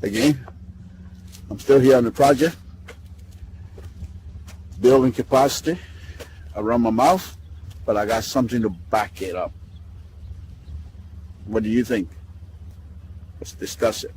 Again, I'm still here on the project, building capacity around my mouth, but I got something to back it up. What do you think? Let's discuss it.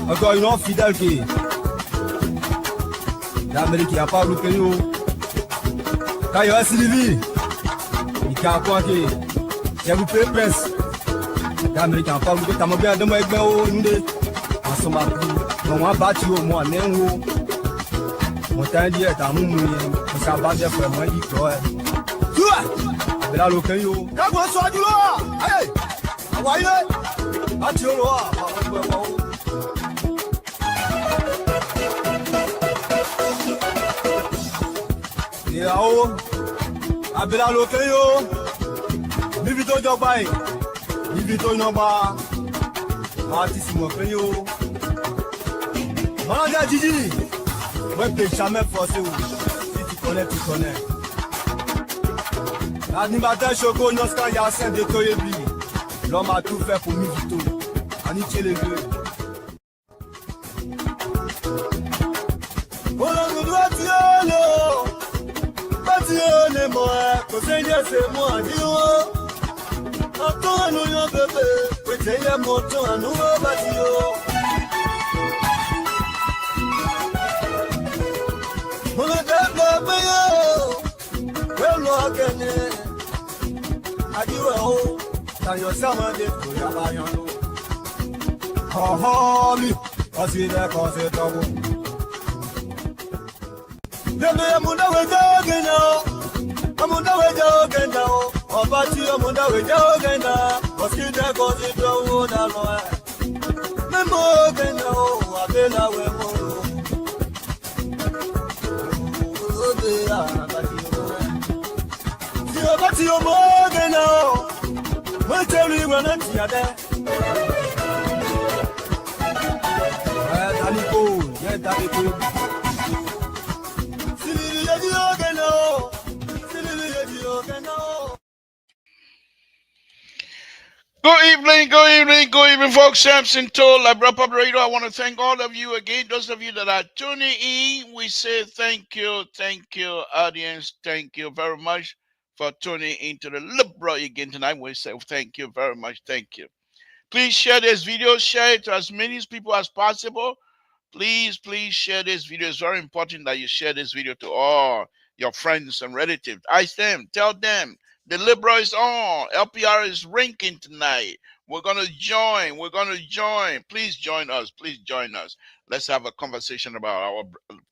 Encore une fidèle qui l'Amérique n'a pas loupé yo. Quand il y a Sylvie, il a quoi qui j'ai loupé prince. L'Amérique n'a pas loupé. T'as bien de moi avec moi nous deux. En somme on va battre au moins néo. Mon temps dit est à mon ça va bien faire moi dit quoi. Tu là local yo. Quand on soit du là. Allez. Envoyez. Battu au là. Yao, abela lokeyo, bibito jobai, bibito noba, artiste mo peyo. Manager Gigi, moi peux jamais forcer ou si tu connais, tu connais. L'animateur Choco Noska Yassin de Toyebi, l'homme a tout fait pour Mivito, Aniché les deux. C'est moi, Dieu. Attends, nous y bébé. Oui, c'est les motos à nous, Batio. Mon bébé, well, look at it. I do a hole. Now you're someone that you have on you. Oh, me. I see that cause it's trouble. The Munda was talking now. Amunda we joke now, Obati Amunda we joke now, Mosquito goes into a wood alloy. Memo can know, Abela we moro. Obati Omoga now, we'll tell you when I'm here. Daniko, yeah, Daniko. Good evening, folks. Samson told Labra Pub Radio. I want to thank all of you again. Those of you that are tuning in, we say thank you, audience. Thank you very much for tuning into the Libra again tonight. We say thank you very much. Thank you. Please share this video. Share it to as many people as possible. Please, please share this video. It's very important that you share this video to all your friends and relatives. Ask them, tell them the Libra is on. LPR is ranking tonight. We're gonna join. We're gonna join. Please join us. Please join us. Let's have a conversation about our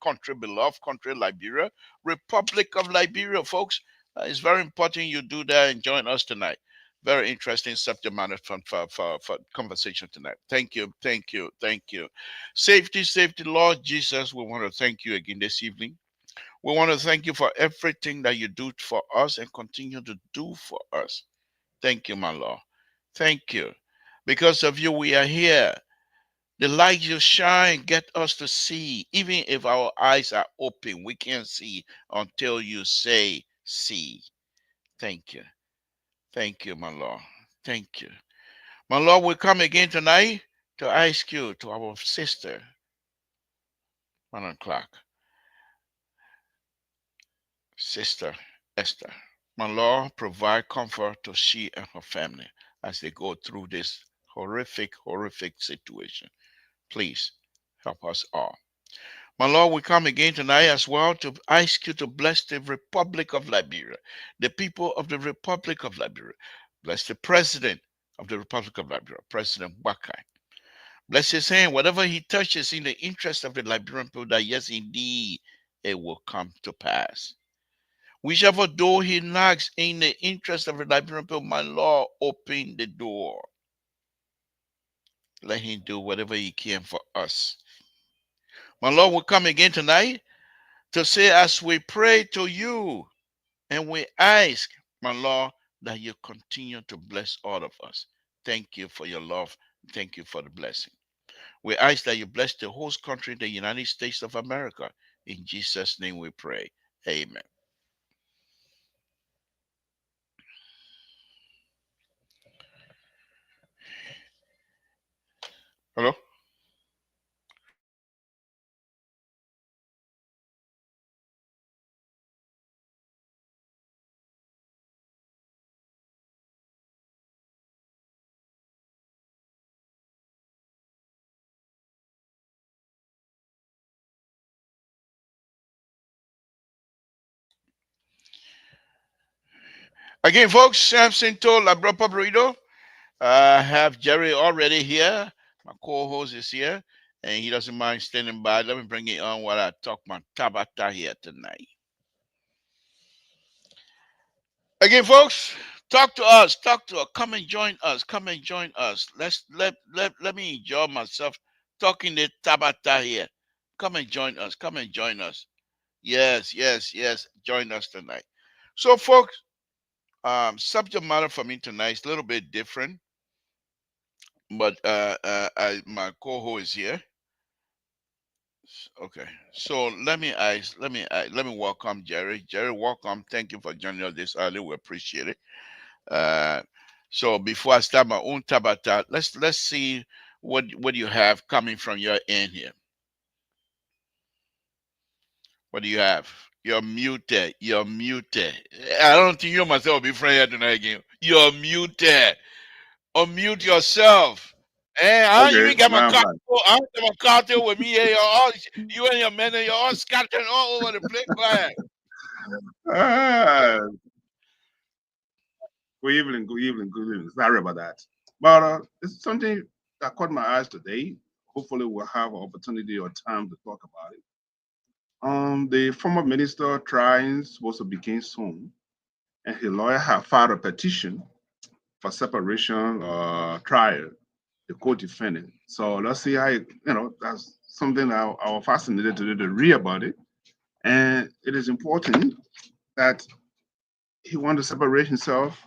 country, beloved country, Liberia, Republic of Liberia, folks. It's very important you do that and join us tonight. Very interesting subject matter for conversation tonight. Thank you, thank you, thank you. Safety, safety, Lord Jesus, we want to thank you again this evening. We want to thank you for everything that you do for us and continue to do for us. Thank you, my Lord. Thank you. Because of you, we are here. The light you shine get us to see. Even if our eyes are open, we can't see until you say, see. Thank you. Thank you, my Lord. Thank you. My Lord, we come again tonight to ask you, to our sister, 1 o'clock, Sister Esther. My Lord, provide comfort to she and her family as they go through this horrific, horrific situation. Please help us all. My Lord, we come again tonight as well to ask you to bless the Republic of Liberia, the people of the Republic of Liberia. Bless the President of the Republic of Liberia, President Wakai. Bless his hand, whatever he touches in the interest of the Liberian people, that yes, indeed, it will come to pass. Whichever door he knocks in the interest of the Liberian people, my Lord, open the door. Let him do whatever he can for us. My Lord, we come again tonight to say, as we pray to you and we ask, my Lord, that you continue to bless all of us. Thank you for your love. Thank you for the blessing. We ask that you bless the host country, the United States of America. In Jesus' name we pray. Amen. Hello? Again, folks, Samson told Labra Pabrito. I have Jerry already here. My co-host is here, and he doesn't mind standing by. Let me bring it on while I talk my Tabata here tonight. Again, folks, talk to us. Talk to us. Come and join us. Come and join us. Let me enjoy myself talking to Tabata here. Come and join us. Come and join us. Yes, yes, yes. Join us tonight. So, folks, subject matter for me tonight is a little bit different, but my co-host is here. Okay, so let me welcome Jerry. Jerry, welcome. Thank you for joining us this early. We appreciate it. Uh, so before I start my own tabata, let's see what you have coming from your end here. What do you have? You're muted. You're muted. I don't think you and myself will be friends here tonight again. You're muted. Unmute yourself. And I Okay, even got my now I'm cocktail. back. I got my cocktail with me here. You're all, you and your men, you're all scattering all over the place. Go ahead. Ah, good evening, good evening, good evening. Sorry about that. But it's something that caught my eyes today. Hopefully, we'll have opportunity or time to talk about it. The former minister trying supposed to begin soon, and his lawyer have filed a petition for separation trial, the co-defendant. So let's see how that's something that I was fascinated to read about it. And it is important that he wanted to separate himself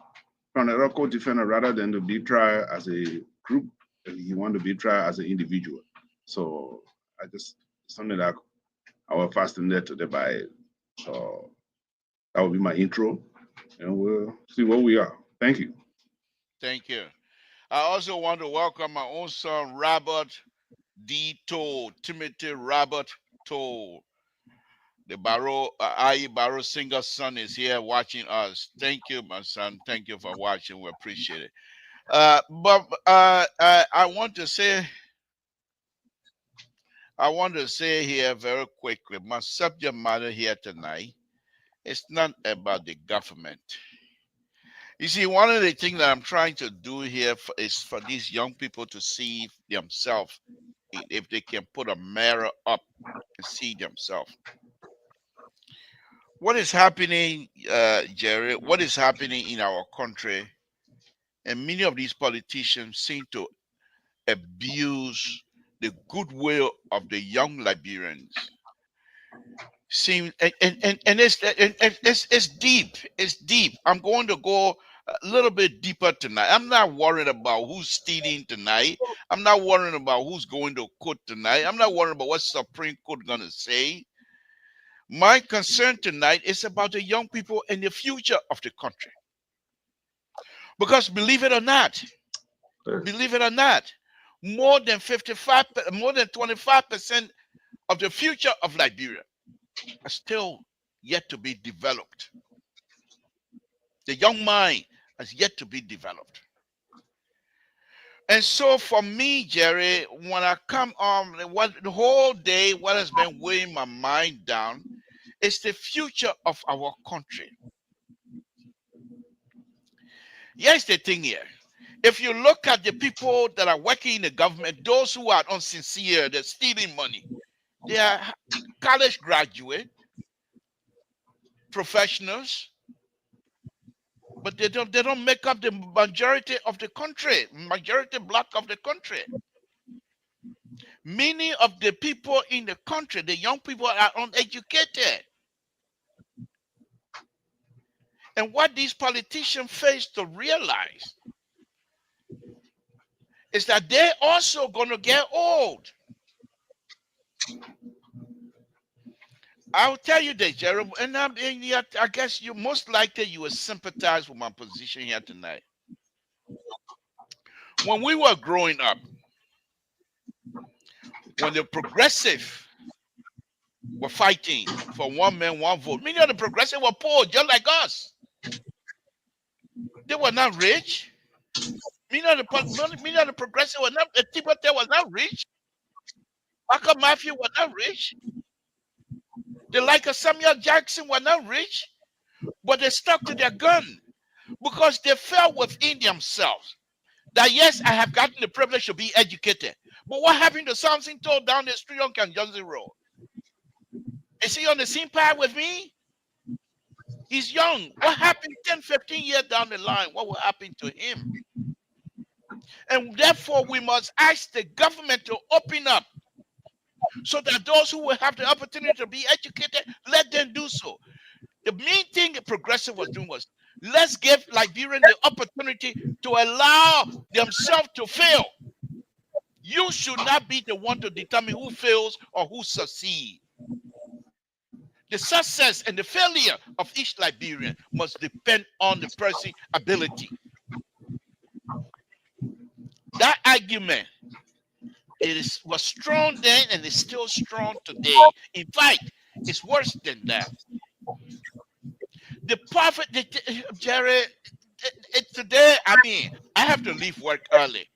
from the other co-defendant rather than to be tried as a group. He wanted to be tried as an individual. So I just something that I was fascinated today by it. So that will be my intro, and we'll see where we are. Thank you. Thank you. I also want to welcome my own son, Robert D. Toll, Timothy Robert Toll. The Barrow, IE Barrow singer son is here watching us. Thank you, my son. Thank you for watching. We appreciate it. But I want to say, I want to say here very quickly, my subject matter here tonight is not about the government. You see, one of the things that I'm trying to do here is for these young people to see themselves, if they can put a mirror up and see themselves. What is happening, Jerry? What is happening in our country? And many of these politicians seem to abuse the goodwill of the young Liberians. It's deep. It's deep. I'm going to go a little bit deeper tonight. I'm not worried about who's stealing tonight. I'm not worried about who's going to court tonight. I'm not worried about what Supreme Court gonna say. My concern tonight is about the young people and the future of the country. Because believe it or not, more than 25% of the future of Liberia are still yet to be developed. The young mind has yet to be developed. And so for me, Jerry, when I come on, the whole day, what has been weighing my mind down is the future of our country. Here's the thing here. If you look at the people that are working in the government, those who are unsincere, they're stealing money, they are college graduate, professionals, but they don't make up the majority of the country, majority block of the country. Many of the people in the country, the young people, are uneducated. And what these politicians face to realize is that they're also going to get old. I'll tell you this, Jeremy, and I guess you most likely you will sympathize with my position here tonight. When we were growing up, when the progressive were fighting for one man, one vote, many of the progressive were poor, just like us. They were not rich. Many of the progressive were not. The people there was not rich. Michael Mafia was not rich. The like of Samuel Jackson were not rich, but they stuck to their gun because they felt within themselves that yes, I have gotten the privilege to be educated. But what happened to Samson told down the street on King Johnson Road? Is he on the same path with me? He's young. What happened 10, 15 years down the line? What will happen to him? And therefore, we must ask the government to open up so that those who will have the opportunity to be educated, let them do so. The main thing the progressive was doing was, let's give Liberians the opportunity to allow themselves to fail. You should not be the one to determine who fails or who succeeds. The success and the failure of each Liberian must depend on the person's ability. That argument was strong then and is still strong today. In fact, it's worse than that. The prophet, Jerry, today, I have to leave work early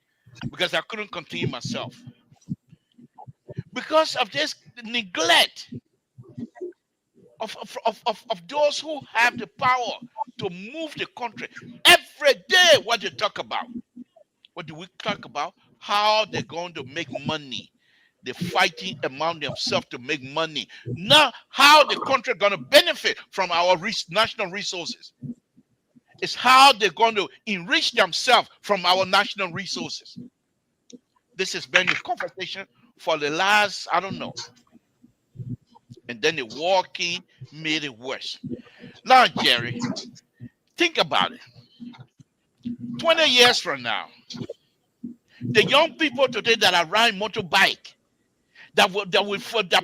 because I couldn't continue myself. Because of this neglect of those who have the power to move the country. Every day, what they talk about. What do we talk about? How they're going to make money. They're fighting among themselves to make money. Not how the country going to benefit from our national resources. It's how they're going to enrich themselves from our national resources. This has been the conversation for the last, I don't know. And then the walking made it worse. Now, Jerry, think about it. 20 years from now, the young people today that are riding motorbike, that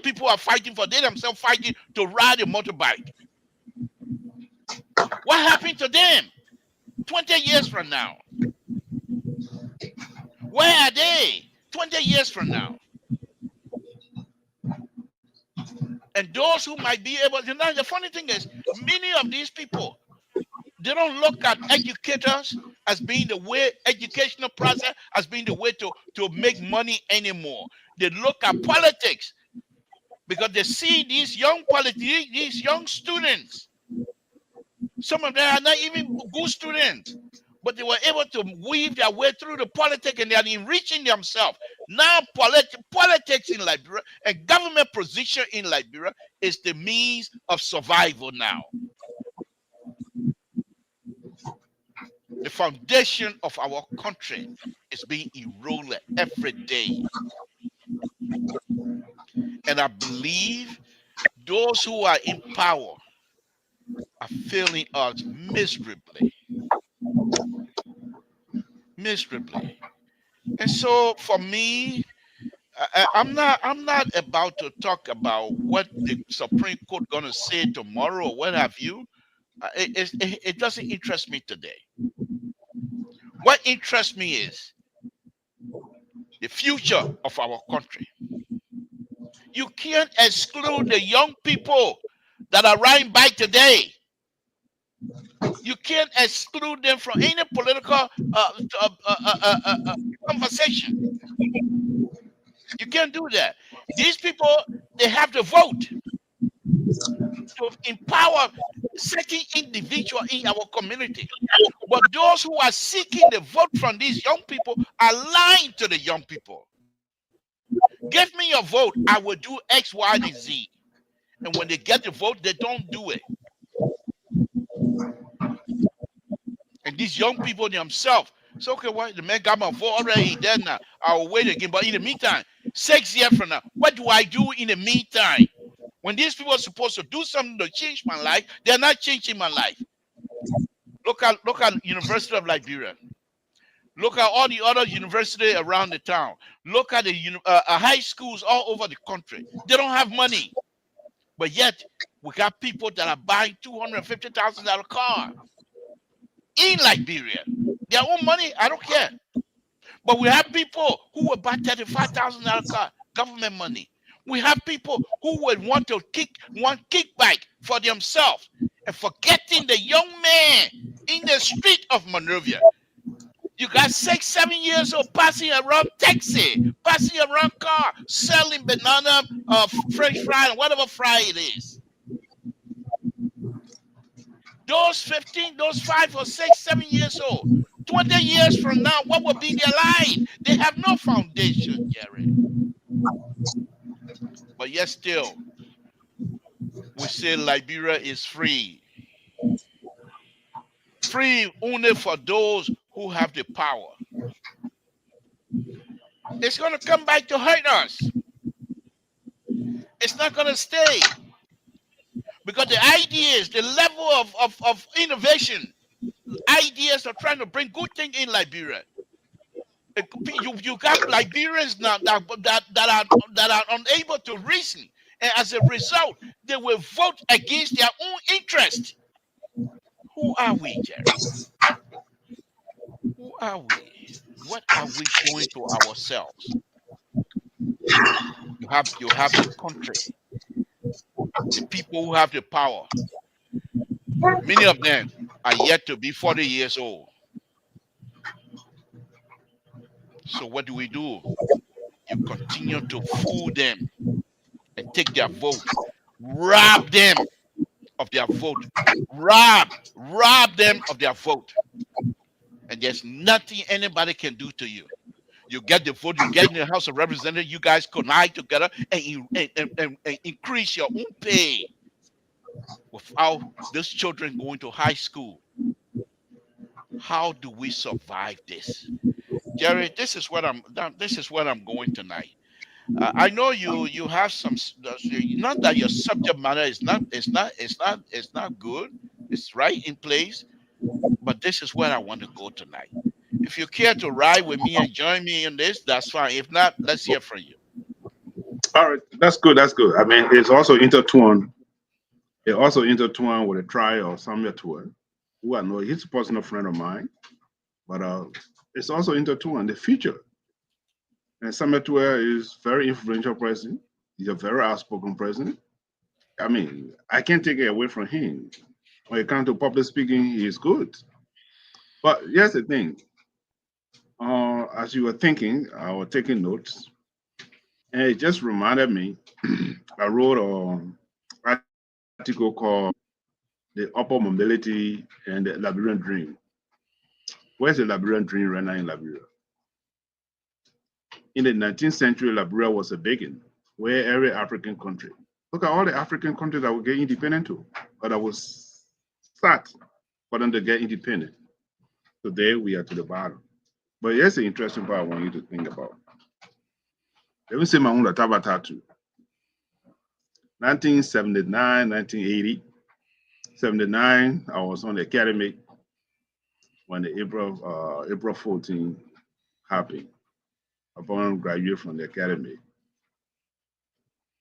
people are fighting for, they themselves fighting to ride a motorbike. What happened to them 20 years from now? Where are they 20 years from now? And those who might be able to, now the funny thing is, many of these people, they don't look at educators as being the way, educational process as being the way to make money anymore. They look at politics because they see these young these young students. Some of them are not even good students, but they were able to weave their way through the politics and they are enriching themselves. Now, politics in Liberia and government position in Liberia is the means of survival now. The foundation of our country is being eroded every day. And I believe those who are in power are failing us miserably. Miserably. And so for me, I'm not about to talk about what the Supreme Court gonna say tomorrow or what have you. It doesn't interest me today. What interests me is the future of our country. You can't exclude the young people that are riding bike today. You can't exclude them from any political conversation. You can't do that. These people, they have the vote to empower certain individual in our community. But those who are seeking the vote from these young people are lying to the young people. Give me your vote, I will do X, Y, and Z. And when they get the vote, they don't do it. And these young people themselves, so okay, well, the man got my vote already, then now I'll wait again. But in the meantime, 6 years from now, what do I do in the meantime? When these people are supposed to do something to change my life, they're not changing my life. Look at University of Liberia. Look at all the other universities around the town. Look at the high schools all over the country. They don't have money. But yet, we got people that are buying $250,000 car in Liberia. Their own money, I don't care. But we have people who will buy $35,000 car, government money. We have people who would want kickback for themselves and forgetting the young man in the street of Monrovia. You got 6, 7 years old passing around taxi, passing around car, selling banana, French fry, and whatever fry it is. Those 15, those 5 or 6, 7 years old, 20 years from now, what will be their life? They have no foundation, Jerry. But yet still, we say Liberia is free. Free only for those who have the power. It's going to come back to hurt us. It's not going to stay. Because the ideas, the level of innovation, ideas are trying to bring good things in Liberia. You got Liberians now that are unable to reason. And as a result, they will vote against their own interest. Who are we, Jerry? Who are we? What are we doing to ourselves? You have the country, the people who have the power. Many of them are yet to be 40 years old. So what do? You continue to fool them and take their vote, rob them of their vote, rob them of their vote. And there's nothing anybody can do to you. You get the vote, you get in the House of Representatives, you guys connive together and increase your own pay without those children going to high school. How do we survive this? Jerry, this is what I'm going tonight. I know you have some, not that your subject matter is not good, it's right in place, but this is where I want to go tonight. If you care to ride with me and join me in this, that's fine. If not, let's hear from you. All right, that's good. That's good. I mean, it's also intertwined. It also intertwined with the trial of Samuel Tour, who I know he's a personal friend of mine, but it's also intertwined the future. And Samuel Tour is very influential president. He's a very outspoken president. I mean, I can't take it away from him. When it comes to public speaking, he is good. But here's the thing. As you were thinking, I was taking notes. And it just reminded me, I wrote an article called The Upper Mobility and the Liberian Dream. Where's the Liberian Dream right now in Liberia? In the 19th century, Liberia was a beacon where every African country, look at all the African countries that will get independent too, but that was start for them to get independent. Today we are to the bottom. But here's the interesting part I want you to think about. Let me say my own Tabata too. 1979, 1980, 79, I was on the academy when the April 14 happened upon graduate from the academy.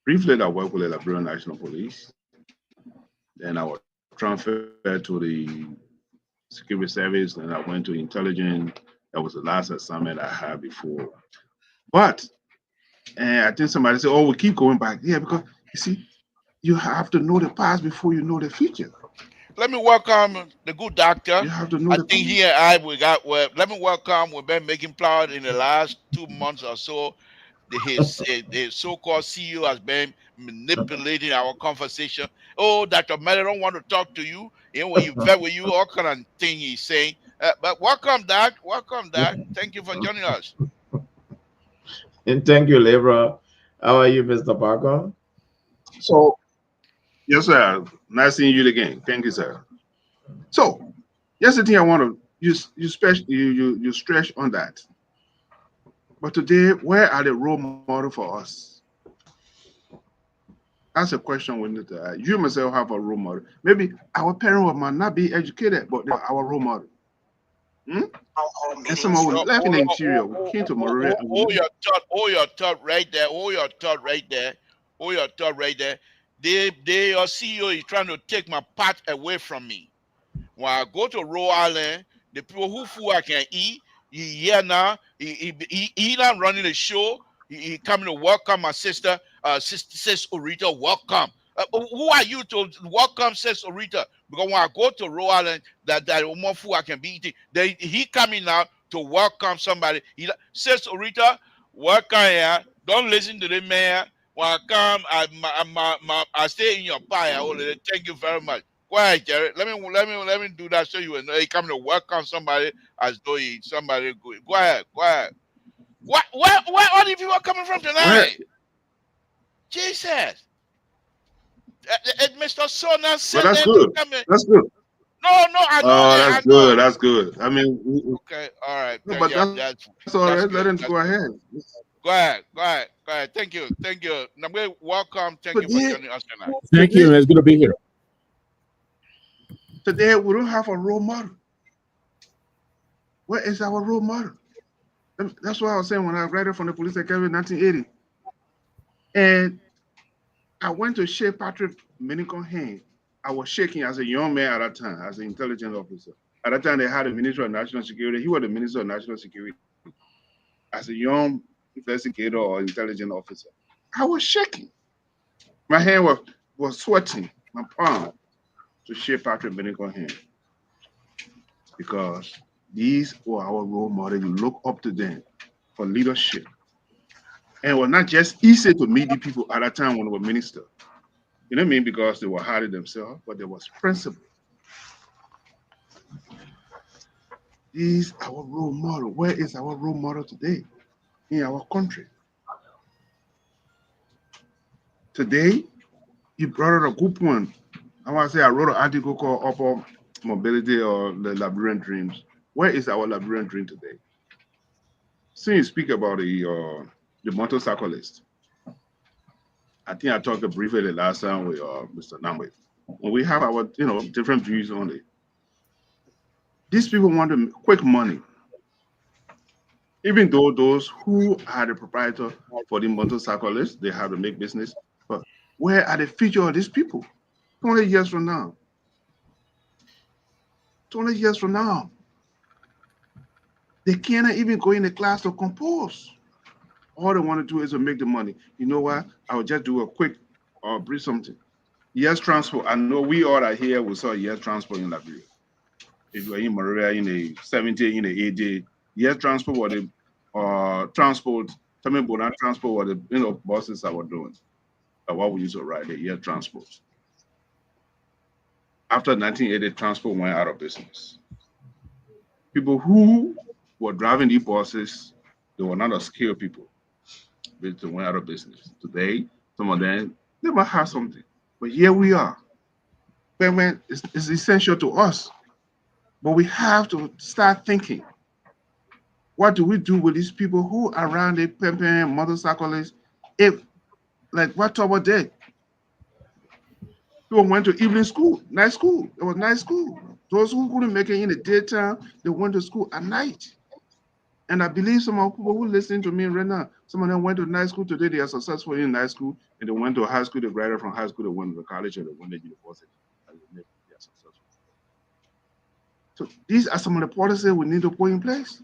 Briefly, I worked with the Liberian National Police. Then I was transferred to the Security Service. Then I went to intelligence. That was the last assignment I had before. But and I think somebody said, "Oh, we keep going back." Yeah, because you see, you have to know the past before you know the future. Let me welcome the good doctor. You have to know I the think past. he and I we got well. Let me welcome. We've been making proud in the last 2 months or so. His so-called CEO has been manipulating our conversation. Oh, Dr. Miller don't want to talk to you. And when you vet with you, all kind of thing he's saying. But welcome, Doc. Welcome, Doc. Thank you for joining us. And thank you, Lebra. How are you, Mr. Parker? So, yes, sir. Nice seeing you again. Thank you, sir. So, here's the thing I want to you stretch on that. But today, where are the role model for us? That's a question we need to ask. You myself have a role model. Maybe our parents might not be educated, but they're our role model. Hmm? And some of us left in the interior. We came to Monrovia. Hold your thought right there. Hold your thought right there. Hold your thought right there. Your CEO is trying to take my part away from me. When I go to Rhode Island, the people who food I can eat, he here now, he not running the show. He coming to welcome my sister, Sis Orita, welcome. Who are you to welcome Sis Orita? Because when I go to Rhode Island, that more food I can be eating. He coming now to welcome somebody. Sis Orita, welcome here. Don't listen to the man. When I come, I stay in your pie. Thank you very much. Go ahead, Jerry. Let me do that so you know he come to welcome somebody as though he somebody good. Go ahead, go ahead. Where are the people coming from Where? tonight? Jesus. Mr. Sona Well, sent that's them to good. come in. That's good. No, I know Oh, that. that's I know. good. That's good. I mean, Okay, all right. no, but Yeah, that's all that's right. Let good. him That's go good. ahead. Go ahead. Thank you. Namwe, welcome. Thank you for Today, joining us tonight. Thank you. It's good to be here. today we don't have a role model. Where is our role model? That's what I was saying when I graduated from the police academy in 1980. And I went to shake Patrick Minicon hand. I was shaking as a young man at that time, as an intelligence officer. At that time, they had a Minister of National Security. He was the Minister of National Security. As a young investigator or intelligence officer, I was shaking. My hand was sweating, my palm, to shake Patrick Minicon hand. Because these were our role models. You look up to them for leadership. And it was not just easy to meet the people at that time when they were minister. You know what I mean? Because they were hiding themselves, but there was principle. These our role model. Where is our role model today in our country? Today, you brought up a good point. I want to say I wrote an article called Upper Mobility or the Liberian Dreams. Where is our Liberian dream today? Since you speak about the motorcyclist, I think I talked briefly the last time with Mr. Namwe. When we have our different views on it, these people want quick money. Even though those who are the proprietor for the motorcyclists, they have to make business. But where are the future of these people? 20 years from now. 20 years from now. They cannot even go in the class to compose. All they want to do is to make the money. You know what? I'll just do a quick or brief something. Yes, transport. I know we all are here. We saw yes transport in Liberia. If you are in Monrovia in the 70s, in the 80s, yes transport was the transport Tami Bona transport were the buses I were doing. What we used to ride the air transport. After 1980, transport went out of business. People who were driving these buses, they were not a skilled people. They went out of business. Today, some of them, they might have something. But here we are. When it's essential to us. But we have to start thinking, what do we do with these people who are around the pimping motorcyclists? If, like what Toba did, people went to evening school, night school. It was night school. Those who couldn't make it in the daytime, they went to school at night. And I believe some of the people who listen to me right now, some of them went to night school today, they are successful in night school, and they went to high school, they graduated from high school, they went to college, and they went to university. And they are successful. So these are some of the policies we need to put in place.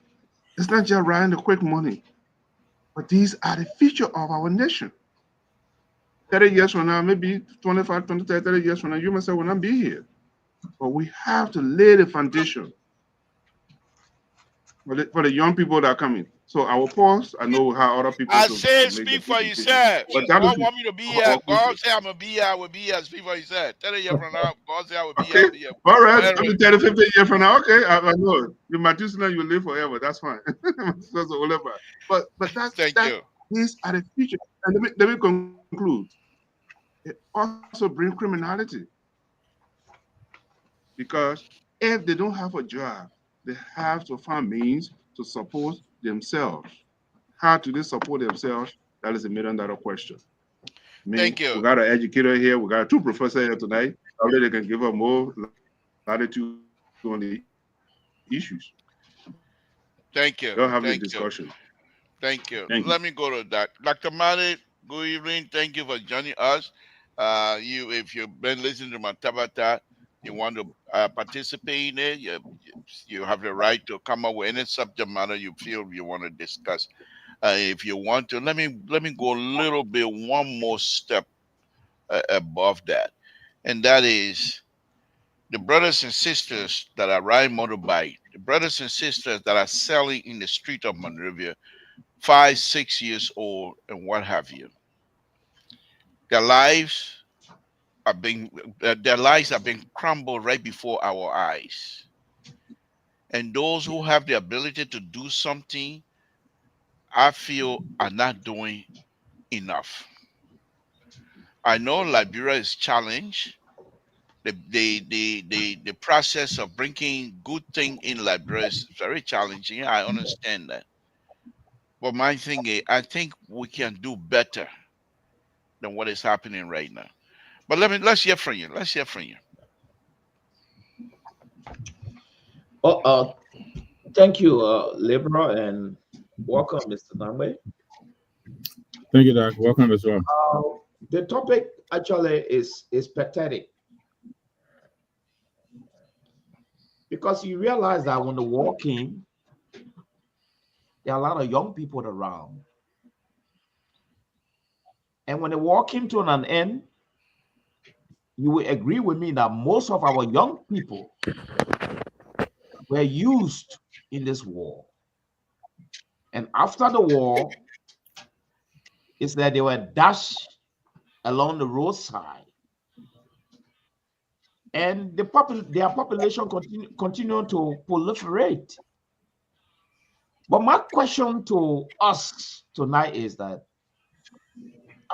It's not just riding the quick money, but these are the future of our nation. 30 years from now, maybe 25, 20, 30 years from now, you myself will not be here. But we have to lay the foundation for the young people that are coming. So I will pause. I know how other people I to said, make speak the for decision. yourself. But that God is want me to be here. okay. God say I'm going to be here. I will be here. Speak for yourself. 30 years from now, God say I will be here. I Okay. will be here. All Go right. ahead, Maybe Ray. 30, 50 years from now. Okay. I know. You might do something, you live forever. That's fine. That's whatever. But Thank that you. these are the future. And let me conclude. It also brings criminality. Because if they don't have a job, they have to find means to support themselves. How do they support themselves? That is $1 million question. Thank We you. got an educator here. We got two professors here tonight. Probably they can give us more latitude on the issues. They'll Thank have you. the Thank discussion. you. Thank Thank you. you. Let me go to that. Dr. Malik, good evening. Thank you for joining us. If you've been listening to my Tabata, you want to participate in it, you have the right to come up with any subject matter you feel you want to discuss. If you want to, let me go a little bit one more step above that, and that is the brothers and sisters that are riding motorbike, the brothers and sisters that are selling in the street of Monrovia, 5, 6 years old, and what have you. Their lives their lives are being crumbled right before our eyes. And those who have the ability to do something, I feel, are not doing enough. I know Liberia is challenged. The process of bringing good thing in Liberia is very challenging. I understand that. But my thing is, I think we can do better than what is happening right now. But let's hear from you. Let's hear from you. Oh, thank you, Libra, and welcome, Mr. Nambe. Thank you, Doc. Welcome as well. The topic actually is pathetic because you realize that when the war came, there are a lot of young people around, and when the war came to an end, you will agree with me that most of our young people were used in this war. And after the war, it's that they were dashed along the roadside. And their population continue to proliferate. But my question to us tonight is that,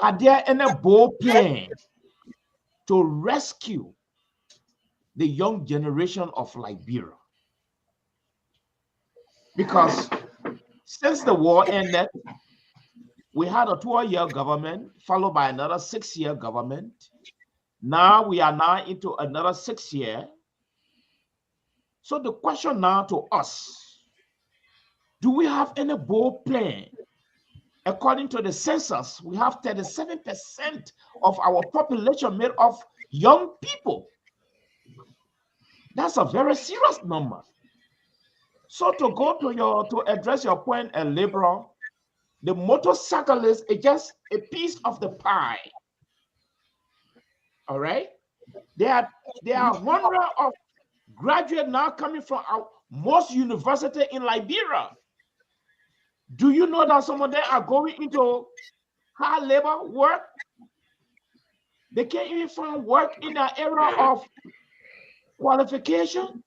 are there any bold plan to rescue the young generation of Liberia? Because since the war ended, we had a 12-year government followed by another 6-year government. Now we are now into another 6 year. So the question now to us, do we have any bold plan? According to the census, we have 37% of our population made of young people. That's a very serious number. So to address your point, and liberal, the motorcyclist is just a piece of the pie. All right. There are hundreds of graduates now coming from our most university in Liberia. Do you know that some of them are going into hard labor work? They can't even find work in the area of qualification.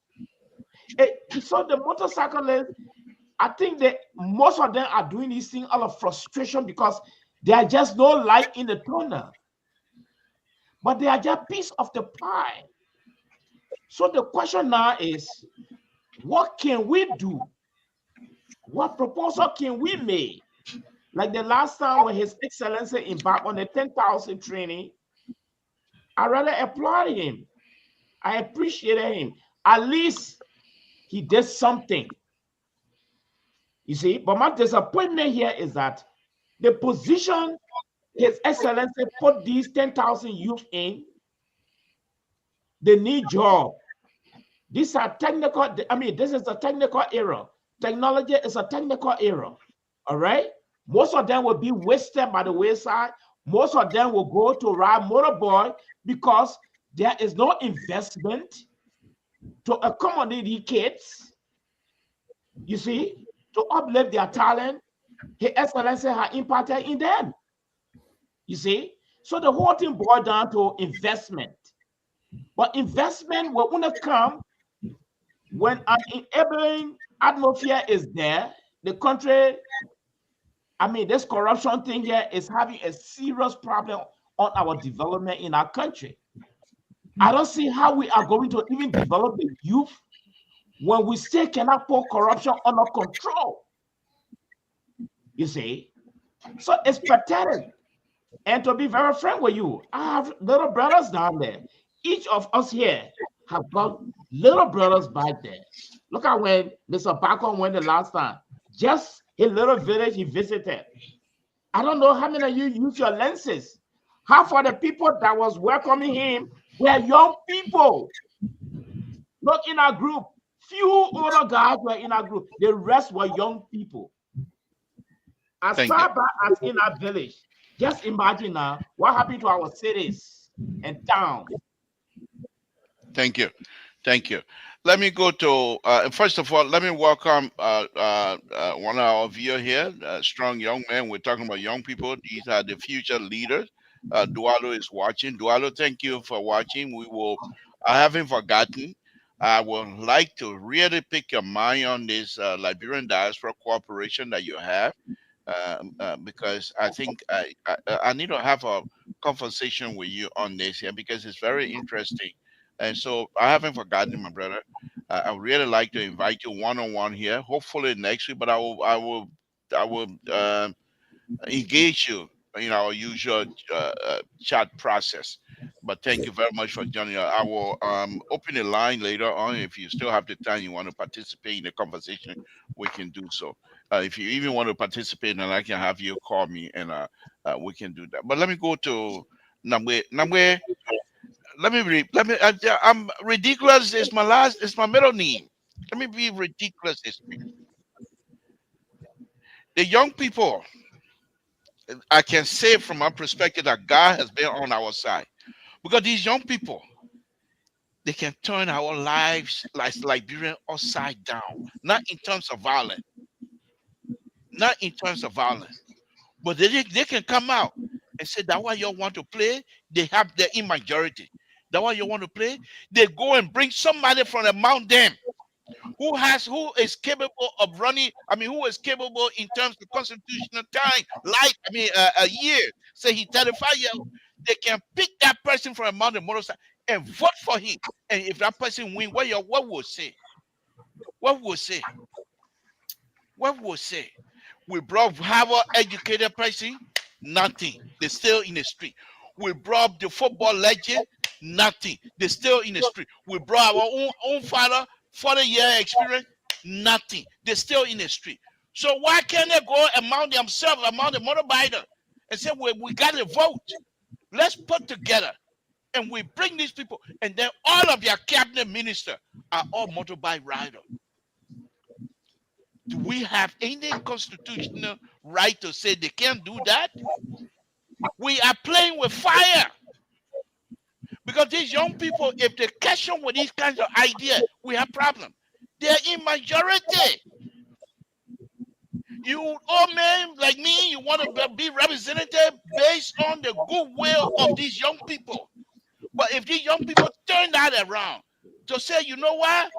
So the motorcyclists, I think that most of them are doing these things out of frustration because there are just no light in the tunnel. But they are just piece of the pie. So the question now is, what can we do? What proposal can we make? Like the last time when His Excellency embarked on the 10,000 training, I rather applaud him. I appreciated him. At least he did something. You see, but my disappointment here is that the position His Excellency put these 10,000 youth in, they need job. These are technical, this is a technical error. Technology is a technical error. All right? Most of them will be wasted by the wayside. Most of them will go to ride motorboy because there is no investment to accommodate the kids, you see, to uplift their talent. His Excellency has impacted in them. You see? So the whole thing boils down to investment. But investment will only come when an enabling atmosphere is there. The country, this corruption thing here is having a serious problem on our development in our country. I don't see how we are going to even develop the youth when we still cannot put corruption under control. You see? So it's pathetic. And to be very frank with you, I have little brothers down there. Each of us here have got little brothers back there. Look at when Mr. Bacon went the last time. Just a little village he visited. I don't know how many of you use your lenses. Half of the people that was welcoming him were young people. Not in our group. Few older guys were in our group. The rest were young people. As far back as in our village. Just imagine now what happened to our cities and towns. Thank you. Thank you. Let me go to, first of all, let me welcome one of our viewers here, strong young man. We're talking about young people. These are the future leaders. Dualo is watching. Dualo, thank you for watching. I haven't forgotten. I would like to really pick your mind on this Liberian Diaspora Cooperation that you have. Because I think I need to have a conversation with you on this here because it's very interesting. And so I haven't forgotten, my brother. I would really like to invite you one-on-one here, hopefully next week. But I will engage you in our usual chat process. But thank you very much for joining us. I will open the line later on. If you still have the time, you want to participate in the conversation, we can do so. If you even want to participate, then I can have you call me and we can do that. But let me go to Namwe. I'm ridiculous. It's my middle name. Let me be ridiculous. The young people, I can say from my perspective that God has been on our side. Because these young people, they can turn our lives like Liberian upside down. Not in terms of violence. Not in terms of violence. But they can come out and say that why you want to play, they have their in majority. That why you want to play, they go and bring somebody from among them who is capable of running, who is capable in terms of constitutional time, a year. Say he's 35 years old. They can pick that person from among the motorcycle and vote for him. And if that person win, what will say? What will say? What will say? We brought Harvard educated person, nothing. They're still in the street. We brought the football legend, nothing. They're still in the street. We brought our own father, 40-year experience, nothing. They're still in the street. So why can't they go among themselves, among the motorbikers, and say, we got to vote. Let's put together. And we bring these people. And then all of your cabinet ministers are all motorbike riders. Do we have any constitutional right to say they can't do that? We are playing with fire. Because these young people, if they catch on with these kinds of ideas, we have problems. They're in majority. You old men like me, you want to be represented based on the goodwill of these young people. But if these young people turn that around to say, you know what,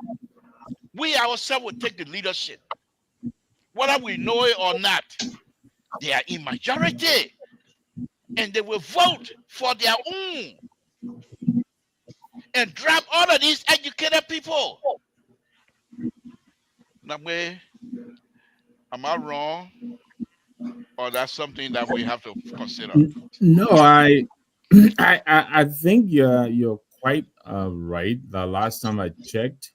we ourselves will take the leadership, whether we know it or not, they are in majority, and they will vote for their own and drop all of these educated people. Now, am I wrong, or that's something that we have to consider? No, I think you're quite right. The last time I checked,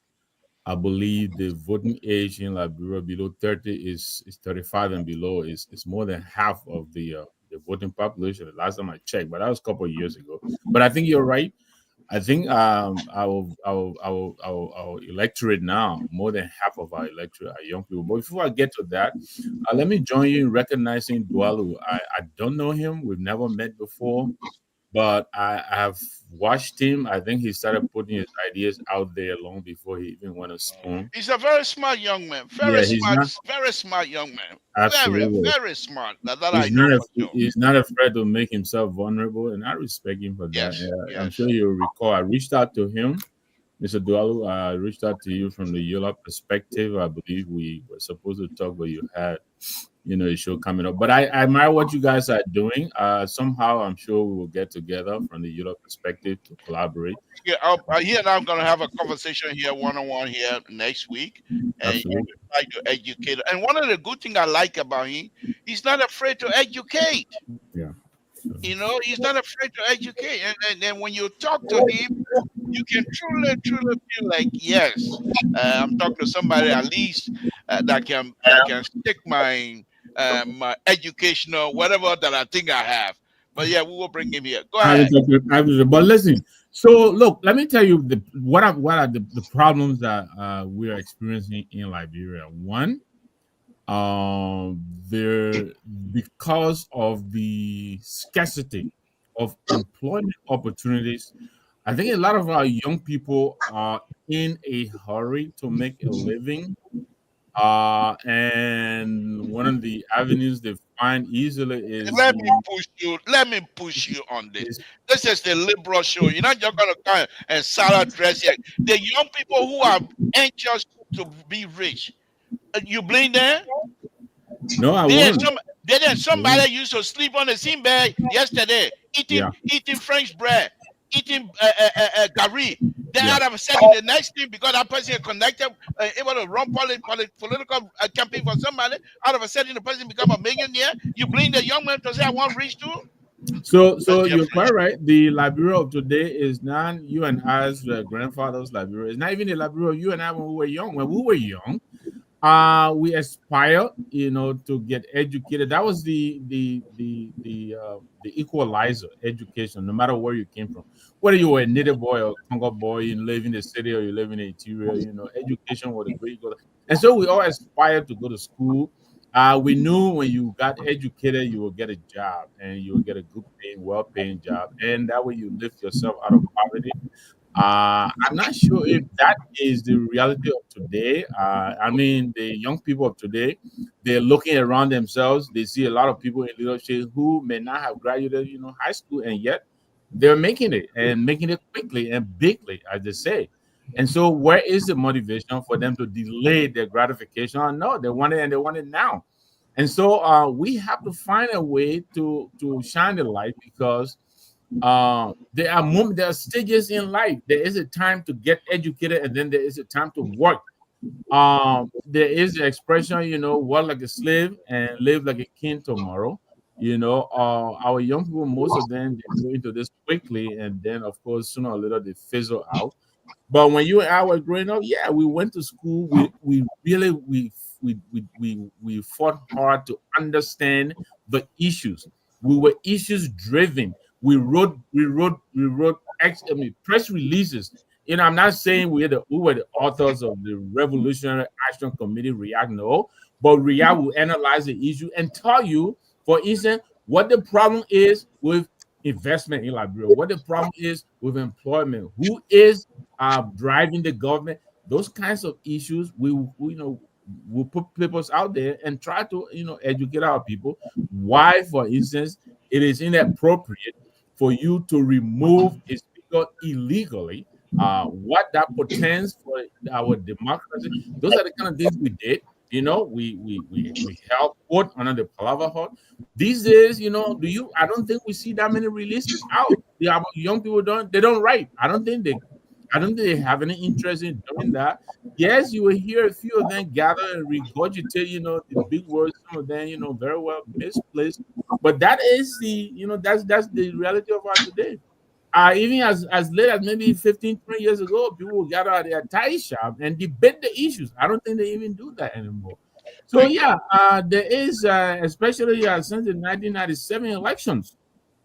I believe the voting age in Liberia below 30 is 35 and below is more than half of the voting population. The last time I checked, but that was a couple of years ago. But I think you're right. I think our electorate now, more than half of our electorate are young people. But before I get to that, let me join you in recognizing Dwalu. I don't know him. We've never met before, but I have watched him. I think he started putting his ideas out there long before he even went to school. He's a very smart young man. Yeah, he's not Very smart young man. Very, absolutely. very smart. That I know for sure. He's not afraid to make himself vulnerable, and I respect him for that. Yes, I'm yes. sure you'll recall. I reached out to him, Mr. Dualu. I reached out to you from the Europe perspective. I believe we were supposed to talk, but you had, a show coming up. But I admire what you guys are doing. Somehow, I'm sure we will get together from the Europe perspective to collaborate. Yeah, he and I'm going to have a conversation here, one-on-one here next week, and Absolutely. try to educate. And one of the good things I like about him, he's not afraid to educate. Yeah. He's not afraid to educate. And then when you talk to him, you can truly feel like, yes, I'm talking to somebody at least that can stick my my educational whatever that I think I have. But yeah, we will bring him here. Go ahead. But listen, so look, let me tell you what are the problems that we are experiencing in Liberia. One, there because of the scarcity of employment opportunities. I think a lot of our young people are in a hurry to make a living. And one of the avenues they find easily is Let me push you on this. This is the liberal show. You're not just gonna come and salad dress here. The young people who are anxious to be rich, you blame them? no, I won't. Somebody used to sleep on the same bed yesterday, eating French bread, eating gari. Then out of a sudden, the next thing, because that person is connected, able to run political campaign for somebody, out of a sudden the person become a millionaire. You blame the young man to say, I want rich too? So you're quite right. The Liberia of today is not you and I's grandfather's Liberia. It's not even the Liberia of you and I when we were young. When we were young, we aspire, to get educated. That was the equalizer, education, no matter where you came from. Whether you were a native boy or Congo boy, you live in the city or you live in the interior, education was the way you go. And so we all aspired to go to school. We knew when you got educated, you will get a job and you will get a good paying, well-paying job. And that way you lift yourself out of poverty. I'm not sure if that is the reality of today. I mean, the young people of today, they're looking around themselves. They see a lot of people in leadership who may not have graduated, high school, and yet they're making it and making it quickly and bigly, as they say. And so, where is the motivation for them to delay their gratification? No, they want it and they want it now. And so, we have to find a way to shine the light because there are stages in life. There is a time to get educated, and then there is a time to work. There is the expression, work like a slave and live like a king tomorrow. Our young people, most of them, they go into this quickly, and then, of course, sooner or later they fizzle out. But when you and I were growing up, yeah, we went to school. We really we fought hard to understand the issues. We were issues driven. We wrote press releases. I'm not saying we were the authors of the Revolutionary Action Committee React, no, but React will analyze the issue and tell you, for instance, what the problem is with investment in Liberia, what the problem is with employment, who is driving the government, those kinds of issues. We we'll put papers out there and try to, educate our people why, for instance, it is inappropriate for you to remove a speaker illegally. What that portends for our democracy. Those are the kind of things we did. We held court under the Palava Hut. These days, I don't think we see that many releases out. The young people don't write. I don't think they have any interest in doing that. Yes, you will hear a few of them gather and regurgitate, the big words, some of them, very well misplaced. But that is that's the reality of our today. Even as late as maybe 15, 20 years ago, people would gather at their tie shop and debate the issues. I don't think they even do that anymore. So Thank you. yeah, there is, especially since the 1997 elections,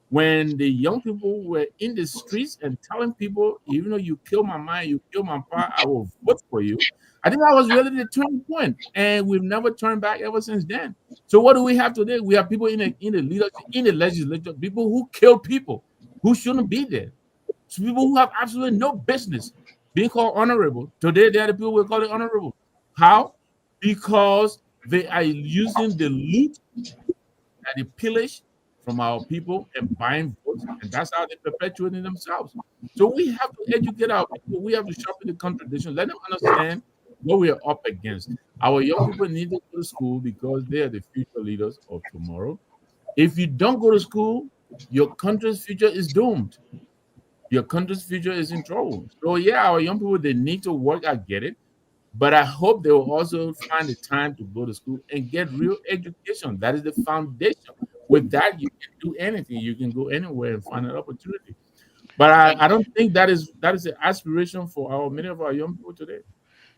when the young people were in the streets and telling people, even though you kill my mind, you kill my pa, I will vote for you. I think that was really the turning point, and we've never turned back ever since then. So what do we have today? We have people in the leadership, in the legislature, people who kill people who shouldn't be there. So people who have absolutely no business being called honorable. Today they are the people we call it honorable. How? Because they are using the loot and the pillage from our people and buying votes, and that's how they're perpetuating themselves. So we have to educate our people. We have to sharpen the contradiction, let them understand what we are up against. Our young people need to go to school because they are the future leaders of tomorrow. If you don't go to school, your country's future is doomed. Your country's future is in trouble. So yeah, our young people, they need to work. I get it. But I hope they will also find the time to go to school and get real education. That is the foundation. With that, you can do anything. You can go anywhere and find an opportunity. But I, Thank I don't think that is an aspiration for many of our young people today.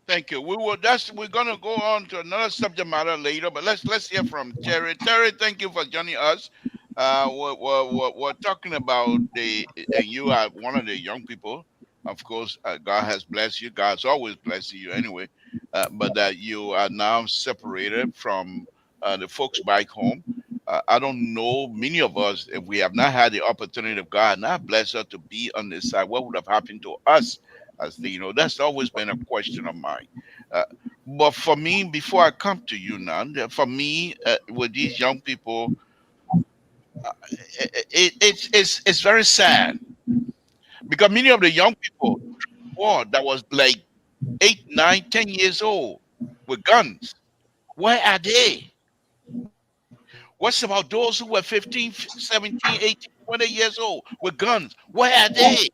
Thank you. We're gonna go on to another subject matter later, but let's hear from Terry. Terry, thank you for joining us. We're talking about and you are one of the young people. Of course, God has blessed you. God's always blessing you anyway. But that you are now separated from the folks back home. I don't know many of us, if we have not had the opportunity of God not blessed us to be on this side, what would have happened to us? That's always been a question of mine. Uh, but for me, before I come to you now, for me, with these young people, it's very sad because many of the young people that was like 8, 9, 10 years old with guns. Where are they? What's about those who were 15, 17, 18, 20 years old with guns? Where are they?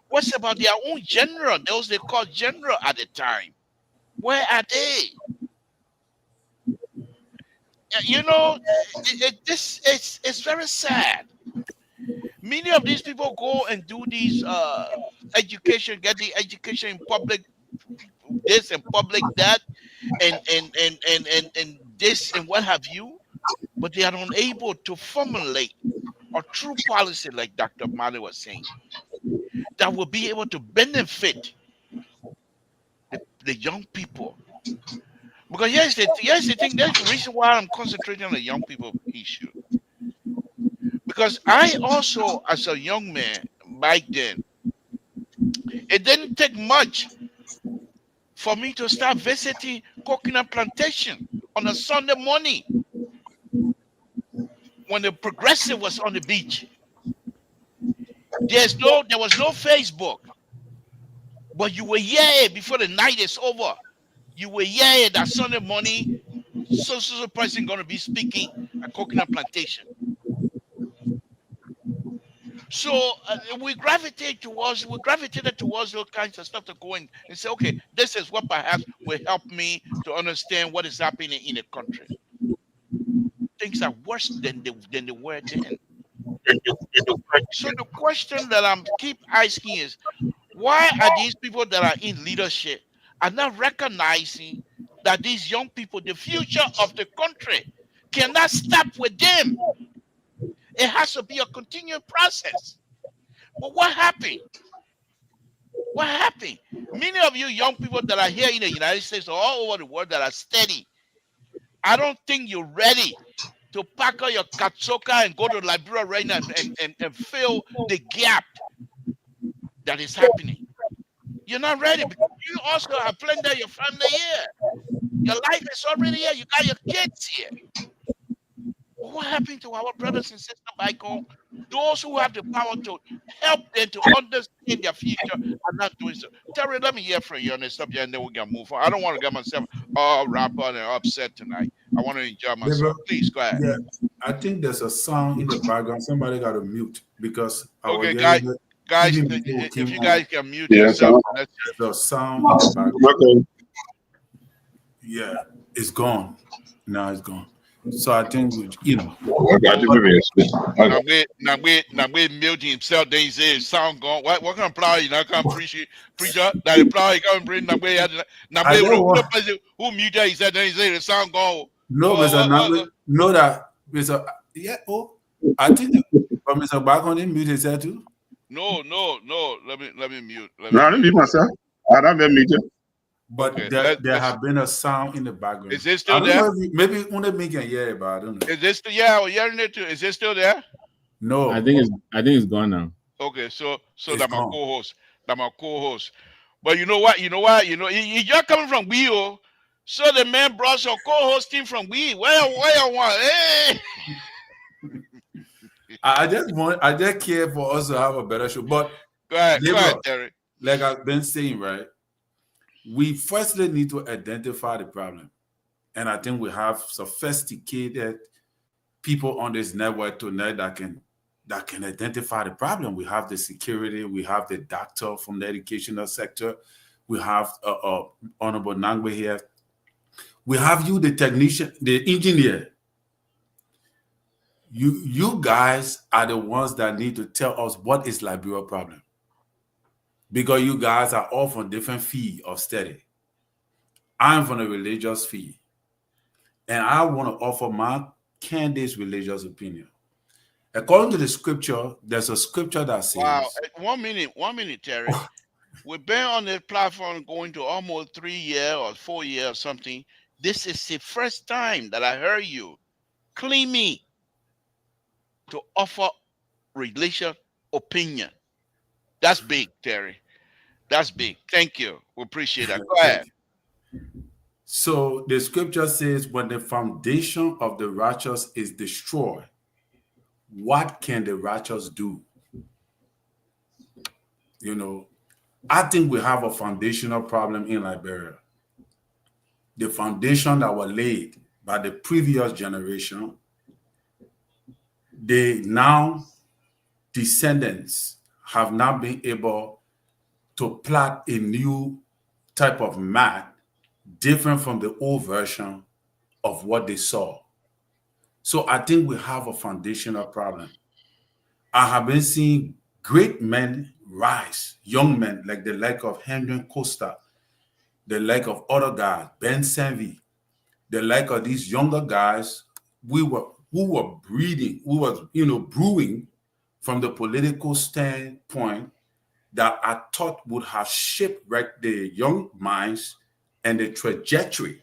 What's about their own general, those they called general at the time? Where are they? This it's very sad. Many of these people go and do these education, get the education in public this and public that, and this and what have you, but they are unable to formulate a true policy, like Dr. Mali was saying, that will be able to benefit the young people. Because here's the thing, that's the reason why I'm concentrating on the young people issue. Because I also, as a young man back then, it didn't take much for me to start visiting coconut plantation on a Sunday morning when the progressive was on the beach. There was no Facebook, but you were here before the night is over. You were here that Sunday morning, so person going to be speaking at coconut plantation. So we gravitated towards those kinds of stuff to go in and say, okay, this is what perhaps will help me to understand what is happening in the country. Things are worse than they were then. So the question that I'm keep asking is, why are these people that are in leadership are not recognizing that these young people, the future of the country, cannot stop with them? It has to be a continuing process. But what happened? What happened? Many of you young people that are here in the United States or all over the world that are steady, I don't think you're ready to pack up your katsoka and go to Liberia right now and fill the gap that is happening. You're not ready because you also have plenty of your family here. Your life is already here. You got your kids here. What happened to our brothers and sisters back home? Those who have the power to help them to understand their future are not doing so. Terry, let me hear from you on this subject, and then we can move on. I don't want to get myself all wrapped up and upset tonight. I want to enjoy myself. Please go ahead. Yeah, I think there's a sound in the background. Somebody got to mute because I was Okay, hearing it guys, even before we if came you on. guys can mute Yeah, yourself, There's a sound in the background. Okay. Yeah, it's gone. Now it's gone. So I think Okay, I think maybe it's okay. now we mute himself. Then he say sound gone. What kind of plow? You know, can't preacher that the plow he can't bring. Now we I don't want. who mute that? He said then he say the sound gone. No, Mr. Nangwe, know that Mr. Yeah, I think but Mr. Bakon didn't mute himself too. No. Let me mute. No, I didn't mute myself. I don't have media. But Okay, there have been a sound in the background. Is it I still don't there? know if maybe only me can hear it, but I don't know. Is this still? Yeah, we're hearing it too. Is it still there? No, I think it's gone now. Okay, so It's that my gone. co-host, But you know what? You just coming from Wheel. So the man brought your co-hosting from Wheel. Where you want? Hey. I just care for us to have a better show. But Go ahead, Gabriel, Terry. like I've been saying, right? We firstly need to identify the problem. And I think we have sophisticated people on this network tonight that can identify the problem. We have the security, we have the doctor from the educational sector, we have Honorable Nangwe here. We have you, the technician, the engineer. You guys are the ones that need to tell us what is Liberia problem. Because you guys are all from different field of study. I'm from a religious field. And I want to offer my candid religious opinion. According to the scripture, there's a scripture that says... Wow, 1 minute, Terry. We've been on this platform going to almost 3 years or 4 years or something. This is the first time that I heard you claim me to offer religious opinion. That's big, Terry. That's big. Thank you. We appreciate that. Go ahead. So the scripture says, when the foundation of the righteous is destroyed, what can the righteous do? I think we have a foundational problem in Liberia. The foundation that was laid by the previous generation, the now descendants have not been able to plot a new type of map different from the old version of what they saw. So I think we have a foundational problem. I have been seeing great men rise, young men like the like of Henry Costa, the like of other guys, Ben Sanvi, the like of these younger guys who were brewing from the political standpoint that I thought would have shipwrecked the young minds and the trajectory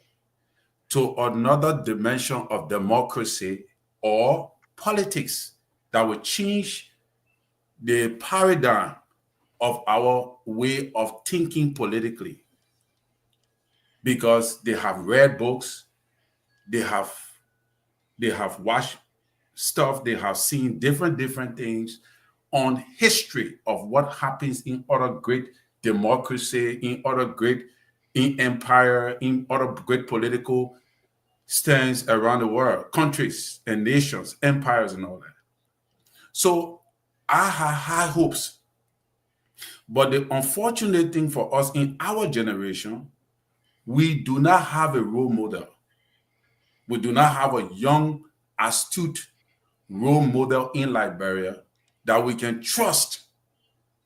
to another dimension of democracy or politics that would change the paradigm of our way of thinking politically. Because they have read books, they have watched stuff, they have seen different things on history of what happens in other great democracy, in empire, in other great political stands around the world, countries and nations, empires and all that. So I have high hopes. But the unfortunate thing for us in our generation, we do not have a role model. We do not have a young, astute role model in Liberia that we can trust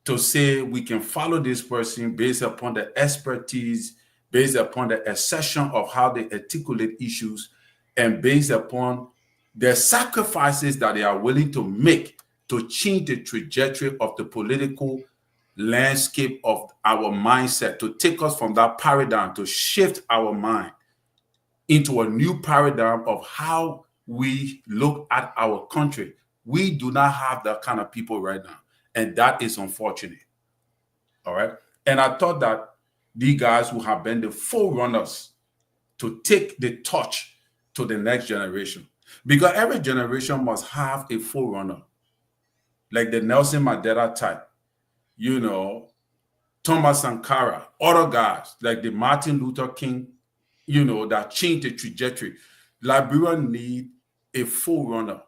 to say we can follow this person based upon the expertise, based upon the assertion of how they articulate issues, and based upon the sacrifices that they are willing to make to change the trajectory of the political landscape of our mindset, to take us from that paradigm, to shift our mind into a new paradigm of how we look at our country. We do not have that kind of people right now. And that is unfortunate. All right. And I thought that these guys who have been the forerunners to take the torch to the next generation. Because every generation must have a forerunner, like the Nelson Mandela type, you know, Thomas Sankara, other guys like the Martin Luther King, you know, that changed the trajectory. Liberians need a forerunner,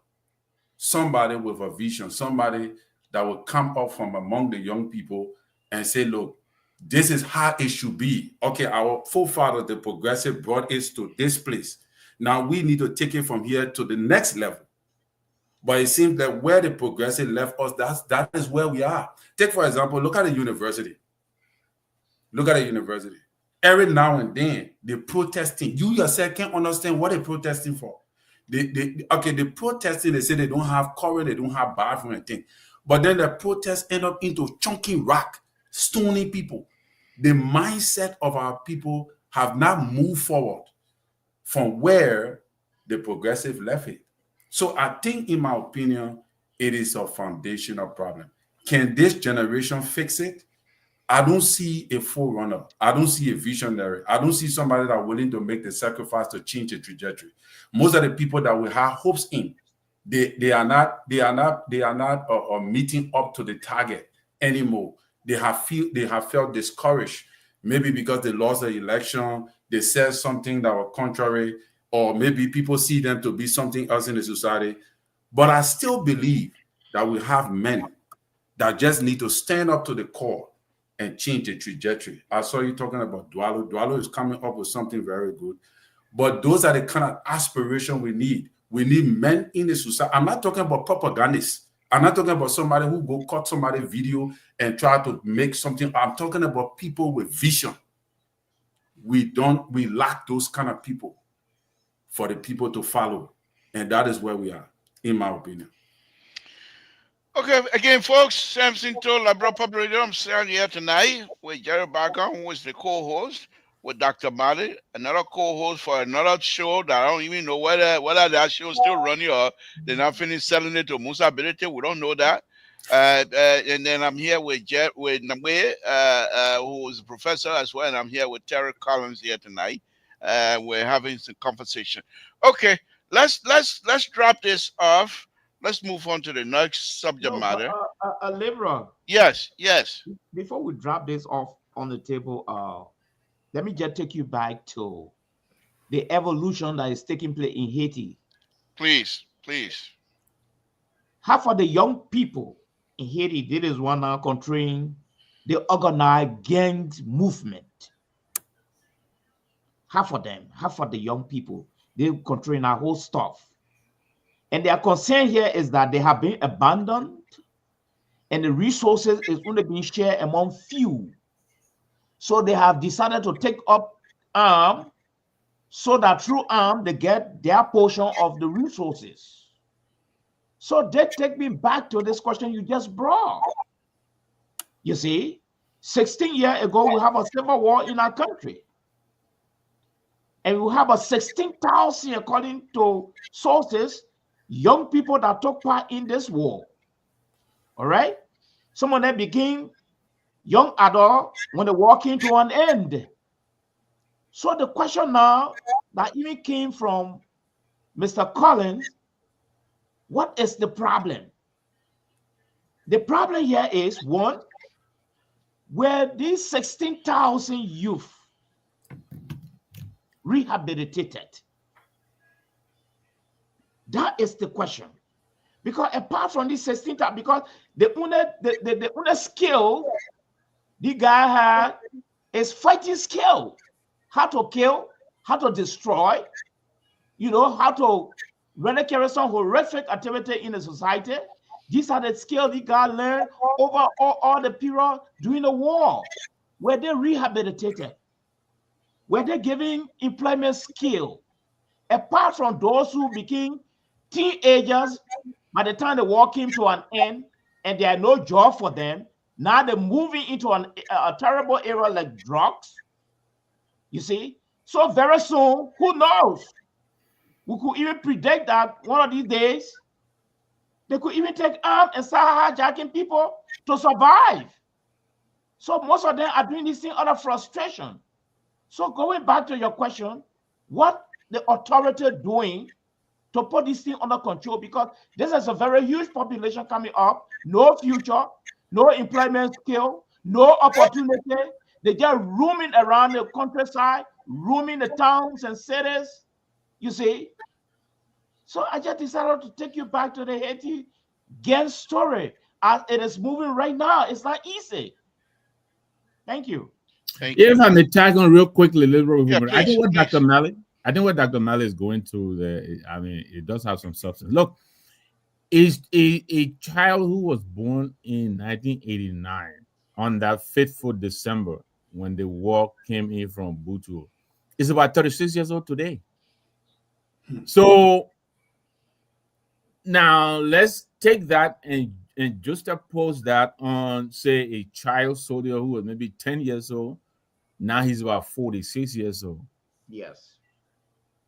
somebody with a vision, somebody that will come up from among the young people and say, look, this is how it should be. Okay, our forefathers, the progressive, brought us to this place. Now we need to take it from here to the next level. But it seems that where the progressive left us, that is where we are. Take, for example, look at the university. Look at the university. Every now and then, they're protesting. You yourself can't understand what they're protesting for. They're protesting, they say they don't have courage, they don't have bathroom and things. But then the protests end up into chunking rock, stoning people. The mindset of our people have not moved forward from where the progressive left it. So I think, in my opinion, it is a foundational problem. Can this generation fix it? I don't see a forerunner. I don't see a visionary. I don't see somebody that's willing to make the sacrifice to change the trajectory. Most of the people that we have hopes in, they are not meeting up to the target anymore. They have felt discouraged, maybe because they lost the election, they said something that was contrary, or maybe people see them to be something else in the society. But I still believe that we have men that just need to stand up to the call and change the trajectory. I saw you talking about Dwalo. Dwalo is coming up with something very good. But those are the kind of aspiration we need. We need men in the society. I'm not talking about propagandists. I'm not talking about somebody who go cut somebody's video and try to make something. I'm talking about people with vision. We lack those kind of people for the people to follow. And that is where we are, in my opinion. Okay, again, folks, Samson told Labrador Public Radio. I'm standing here tonight with Jerry Barker, who is the co-host, with Dr. Mali, another co-host for another show that I don't even know whether that show is still running or they're not finished selling it to Musa Ability. We don't know that. And then I'm here with Namwe, who is a professor as well, and I'm here with Terry Collins here tonight. We're having some conversation. Okay, let's drop this off. Let's move on to the next subject matter. Libra. Yes. Before we drop this off on the table, let me just take you back to the evolution that is taking place in Haiti. Please. Half of the young people in Haiti, this is one now controlling the organized gangs movement. Half of the young people, they're controlling our whole stuff. And their concern here is that they have been abandoned and the resources is only being shared among few. So they have decided to take up arm so that through arm they get their portion of the resources. So that take me back to this question you just brought. You see, 16 years ago, we have a civil war in our country. And we have a 16,000, according to sources, young people that took part in this war. All right? Some of them became young adults when the war came to an end. So the question now that even came from Mr. Collins, what is the problem? The problem here is, one, where these 16,000 youth rehabilitated? That is the question. Because apart from this 16,000, because the only skill the guy had is fighting skill. How to kill, how to destroy, how to run carry some horrific activity in the society. These are the skills the guy learned over all the period during the war. Were they rehabilitated? Were they giving employment skill? Apart from those who became teenagers, by the time the war came to an end and there are no job for them, now they're moving into a terrible era like drugs. You see? So very soon, who knows? We could even predict that one of these days, they could even take arms and start hijacking people to survive. So most of them are doing this thing out of frustration. So going back to your question, what the authority doing to put this thing under control, because this is a very huge population coming up, no future, no employment skill, no opportunity. They just roaming around the countryside, roaming the towns and cities, you see. So I just decided to take you back to the Haiti gang story as it is moving right now. It's not easy. Thank you. Thank If you. I may tag on real quickly, Yeah, I think please, what Dr. please. Malley, I think what Dr. Malley is going to the, I mean, it does have some substance. Look, is a child who was born in 1989 on that fateful December when the war came in from Butu is about 36 years old today. So now let's take that and just oppose that on, say, a child soldier who was maybe 10 years old. Now he's about 46 years old. Yes.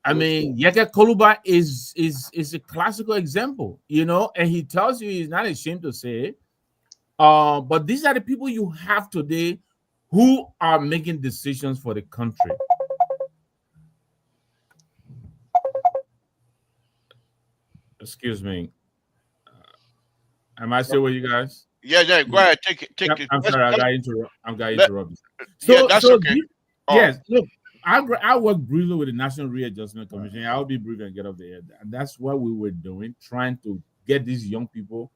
I mean, Yeke Koluba is a classical example, you know, and he tells you he's not ashamed to say it. But these are the people you have today who are making decisions for the country. Excuse me. Am I still with you guys? Yeah, yeah. Go ahead. Take it. Take Yep, it. I'm sorry, I got Let, interrupted. yeah, So, that's okay. Oh, yes, look, I work briefly with the National Readjustment Commission. I'll be brief and get off the air. And that's what we were doing, trying to get these young people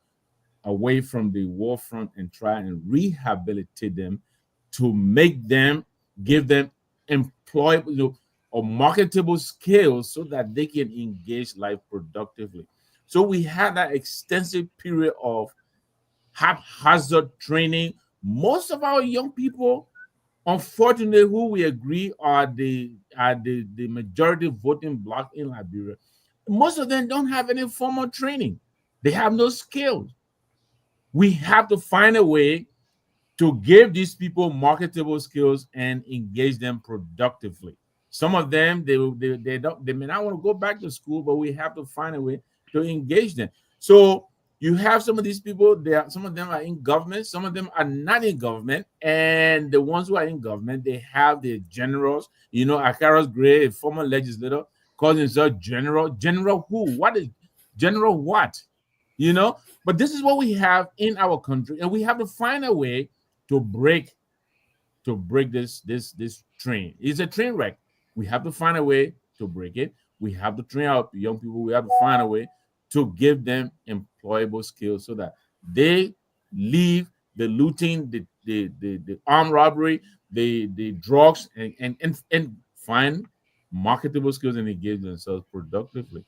away from the war front and try and rehabilitate them to make them, give them employable, or marketable skills so that they can engage life productively. So we had that extensive period of haphazard training. Most of our young people, unfortunately, who we agree are the majority voting bloc in Liberia, most of them don't have any formal training. They have no skills. We have to find a way to give these people marketable skills and engage them productively. Some of them they may not want to go back to school, but we have to find a way to engage them. So you have some of these people, some of them are in government, some of them are not in government, and the ones who are in government, they have their generals. Akaros Gray, a former legislator, calls himself general. General who? What is general what? But this is what we have in our country, and we have to find a way to break this train. It's a train wreck. We have to find a way to break it. We have to train our young people. We have to find a way to give them employable skills so that they leave the looting, the armed robbery, the drugs, and find marketable skills and engage themselves productively.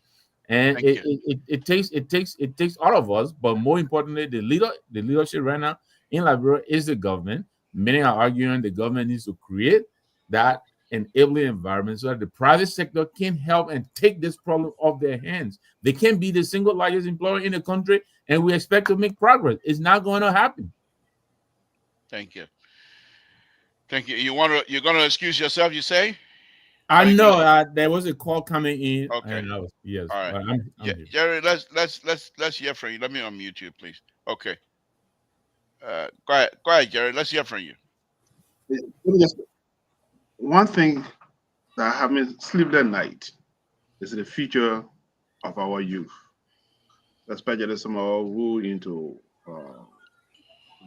And thank you. it takes all of us, but more importantly, the leadership right now in Liberia is the government. Many are arguing the government needs to create that enabling environment so that the private sector can help and take this problem off their hands. They can be the single largest employer in the country, and we expect to make progress. It's not going to happen. Thank you. Thank you. You're gonna excuse yourself, you say? I Are you know gonna there was a call coming in, okay. and I was yes, All right. but I'm here. Jerry, let's hear from you. Let me unmute you, please. Okay. Go ahead, Jerry. Let's hear from you. Let me just, one thing that I haven't slept at night is the future of our youth, especially some of our who into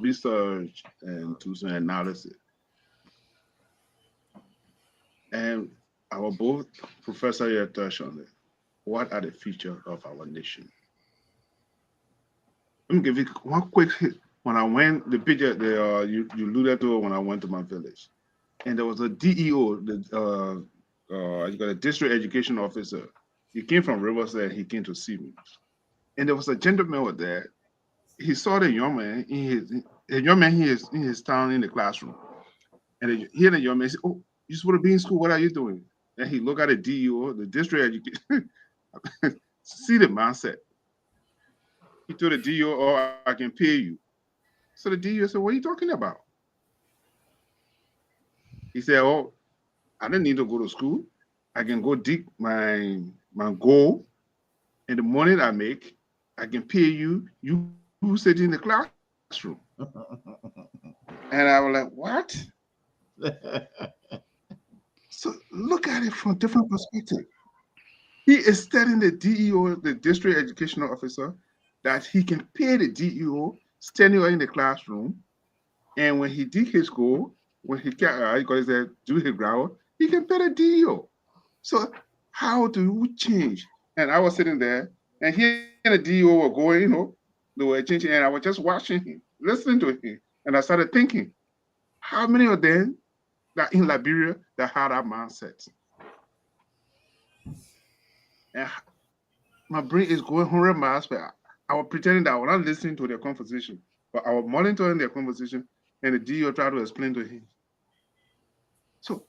research and to some analysis. And our both professor here touched on it. What are the future of our nation? Let me give you one quick hit. When I went, the picture you alluded to when I went to my village, and there was a DEO, you got a district education officer. He came from Riverside. He came to see me, and there was a gentleman over there. He saw the young man he is in his town in the classroom, and he and the young man said, "Oh, you just want to be in school? What are you doing?" And he looked at the DEO, the district education. See the mindset. He told the DEO, "Oh, I can pay you." So the DEO said, "What are you talking about?" He said, "Oh, I don't need to go to school. I can go dig my goal, and the money I make, I can pay you. You sit in the classroom." And I was like, "What?" So look at it from a different perspective. He is telling the DEO, the district educational officer, that he can pay the DEO standing in the classroom, and when he did his goal, when he can do his ground, he can pay the DEO. So how do we change? And I was sitting there, and he and the DEO were going, they were changing, and I was just watching him, listening to him, and I started thinking, how many of them that in Liberia that had that mindset? And my brain is going 100 miles per hour. I was pretending that I was not listening to their conversation, but I was monitoring their conversation, and the DEO tried to explain to him. So,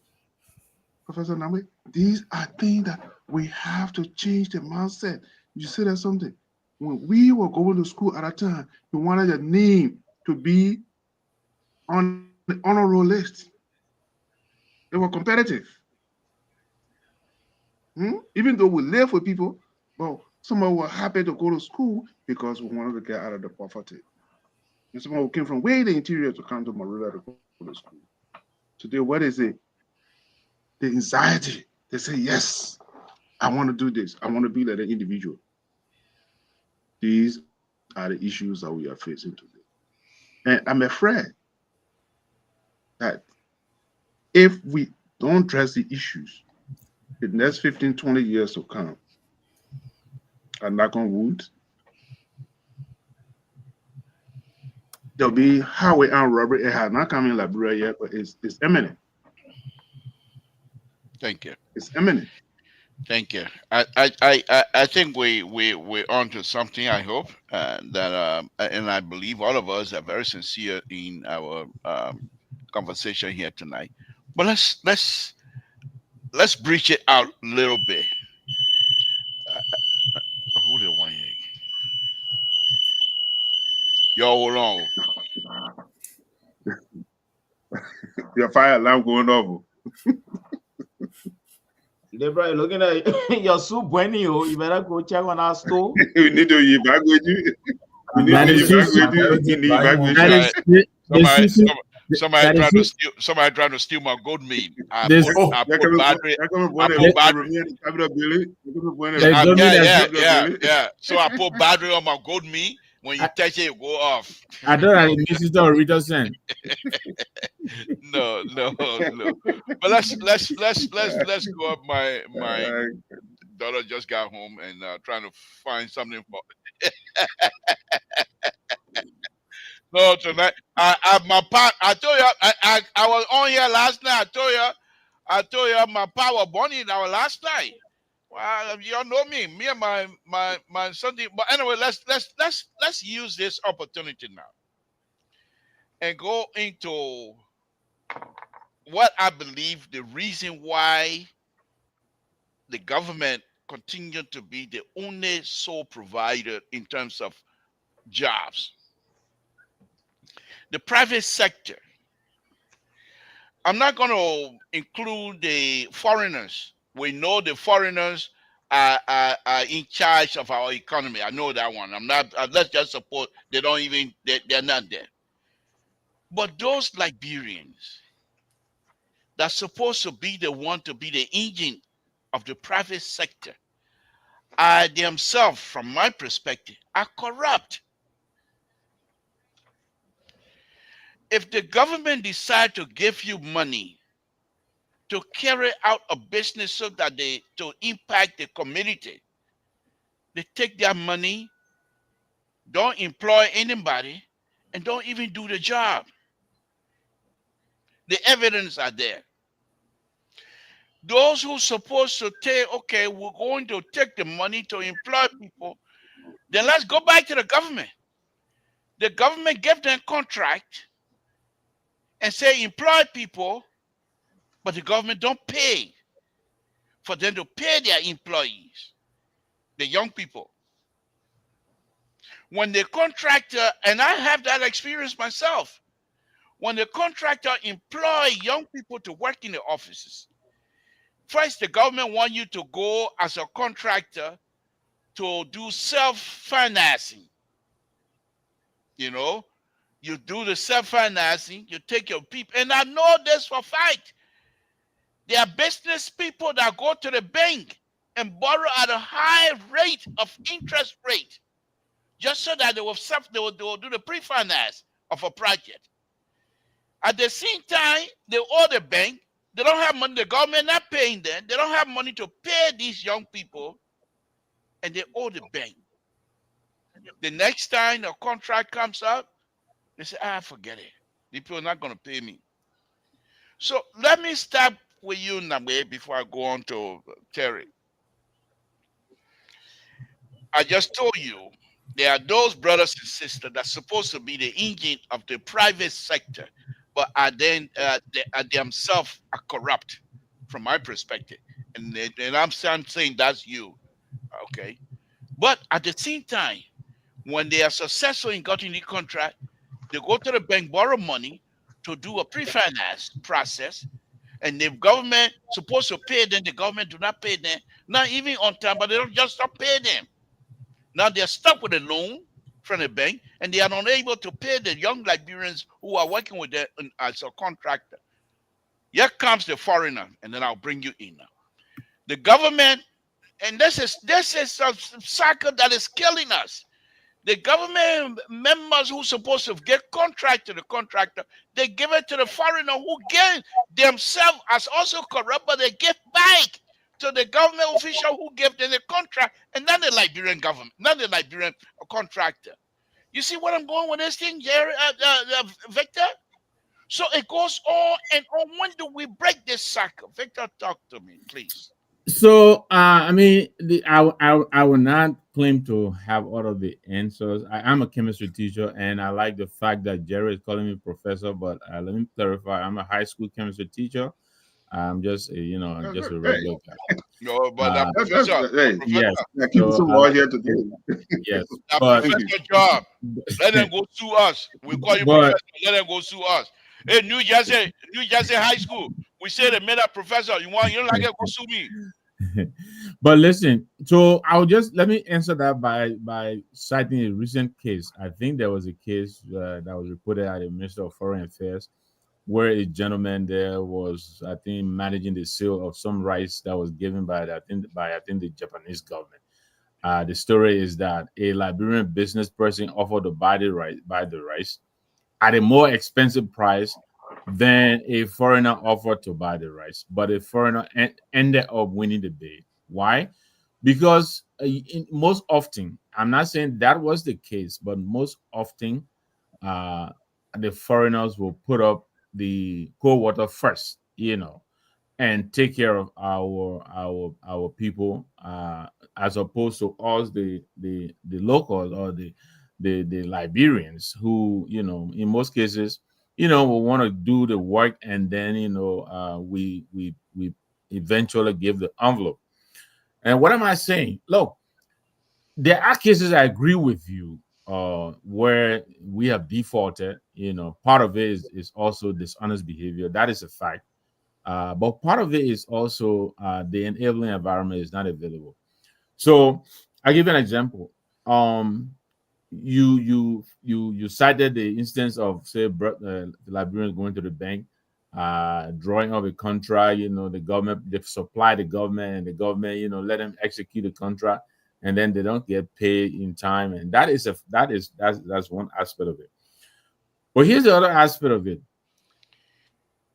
Professor Namwe, these are things that we have to change the mindset. You said that something. When we were going to school at that time, you wanted your name to be on the honor roll list. They were competitive. Even though we live with people, but some of us were happy to go to school because we wanted to get out of the poverty. And some who came from way the interior to come to Marula to go to school. Today, what is it? The anxiety. They say, yes, I want to do this. I want to be like an individual. These are the issues that we are facing today. And I'm afraid that if we don't address the issues, the next 15, 20 years to come, and knock on wood, there'll be highway armed robbery. It has not come in Liberia yet, but it's imminent. Thank you. It's imminent. Thank you. I think we're on to something. I hope that and I believe all of us are very sincere in our conversation here tonight. But let's breach it out a little bit. Who the one here? Yo, hold on. Your fire alarm going off. Debra, looking at your soup when you better go check on our store. We need to evacuate you. We need to evacuate you in the evacuation. Somebody trying to steal my gold meat. I This- put battery. Yeah. So I put battery on my gold meat. When you touch it, it go off. I don't know this or Rita sent. No. But let's go up. My daughter just got home and trying to find something for. No, tonight I told you I was on here last night. I told you my power bunny our last night. Well, you all know me and my Sunday. But anyway, let's use this opportunity now and go into what I believe the reason why the government continued to be the only sole provider in terms of jobs. The private sector. I'm not going to include the foreigners. We know the foreigners are in charge of our economy. I know that one. I'm not. Let's just support they don't even. They're not there. But those Liberians that's supposed to be the one to be the engine of the private sector are themselves, from my perspective, are corrupt. If the government decide to give you money to carry out a business so that to impact the community, they take their money, don't employ anybody, and don't even do the job. The evidence are there. Those who supposed to take, okay, we're going to take the money to employ people, then let's go back to the government. The government gave them contract and say employ people, but the government don't pay for them to pay their employees, the young people. When the contractor, and I have that experience myself, when the contractor employ young people to work in the offices, first the government want you to go as a contractor to do self-financing. You know, you do the self-financing, you take your people, and I know this for a fact. There are business people that go to the bank and borrow at a high rate of interest rate, just so that they will do the pre-finance of a project. At the same time, they owe the bank. They don't have money. The government not paying them. They don't have money to pay these young people, and they owe the bank. The next time the contract comes up, they say, forget it. The people are not going to pay me. So let me start with you, Nabe, before I go on to Terry. I just told you there are those brothers and sisters that's supposed to be the engine of the private sector, but they themselves are corrupt, from my perspective. And I'm saying that's you, okay? But at the same time, when they are successful in getting the contract, they go to the bank, borrow money to do a pre-finance process, and the government supposed to pay them. The government do not pay them, not even on time, but they don't just stop paying them. Now they're stuck with a loan from the bank, and they are unable to pay the young Liberians who are working with them as a contractor. Here comes the foreigner, and then I'll bring you in now. The government, and this is a cycle that is killing us. The government members who supposed to get contract to the contractor, they give it to the foreigner who gave themselves as also corrupt, but they give back to the government official who gave them the contract, and not the Liberian government, not the Liberian contractor. You see what I'm going with this thing, Jerry, Victor? So it goes on and on. When do we break this cycle? Victor, talk to me, please. So, I mean, I will not claim to have all of the answers. I'm a chemistry teacher, and I like the fact that Jerry is calling me professor. But let me clarify: I'm a high school chemistry teacher. I'm just, just a regular guy. No, but Yes. Keep some more here today. Yes, that but professor job. Let them go sue us. We call you professor. Let them go sue us. Hey, New Jersey High School. We say they made a professor. You don't like it? Go sue me. But listen, so let me answer that by citing a recent case. I think there was a case that was reported at the Minister of Foreign Affairs, where a gentleman there was, I think, managing the sale of some rice that was given by the Japanese government. The story is that a Liberian business person offered to buy the rice at a more expensive price than a foreigner offered to buy the rice, but a foreigner ended up winning the bid. Why? Because most often, I'm not saying that was the case, but most often, the foreigners will put up the cold water first, and take care of our people, as opposed to us, the locals, or the Liberians, who, in most cases, will want to do the work, and then we eventually give the envelope. And what am I saying? Look, there are cases, I agree with you, where we have defaulted. Part of it is also dishonest behavior. That is a fact. But part of it is also the enabling environment is not available. So I'll give you an example. You cited the instance of, say, the Liberians going to the bank, drawing up a contract. The government, they supply the government, and the government, let them execute the contract, and then they don't get paid in time. And that's one aspect of it. But here's the other aspect of it.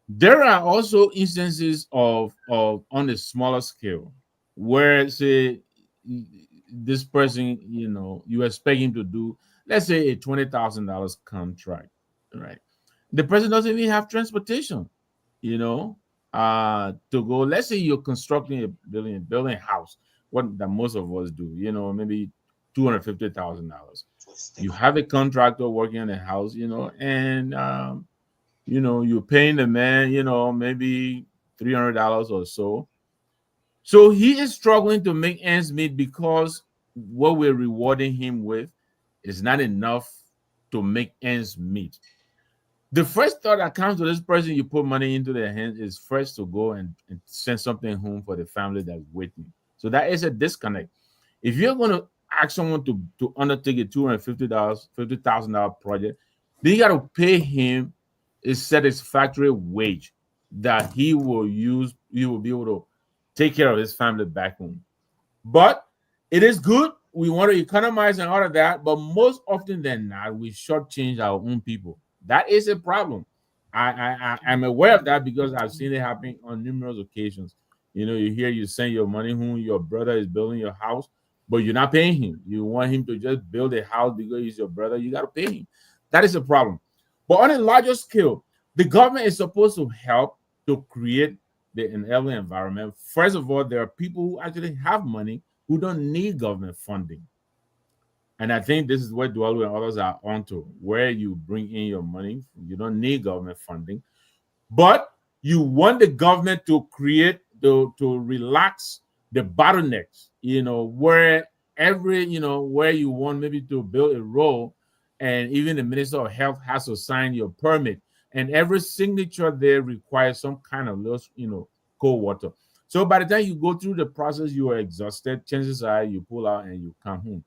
There are also instances of on a smaller scale where, say, this person, you expect him to do, let's say, a $20,000 contract, right? The person doesn't even have transportation, to go. Let's say you're constructing a building a house, what that most of us do, maybe $250,000. You have a contractor working on a house, and you're paying the man, maybe $300 or so. So he is struggling to make ends meet, because what we're rewarding him with is not enough to make ends meet. The first thought that comes to this person you put money into their hands is first to go and send something home for the family that's waiting. So that is a disconnect. If you're going to ask someone to undertake a $50,000 project, then you got to pay him a satisfactory wage. that he will be able to take care of his family back home. But it is good. We want to economize and all of that, but most often than not, we shortchange our own people. That is a problem. I'm aware of that because I've seen it happen on numerous occasions. You know, you hear you send your money home, your brother is building your house, but you're not paying him. You want him to just build a house because he's your brother. You got to pay him. That is a problem. But on a larger scale, the government is supposed to help to create the enabling environment. First of all, there are people who actually have money who don't need government funding. And I think this is what Dwallo and others are onto, where you bring in your money. You don't need government funding, but you want the government to create, to relax the bottlenecks, where where you want maybe to build a road, and even the Minister of Health has to sign your permit. And every signature there requires some kind of cold water. So by the time you go through the process, you are exhausted. Chances are you pull out and you come home.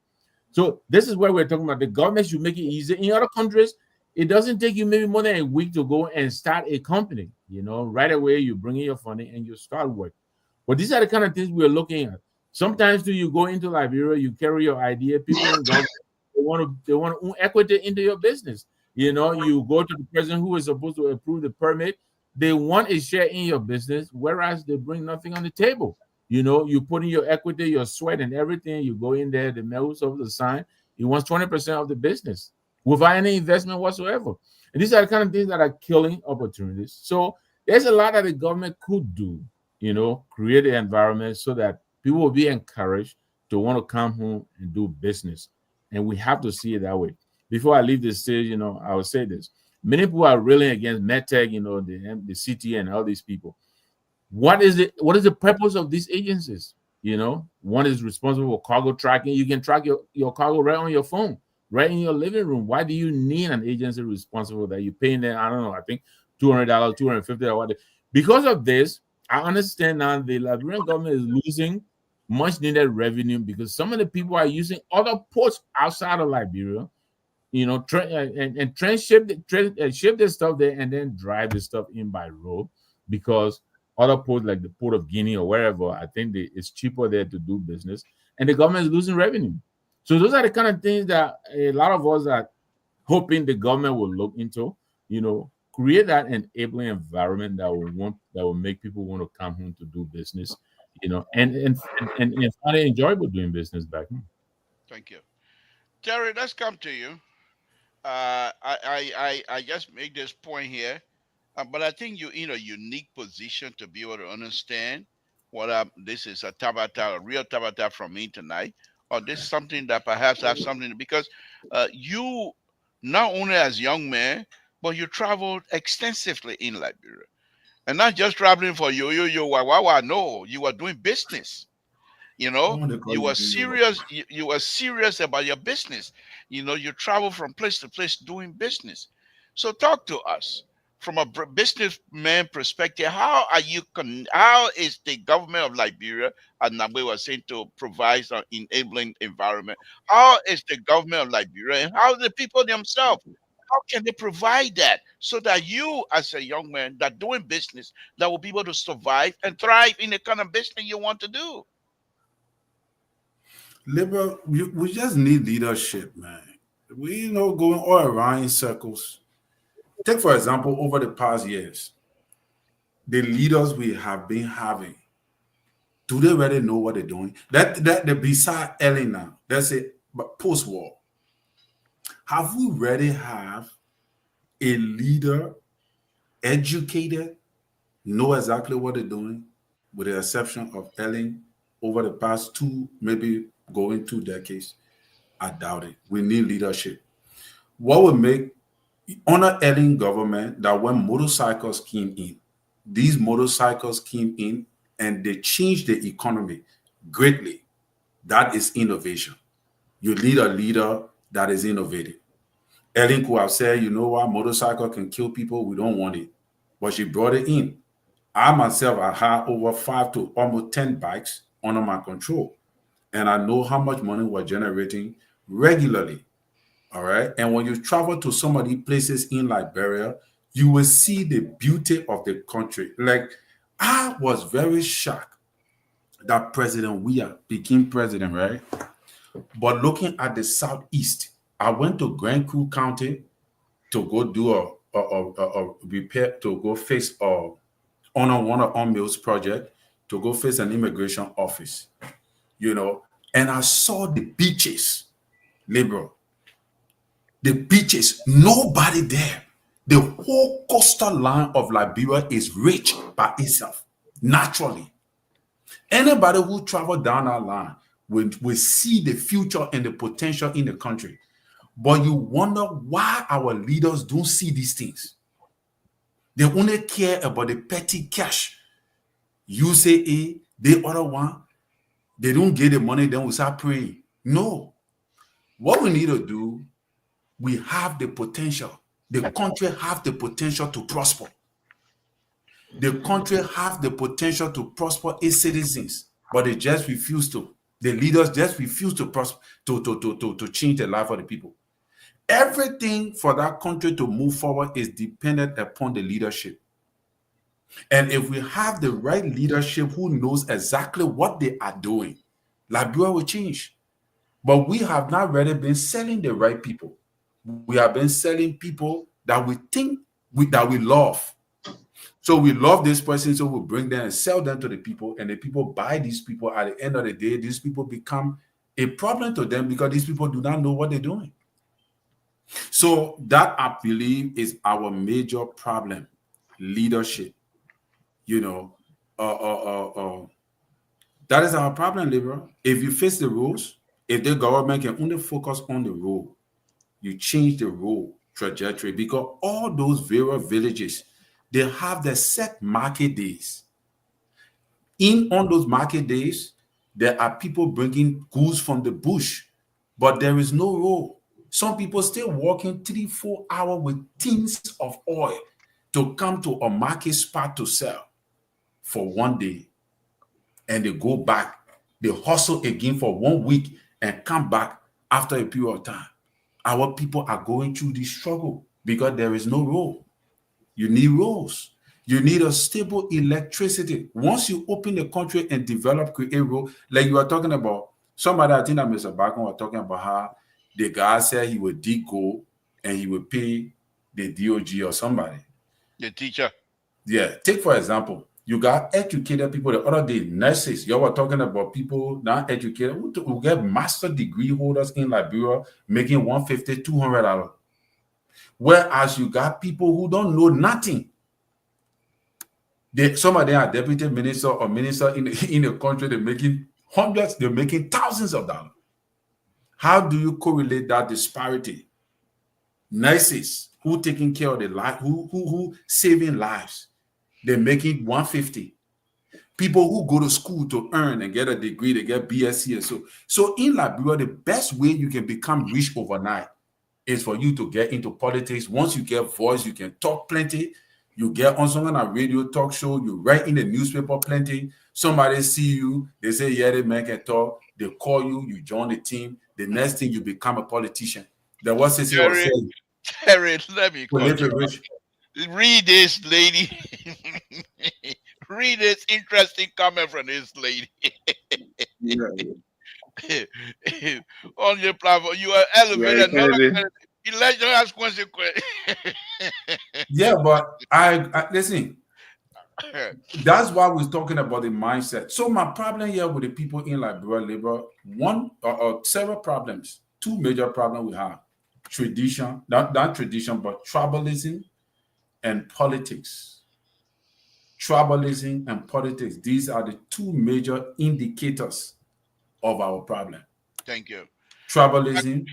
So this is where we're talking about. The government should make it easy. In other countries, it doesn't take you maybe more than a week to go and start a company. Right away you bring in your funding and you start work. But these are the kind of things we're looking at. Sometimes do you go into Liberia, you carry your idea, people in government they want to own equity into your business. You go to the president who is supposed to approve the permit. They want a share in your business, whereas they bring nothing on the table. You put in your equity, your sweat, and everything. You go in there, the mails of the sign. He wants 20% of the business without any investment whatsoever. And these are the kind of things that are killing opportunities. So there's a lot that the government could do, create an environment so that people will be encouraged to want to come home and do business. And we have to see it that way. Before I leave this stage, I will say this. Many people are really against MedTech, the CT and all these people. What is the purpose of these agencies? One is responsible for cargo tracking. You can track your cargo right on your phone, right in your living room. Why do you need an agency responsible that you're paying them, I don't know, I think $200, $250? Because of this, I understand now the Liberian government is losing much needed revenue because some of the people are using other ports outside of Liberia, ship this stuff there and then drive the stuff in by road, because other ports like the Port of Guinea or wherever, I think it's cheaper there to do business, and the government is losing revenue. So those are the kind of things that a lot of us are hoping the government will look into, create that enabling environment that will make people want to come home to do business, and find it enjoyable doing business back home. Thank you. Terry, let's come to you. I just make this point here, but I think you're in a unique position to be able to understand what this is a Tabata, a real Tabata from me tonight, or this is something that perhaps have something because you not only as young man, but you traveled extensively in Liberia, and not just traveling for yo. No, you were doing business. You were serious. You were serious about your business. You travel from place to place doing business. So talk to us from a businessman perspective. How is the government of Liberia, as Nabe was saying, to provide an enabling environment? How is the government of Liberia and how the people themselves? How can they provide that so that you, as a young man that doing business, that will be able to survive and thrive in the kind of business you want to do? We just need leadership, man. We going all around in circles. Take for example, over the past years, the leaders we have been having, do they really know what they're doing? That the beside Ellen now, that's it. But post-war, have we really have a leader educated, know exactly what they're doing, with the exception of Ellen over the past maybe going 2 decades? I doubt it. We need leadership. What would make honor Ellen government that when motorcycles came in, these motorcycles came in and they changed the economy greatly. That is innovation. You need a leader that is innovative. Ellen could have said, you know what, motorcycle can kill people, we don't want it. But she brought it in. I myself, I had over 5 to almost 10 bikes under my control. And I know how much money we're generating regularly. All right. And when you travel to some of these places in Liberia, you will see the beauty of the country. Like, I was very shocked that President Weah became president, right? But looking at the Southeast, I went to Grand Coup County to go do a repair, to go face on one of our mills project, to go face an immigration office, and I saw the beaches, liberal. The beaches, nobody there. The whole coastal line of Liberia is rich by itself, naturally. Anybody who travel down that line will see the future and the potential in the country. But you wonder why our leaders don't see these things. They only care about the petty cash. You say A, the other one, they don't get the money, then we start praying. No. What we need to do, we have the potential. The country have the potential to prosper. The country have the potential to prosper its citizens, but they just refuse to. The leaders just refuse to prosper, to change the life of the people. Everything for that country to move forward is dependent upon the leadership. And if we have the right leadership who knows exactly what they are doing, Liberia will change. But we have not really been selling the right people. We have been selling people that we think that we love. So we love this person, so we bring them and sell them to the people, and the people buy these people. At the end of the day, these people become a problem to them because these people do not know what they're doing. So that, I believe, is our major problem: leadership. That is our problem, liberal. If you face the rules, if the government can only focus on the rule, you change the rule trajectory, because all those various villages, they have their set market days. On those market days, there are people bringing goods from the bush, but there is no road. Some people still walking 3-4 hours with tins of oil to come to a market spot to sell for one day. And they go back. They hustle again for 1 week and come back after a period of time. Our people are going through this struggle because there is no road. You need roads. You need a stable electricity. Once you open the country and develop, create road, like you are talking about, somebody, I think that Mr. Bacon was talking about how the guy said he would dig gold and he would pay the DOG or somebody. The teacher. Yeah. Take, for example, you got educated people. The other day, nurses. You were talking about people not educated who get master degree holders in Liberia making $150, $200. Whereas you got people who don't know nothing. Some of them are deputy minister or minister in the country. They're making hundreds. They're making thousands of dollars. How do you correlate that disparity? Nurses who taking care of the life, who saving lives, they're making $150. People who go to school to earn and get a degree, they get BSc and so. So in Liberia, the best way you can become rich overnight is for you to get into politics. Once you get voice, you can talk plenty. You get on some kind of radio talk show. You write in the newspaper plenty. Somebody see you. They say, yeah, the man can talk. They call you. You join the team. The next thing, you become a politician. That was was saying. Terry, let me rich. Read this, lady. Read this interesting comment from this lady. On your platform, you are elevated. Election has consequences. Yeah, but I listen. That's why we're talking about the mindset. So my problem here with the people in Liberia, several problems. Two major problems we have: tradition, not tradition, but tribalism and politics. Tribalism and politics. These are the two major indicators of our problem. Thank you. Tribalism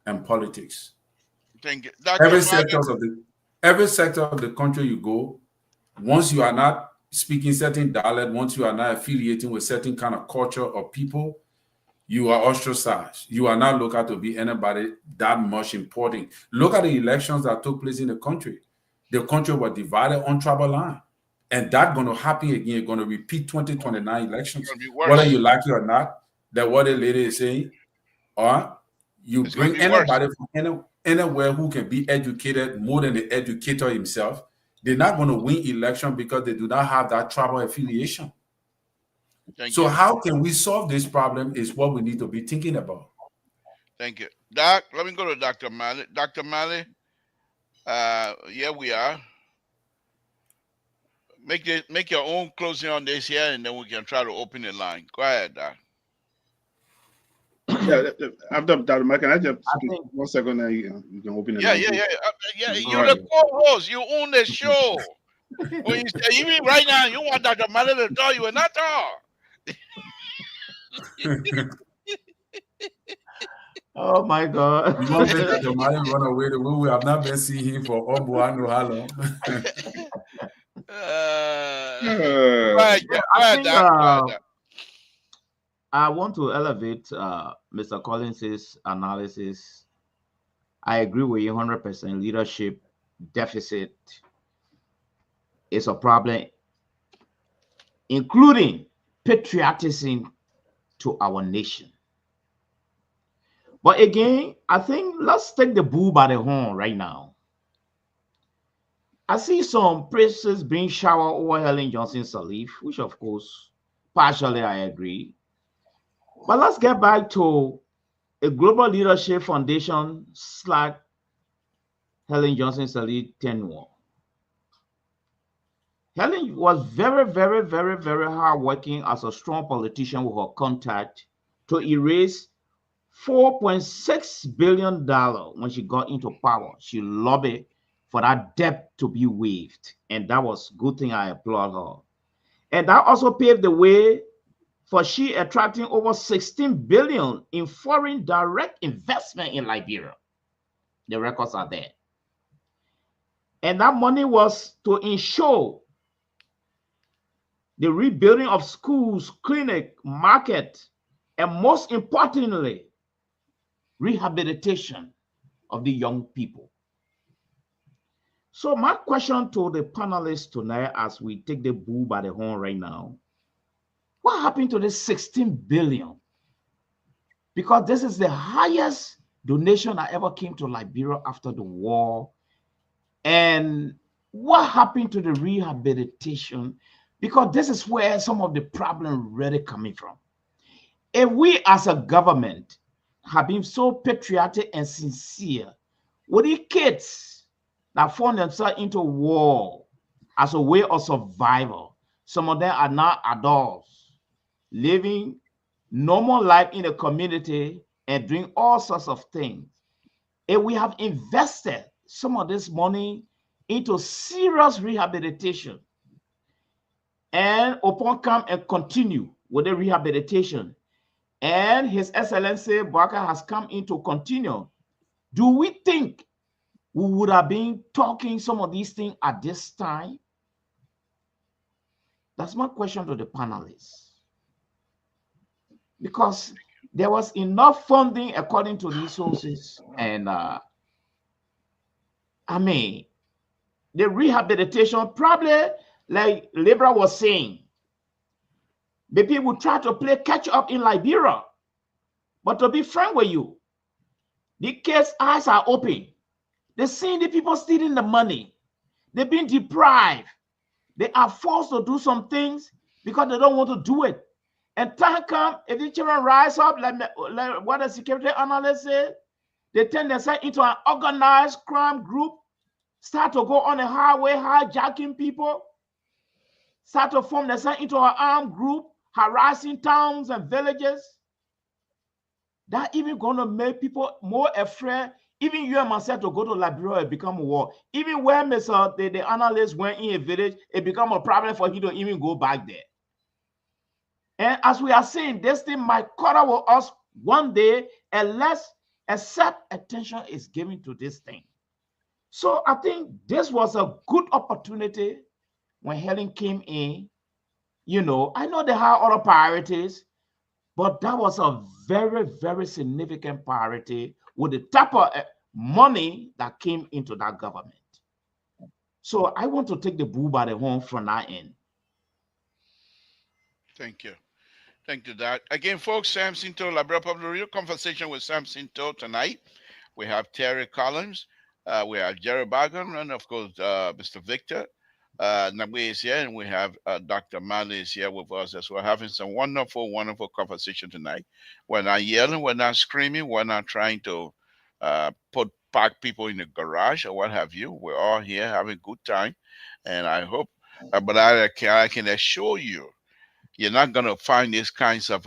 and politics. Thank you. Every sector of the country you go, once you are not speaking certain dialect, once you are not affiliating with certain kind of culture or people, you are ostracized. You are not looked at to be anybody that much important. Look at the elections that took place in the country. The country was divided on tribal line. And that's going to happen again. It's going to repeat 2029 elections. Whether you like it or not, that's what the lady is saying. Or you bring anybody from anywhere. anywhere who can be educated more than the educator himself, they're not going to win election because they do not have that tribal affiliation. Thank So you. how can we solve this problem is what we need to be thinking about. Thank you. Doc, let me go to Dr. Malley. Dr. Malley, yeah, we are. Make your own closing on this here, and then we can try to open the line. Go ahead, Doc. Yeah, after that, Mike, can I just I speak think 1 second? And you can open it. Yeah. All You're right. the co-host. You own the show. When you say, even right now, you want Dr. Malley to tell you and not talk. oh my God. You want to make Dr. Mali run away the way we have not been seeing him for I know how long. Go ahead, Doc. Go ahead, Doc. I want to elevate Mr. Collins's analysis. I agree with you 100%. Leadership deficit is a problem, including patriotism to our nation. But again, I think let's take the bull by the horn right now. I see some praises being showered over Helen Johnson Sirleaf, which of course, partially I agree. But let's get back to a Global Leadership Foundation / Helen Johnson Sirleaf tenure. Helen was very, very, very, very hardworking as a strong politician with her contact to erase $4.6 billion when she got into power. She lobbied for that debt to be waived. And that was a good thing. I applaud her. And that also paved the way for she attracting over $16 billion in foreign direct investment in Liberia. The records are there. And that money was to ensure the rebuilding of schools, clinic, market, and most importantly, rehabilitation of the young people. So my question to the panelists tonight, as we take the bull by the horn right now, what happened to this 16 billion? Because this is the highest donation that ever came to Liberia after the war. And what happened to the rehabilitation? Because this is where some of the problem really coming from. If we as a government have been so patriotic and sincere with the kids that found themselves into war as a way of survival, some of them are now adults living normal life in the community and doing all sorts of things. If we have invested some of this money into serious rehabilitation, and upon come and continue with the rehabilitation, and His Excellency Barker has come in to continue, do we think we would have been talking some of these things at this time? That's my question to the panelists. Because there was enough funding according to these sources, and I mean, the rehabilitation probably, like Libra was saying, the people try to play catch up in Liberia. But to be frank with you, the kids' eyes are open. They're seeing the people stealing the money. They've been deprived. They are forced to do some things because they don't want to do it. And time comes, if the children rise up, like what the security analyst said, they turn themselves into an organized crime group, start to go on the highway, hijacking people, start to form themselves into an armed group, harassing towns and villages. That even going to make people more afraid. Even you and myself to go to Liberia, it become a war. Even when the analyst went in a village, it become a problem for you to even go back there. And as we are saying, this thing might cut out with us one day unless except attention is given to this thing. So I think this was a good opportunity when Helen came in. You know, I know they have other priorities, but that was a very, very significant priority with the type of money that came into that government. So I want to take the bull by the horn from that end. Thank you. Thank you, Doc. Again, folks, Samson To, Liberia Public Radio, conversation with Samson To tonight. We have Terry Collins. We have Jerry Bagan, and of course, Mr. Victor. Nabi is here, and we have Dr. Mali is here with us as well, having some wonderful, wonderful conversation tonight. We're not yelling, we're not screaming, we're not trying to park people in the garage or what have you. We're all here having a good time, and I hope, but I can assure you, you're not going to find these kinds of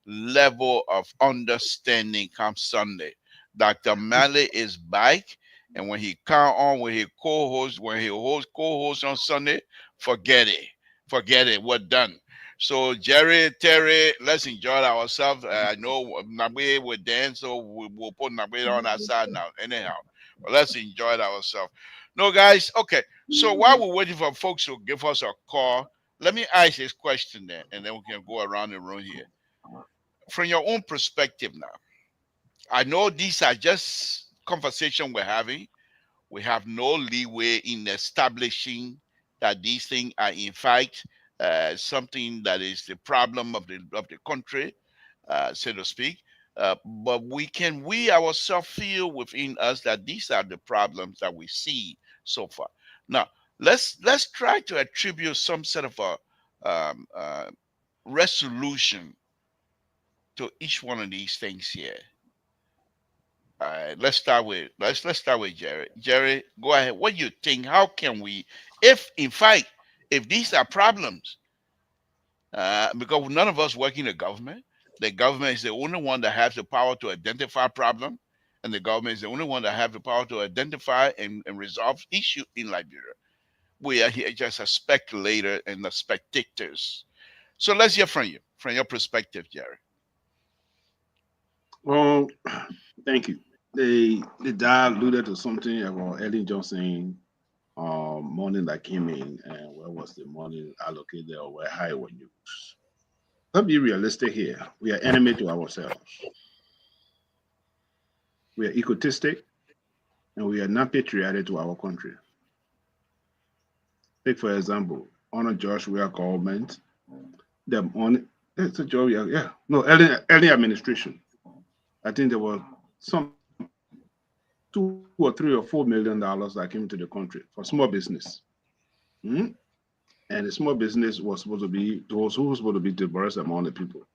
level of understanding come Sunday. Dr. Malley is back, and when he come on, when he co-host, when he co-host on Sunday, forget it, forget it. We're done. So Jerry, Terry, let's enjoy ourselves. I know Nabe will dance, so we'll put Nabe on our side now. Anyhow, but let's enjoy ourselves. No, guys. Okay. So while we're waiting for folks to give us a call, let me ask this question then, and then we can go around the room here. From your own perspective now, I know these are just conversation we're having. We have no leeway in establishing that these things are in fact something that is the problem of the country, so to speak. But we ourselves feel within us that these are the problems that we see so far. Now let's try to attribute some sort of a resolution to each one of these things here. All right, let's start with Jerry. Jerry, go ahead. What do you think? How can we, if in fact, if these are problems, because none of us work in the government is the only one that has the power to identify problem, and the government is the only one that has the power to identify and resolve issue in Liberia. We are here just as speculator and the spectators. So let's hear from you, from your perspective, Jerry. Well, thank you. The dad alluded to something about Ellen Johnson money that came in, and where was the money allocated or where how it was used. Let's be realistic here. We are enemy to ourselves. We are egotistic, and we are not patriotic to our country. Take for example, under George Weah government, the money. It's a George, yeah, no, early administration. I think there was some $2 or $3 or $4 million that came to the country for small business. Hmm? And the small business was supposed to be those who were supposed to be dispersed among the people.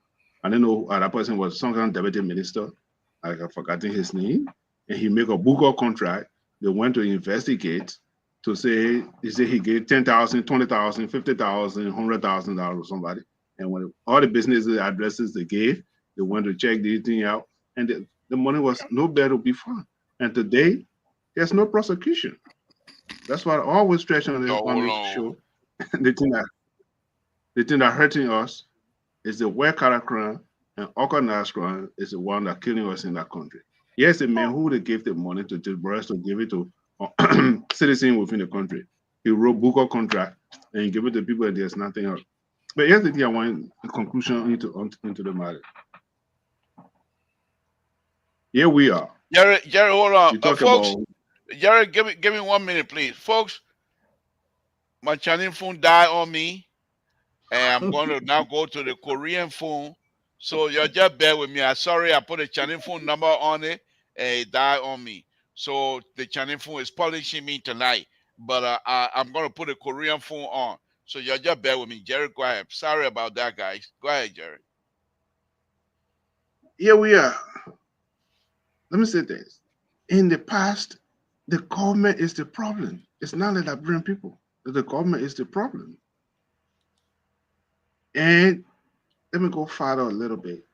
I don't know that person was some kind of deputy minister. I have forgotten his name. And he made a book of contract. They went to investigate to say he gave 10,000, 20,000, 50,000, $100,000 to somebody. And when all the business addresses they gave, they went to check the thing out, and the money was no better to be found. And today, there's no prosecution. That's why I always stretch on this show. the thing that hurting us is the well-character crime, and organized crime is the one that killing us in that country. Yes, the man who they gave the money to disperse to give it to citizens within the country. He wrote book of contract and he gave it to people, and there's nothing else. But here's the thing I want a conclusion into the matter. Here we are. Jerry, hold on. You talk Folks, about Jerry, give me 1 minute, please. Folks, my Chinese phone died on me, and I'm going to now go to the Korean phone. So you just bear with me. I'm sorry I put a Chinese phone number on it, and it died on me. So the Chinese phone is polishing me tonight, but I'm going to put a Korean phone on. So you just bear with me. Jerry, go ahead. Sorry about that, guys. Go ahead, Jerry. here we are. Let me say this. In the past, the government is the problem. It's not the Liberian people. The government is the problem. And let me go farther a little bit.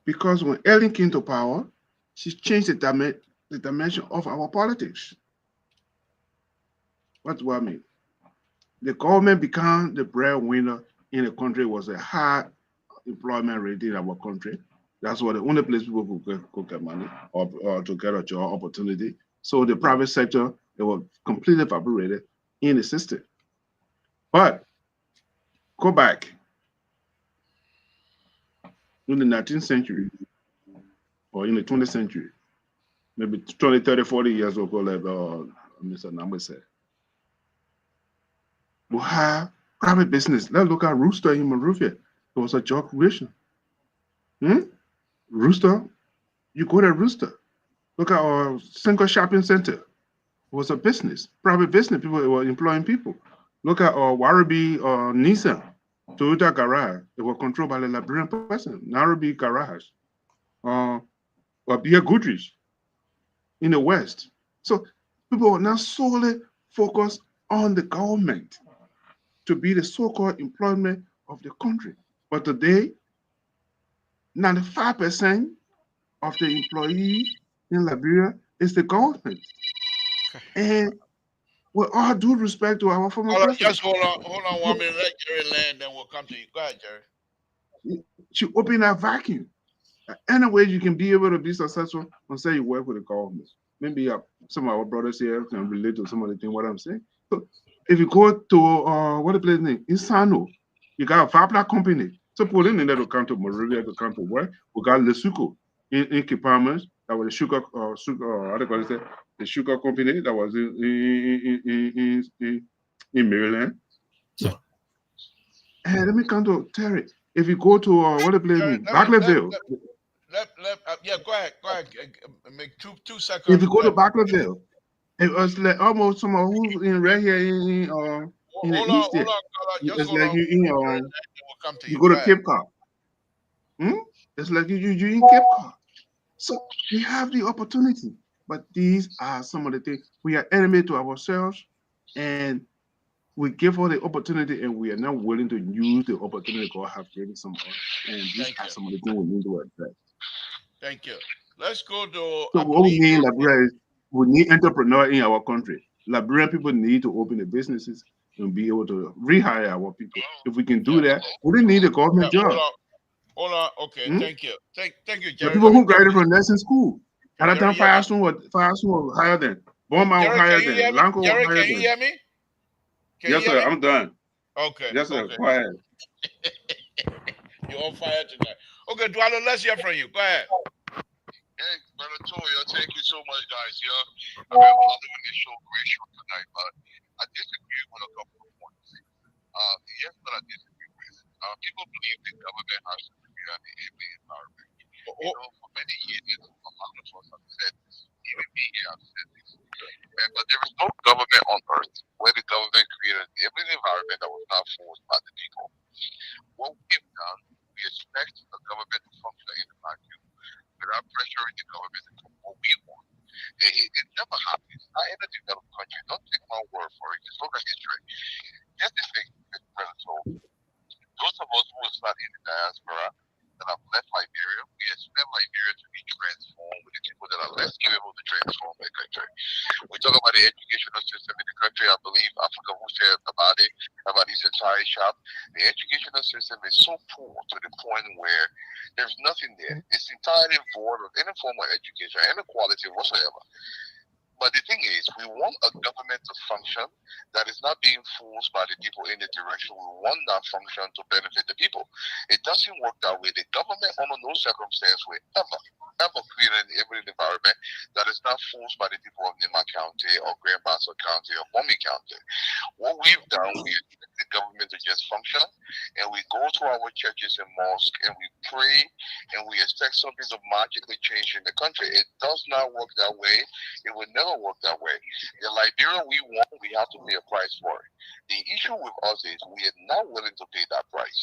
Because when Ellen came to power, she changed the dimension of our politics. What do I mean? The government became the breadwinner in the country. Was a high employment rate in our country. That's what the only place people could get money or to get a job opportunity. So the private sector, they were completely evaporated in the system. But go back in the 19th century or in the 20th century, maybe 20, 30, 40 years ago, like Mr. Nambe said, we have private business. Let's look at Rooster in Monrovia. It was a job creation. Rooster, you go to Rooster. Look at our single shopping center. It was a business, private business. People were employing people. Look at our Warabi Nissan, Toyota garage. They were controlled by the Liberian person. Nairobi garage. Uh, or Beer Goodrich in the West. So people are now solely focused on the government to be the so-called employment of the country. But today, 95% of the employees in Liberia is the government. And with all due respect to our former president, Just hold on 1 minute. Let Jerry land, then we'll come to you. Go ahead, Jerry. she opened that vacuum. Any way you can be able to be successful, and say you work with the government. Maybe some of our brothers here can relate to some of the things what I'm saying. So if you go to what the place name Insano, you got a Vapla company. So put in there to come to Moravia, to come to work. We got Lesuko in Kipamas, that was the sugar, how do you call it? The sugar company that was in Maryland. So, and let me come to Terry. If you go to what the place name Backleville. Yeah, go ahead. Make two seconds. If you go to Backleville, it was like almost some of who's in right here in the east there. It's like you go to Cape Cod. It's like you in Cape Cod. So we have the opportunity, but these are some of the things we are enemy to ourselves, and we give all the opportunity, and we are not willing to use the opportunity God have given some of us. And these are some of the things we need to address. Thank you. Let's go to. So what we need in Liberia is we need entrepreneurs in our country. Liberian people need to open the businesses and be able to rehire our people. If we can do that, we don't need a government job. Hold on. Okay, thank you. Thank you, Jerry. The people who graduated from nursing school. At that time, Firestone was higher than Beaumont was higher than Lanco was higher than. Can you hear me? Yes, sir. I'm done. Okay. Yes, sir. Go ahead. You're on fire tonight. Okay, Dwalo, let's hear from you. Go ahead. Hey, Brother Toya, thank you so much, guys. Yeah, I mean, I'm doing this show, great show tonight, but I disagree with a couple of points. Yes, but I disagree with. People believe the government has to be an enabling environment. You know, for many years, a lot of us have said this, even me here, I've said this. But there is no government on earth where the government created an enabling environment that was not forced by the people. What we've done, we expect the government to function in a vacuum without pressuring the government to do what we want. It never happens. Not in a developed country. Don't take my word for it. Just look at history. Here's the thing, President. Those of us who are not in the diaspora that have left Liberia, we expect Liberia to be transformed with the people that are less capable to transform the country. We talk about the educational system in the country. I believe I forgot who said about this entire shop. The educational system is so poor to the point where there's nothing there. It's entirely void of any form of education, any quality whatsoever. But the thing is, we want a government to function that is not being forced by the people in the direction we want that function to benefit the people. It doesn't work that way. The government, under no circumstance, will ever create an environment that is not forced by the people of Nima County or Grand Bassa County or Bomi County. What we've done, we expect the government to just function, and we go to our churches and mosques and we pray, and we expect something to magically change in the country. It does not work that way. It will never work that way. The Liberia we want, we have to pay a price for it. The issue with us is we are not willing to pay that price.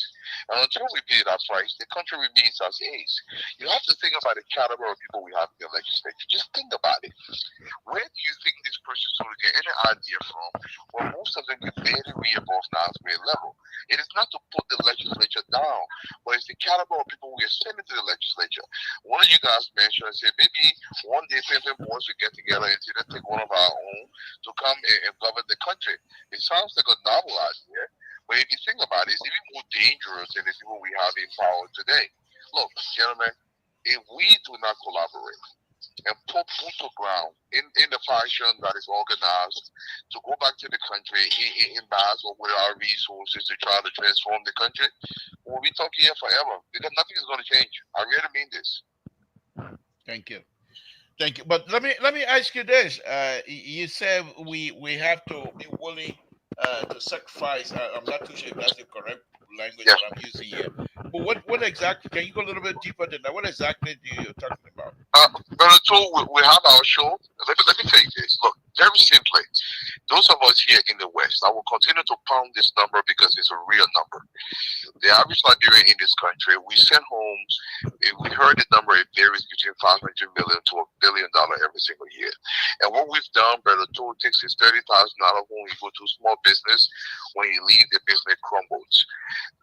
And until we pay that price, the country remains as is. You have to think about the caliber of people we have in the legislature. Just think about it. Where do you think this person is going to get any idea from? Well, most of them can barely read above ninth grade level. It is not to put the legislature down, but it's the caliber of people we are sending to the legislature. One of you guys mentioned and said maybe one day Pimpin Boys will get together and take one of our own to come and govern the country. It sounds like a novel idea, but if you think about it, it's even more dangerous than the people we have in power today. Look, gentlemen, if we do not collaborate and put boots on ground in the fashion that is organized to go back to the country in battle with our resources to try to transform the country, we'll be talking here forever because nothing is going to change. I really mean this. Thank you. Thank you. But let me ask you this. You said we have to be willing to sacrifice. I'm not too sure if that's the correct language that I'm using here. But what exactly? Can you go a little bit deeper than that? What exactly do you talking about? Brother Tool, we have our show. Let me tell you this. Look, very simply, those of us here in the West, I will continue to pound this number because it's a real number. The average Liberian in this country, we send home, we heard the number, it varies between 500 million to $1 billion every single year. And what we've done, Brother Tool, takes his $30,000 when you go to small business, when you leave, the business crumbles.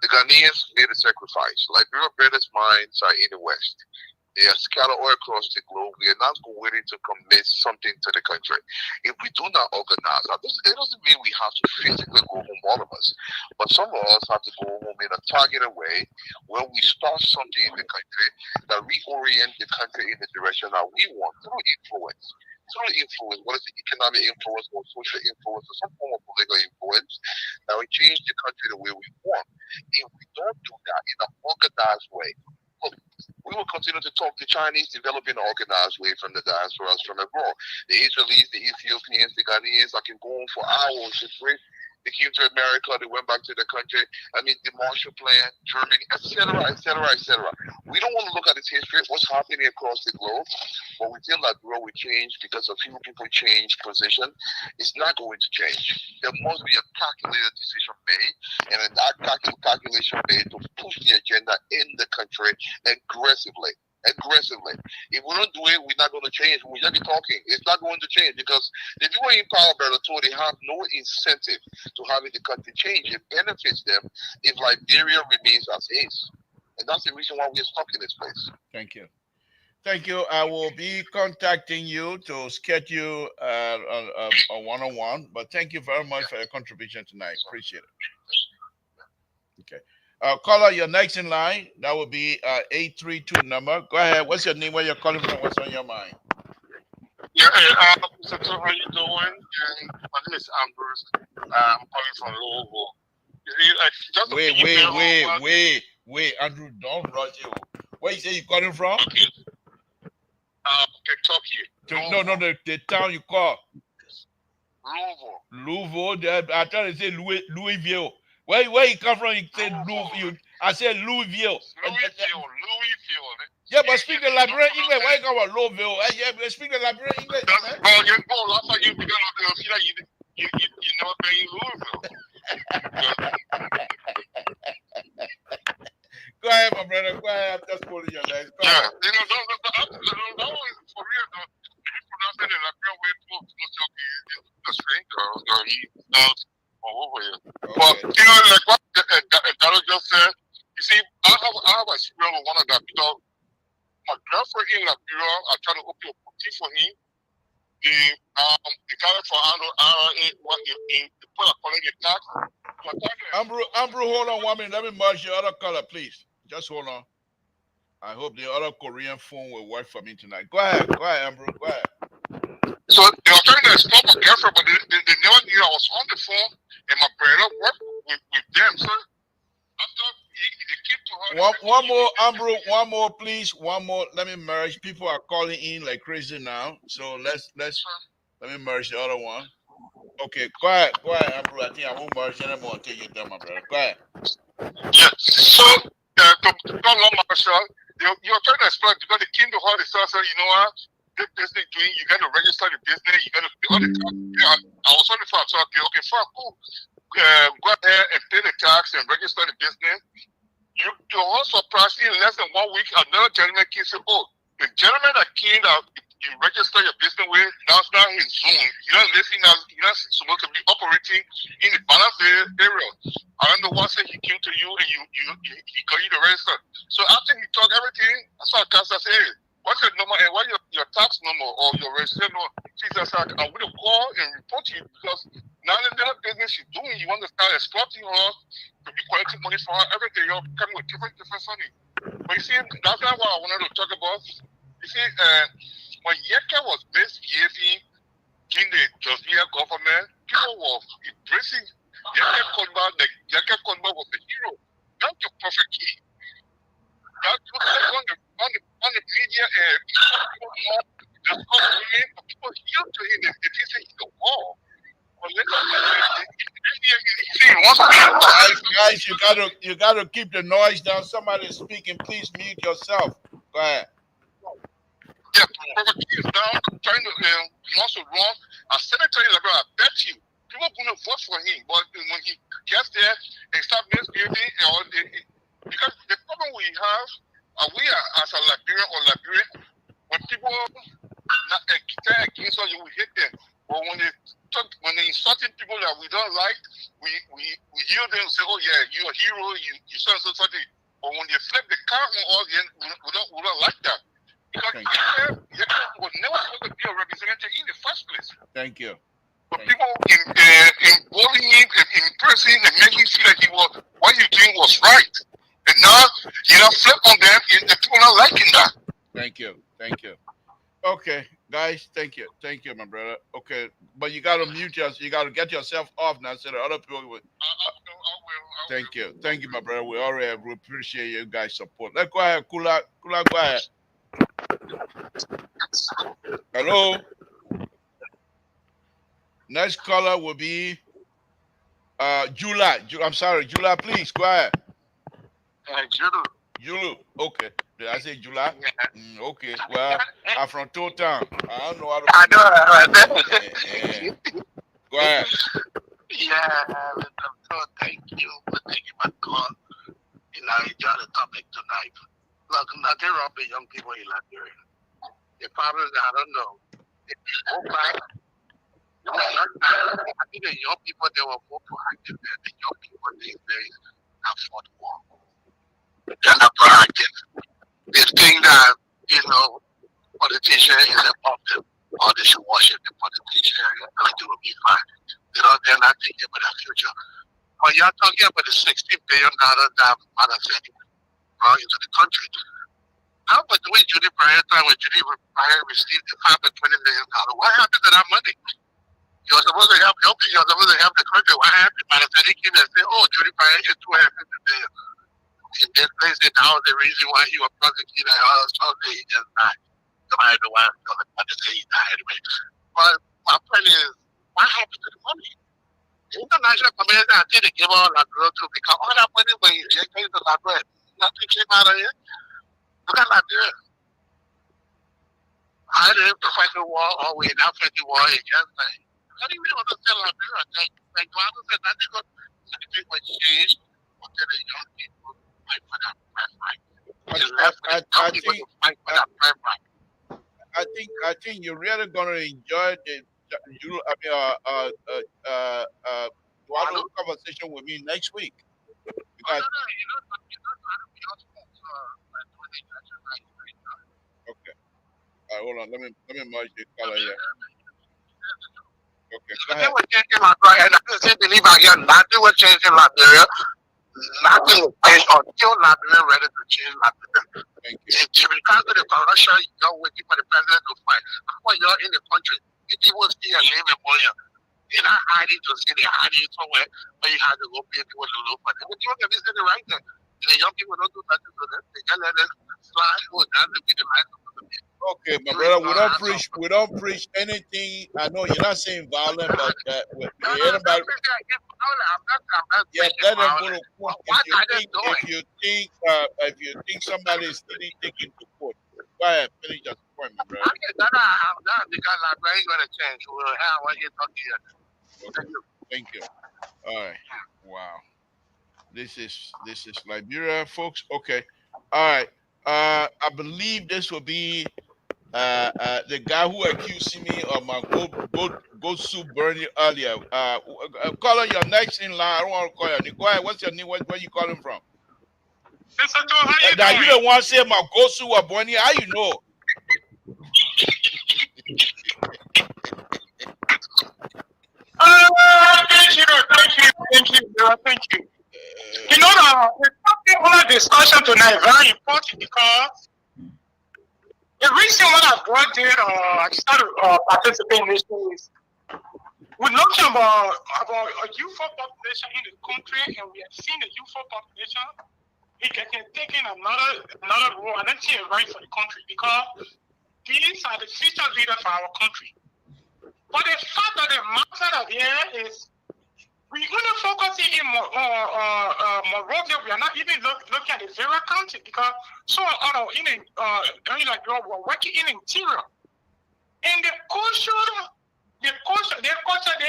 The Ghanaians made a sacrifice. Liberia brothers' minds are in the West. They are scattered all across the globe. We are not willing to commit something to the country. If we do not organize, it doesn't mean we have to physically go home, all of us. But some of us have to go home in a targeted way where we start something in the country that reorient the country in the direction that we want through influence. Through influence, what is the economic influence or social influence or some form of political influence that will change the country the way we want. If we don't do that in an organized way, look, we will continue to talk to Chinese developing an organized way from the diaspora from abroad. The Israelis, the Ethiopians, the Ghanaians, I can go on for hours. It's great. They came to America, they went back to the country. I mean, the Marshall Plan, Germany, etc., etc., etc. We don't want to look at its history, what's happening across the globe, but we feel like the world will change because a few people change position. It's not going to change. There must be a calculated decision made, and in that calculation made to push the agenda in the country aggressively. If we don't do it, we're not going to change. We'll just be talking. It's not going to change because the people in power, Brother Tour, they have no incentive to having the country change. It benefits them if Liberia remains as is. And that's the reason why we're stuck in this place. Thank you. Thank you. I will be contacting you to schedule a one-on-one. But thank you very much for your contribution tonight. Appreciate it. Okay. Caller, you're next in line. That will be 832 number. Go ahead. What's your name? Where you're calling from? What's on your mind? Yeah, Mr. Tom, how you doing? My name is Ambrose. I'm calling from Louisville. Wait, Andrew, don't rush you. Where you say you calling from? Okay. Kentucky. No, the town you call. Louisville. I thought they say Louisville. Where you come from? You said Louisville. I said Louisville. Louisville. Yeah, but speak the Liberian English. Why you come from Louisville? Yeah, speak the Liberian English. Well, last time you see that you never been in Louisville. Go ahead, my brother. Go ahead. I'm just pulling your legs. Yeah, that was for real. If you pronounce it in a Liberian way, it's a stranger. Over here. Okay. But like what Dalo just said, you see, I have a experience with one of that because my girlfriend in Liberia, I tried to open a boutique for him. The guy for in put a calling the tax. Ambrew, hold on 1 minute. Let me merge your other color, please. Just hold on. I hope the other Korean phone will work for me tonight. Go ahead, Ambrew. Go ahead. So they were trying to explore my girlfriend, but they never knew I was on the phone, and my brother worked with them. So after they keep to her. One more, Ambrew. One more, please. One more. Let me merge. People are calling in like crazy now. So let me merge the other one. Okay, go ahead, Ambrew. I think I won't merge anymore until you're done, my brother. Go ahead. Yeah. So to come along, Marshall, you're trying to explain because they came to her. They said, you know what? This business doing, you got to register the business, you got to do all the tax. Yeah, I was on the phone, so okay, fine, cool. Go ahead and pay the tax and register the business. You're also surprised in less than 1 week, another gentleman came and said, oh, the gentleman that came that you register your business with, that's not his zone. You're not living as, you're not supposed to be operating in the balance area. I don't know what said he came to you and he got you to register. So after he talked everything, I saw a guy say, hey, what's your number and what your tax number or your registration number? She said, I'm going to call and report you because now the business you're doing, you want to start exploiting her to be collecting money for her, everything. You're coming with different money. But you see, that's not what I wanted to talk about. You see, when Yeka was misbehaving in the Josiah government, people were embracing Yeka Konba. Yeka Konba was a hero. That's the perfect key. That was on the media and people yield to him. They say he's a wall. Guys, you gotta keep the noise down. Somebody is speaking. Please mute yourself. Go ahead. Yeah, Prophet King is down trying to he wants to run. I said it to you, I bet you people are going to vote for him, but when he gets there and start misbehaving, because the problem we have, we are as a Liberian or Liberian, when people turn against us, we hate them. But when they insulting people that we don't like, we hear them say, "Oh yeah, you're a hero, you so something." But when they flip the car on us, we don't like that. Because you was never supposed to be a representative in the first place. Thank you. But people in bullying him, in pressing, and making him feel like what you doing was right. And now you don't flip on them, the people not liking that. Thank you. Okay, guys, thank you, my brother. Okay, but you gotta mute yourself. You gotta get yourself off now, so the other people will. I will. Thank you, my brother. We appreciate you guys' support. Let's go ahead, Kula, go ahead. Hello. Next caller will be Jula. I'm sorry, Jula. Please go ahead. Julu. Okay. Did I say July? Okay. Well, I'm from Town. I don't know how to. I know. Go ahead. Yeah, thank you for taking my call. I enjoy the topic tonight. Look, nothing wrong with young people in Liberia. The problem is, I don't know. If you go back, I think the young people, they were more proactive than the young people these days have fought war. They're not proactive. They think that, politician is above them, or they should worship the politician and everything will be fine. They're not thinking about the future. But you're talking about the $16 billion that Mother said brought into the country. How about the way Judy Bryant received the $520 million? What happened to that money? You're supposed to help young people, you're supposed to help the country. What happened? Mother said he came and said, "Oh, Judy Bryant is $250 million." In this place, that was the reason why he was prosecuted. He just died. I don't know why I'm going to say he died anyway. But my point is, what happened to the money? The international community, I think they give all Liberia to, because all that money when you take to Liberia, nothing came out of it. Look at Liberia. I didn't fight the war, or we now fight the war against me. How do you really understand Liberia? Like Bible said, nothing will change until the young people fight for that press right. I think you're really gonna enjoy the conversation with me next week. Because, okay. Hold on. Let me merge the color here. Okay. Go ahead. Believe again, nothing will change in Liberia. Nothing will change until Liberia ready to change Liberia. Thank you. If it comes to the corruption, you're waiting for the president to fight. When you're in the country, the people see your name and money. They're not hiding to see, they're hiding somewhere where you have to go pay people to look for them. But you can be saying the right thing. The young people don't do nothing to them. They just let them slide or doesn't be the life of the people. Okay, my brother, we don't preach anything. I know you're not saying violent, but anybody. Yeah, let them go to court. If you think somebody is still taken to court, go ahead, finish your point, my brother. I'm not because Liberia ain't gonna change. We'll have what you're talking about. Thank you. All right. Wow. This is Liberia, folks. Okay. All right. I believe this will be the guy who accused me of my go soup burning earlier. Call on your next in line. I don't want to call you. Go ahead. What's your name? Where you calling from? Now you don't want to say my go soup was burning. How you know? Thank you. You know, the topic discussion tonight is very important because the reason why I brought it or I started participating in this is we're talking about a UFO population in the country, and we have seen the UFO population taking another role, and that's right for the country because these are the future leaders for our country. But the fact that the matter of here is we're going to focus in Monrovia. We are not even looking at the Vera County because we're working in interior. And the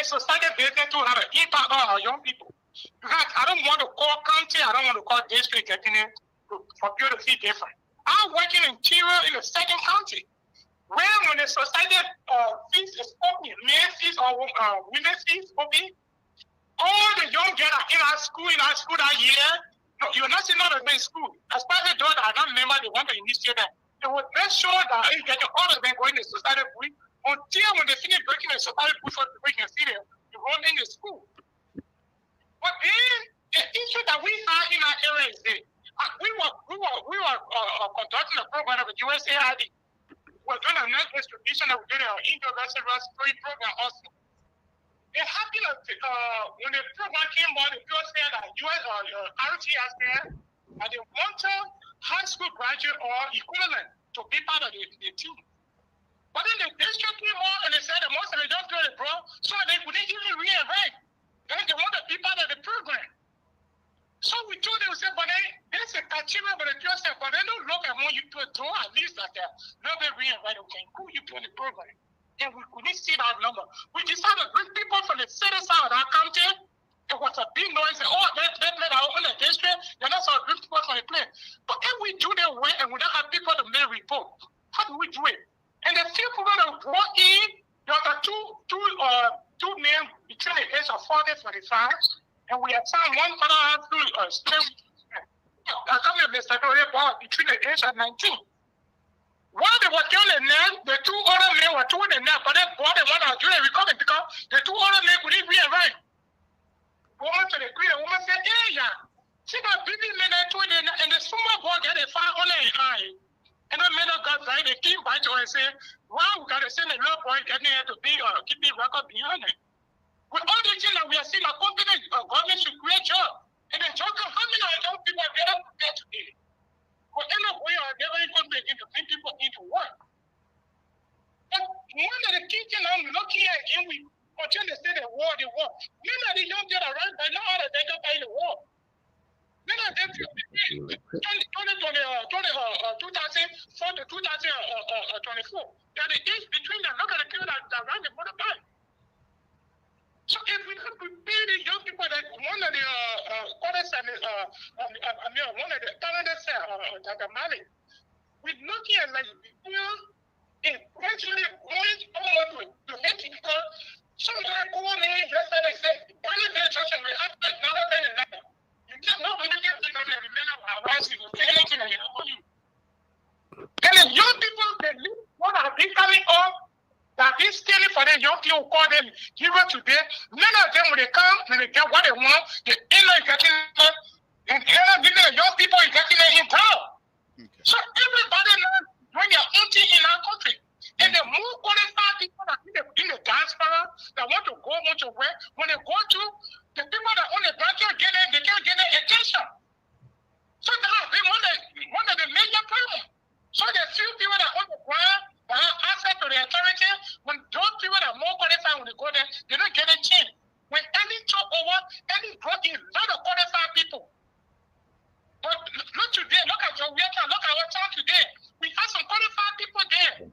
society business to have an impact on our young people. Because I don't want to call county, I don't want to call district getting it for people to see different. I'm working in Tiro in the second county. When the society fees is open, male fees or women's fees open, all the young girls in our school that year, no, you're not seeing not in school, especially those that are not members, they want to initiate that. They will make sure that you get all of them going to society food until when they finish breaking the society food for we can see them, you run in the school. But then the issue that we have in our area is that we were conducting a program with USAID. We're doing a net distribution of doing our intervention respiratory program also. It happened when the program came on, the people said that RTS there, and they wanted high school graduate or equivalent to be part of the team. But then the district came on and they said that most of them don't do it, bro, so they couldn't even reinvent. Then they want to be part of the program. So we told them, we said, but there's a criteria, but the people said, but they don't look at what you do at least that nobody reinvent, okay, who you do in the program. And we couldn't see that number. We decided to bring people from the city side of our county. It was a big noise. Oh, they made our own district. They're not so bring people from the place. But if we do that way and we don't have people to make report, how do we do it? And the few people that brought in, there are two men between the age of 40 and 45. And we assigned one father to Mr. between the age of 19. While they were doing the name, the two other men were doing the name, but then one of them doing the recording because the two other men couldn't rearrange. Woman to the green, the woman said, hey, yeah. See that baby men are doing it, and the small boy got a fire on their eye. And the men got right, they came by to and said, wow, we got to send a little boy getting here to be keep the record behind it. With all the things that we are seeing, our confidence government should create job. And the job, how many young people are better prepared today? But end up we are never even begin to bring people into work. But one of the key things I'm looking at again, we continue to say the war. Many of the young people around by now are identifying the war. Many of them 2004 to 2024. There is between them. Look at the people that run the motorbike. So if we don't prepare the young people that one of the one of the candidates Dr. Mali, we're looking at like eventually going over to hit people. Sometimes go on in just like they say, one of the churches will have another thing in life. You can't know when you get to the remember our rights, you say anything that you know you. And the young people that live what are becoming up. That is still for the young people who call them hero today. None of them, when they come, when they get what they want, the inner getting it, and the young people is getting it in town. Okay. So everybody knows when they're empty in our country. And the more qualified people that in the diaspora that want to work, when they go to the people that own the branch, they can't get their attention. So that has been one of the major problems. So the few people that own the ground, access to the authority, when those people that are more qualified when they go there, they don't get a chance. When any talk over, any growth is not a qualified people. But look today, look at your worker, look at our town today. We have some qualified people there.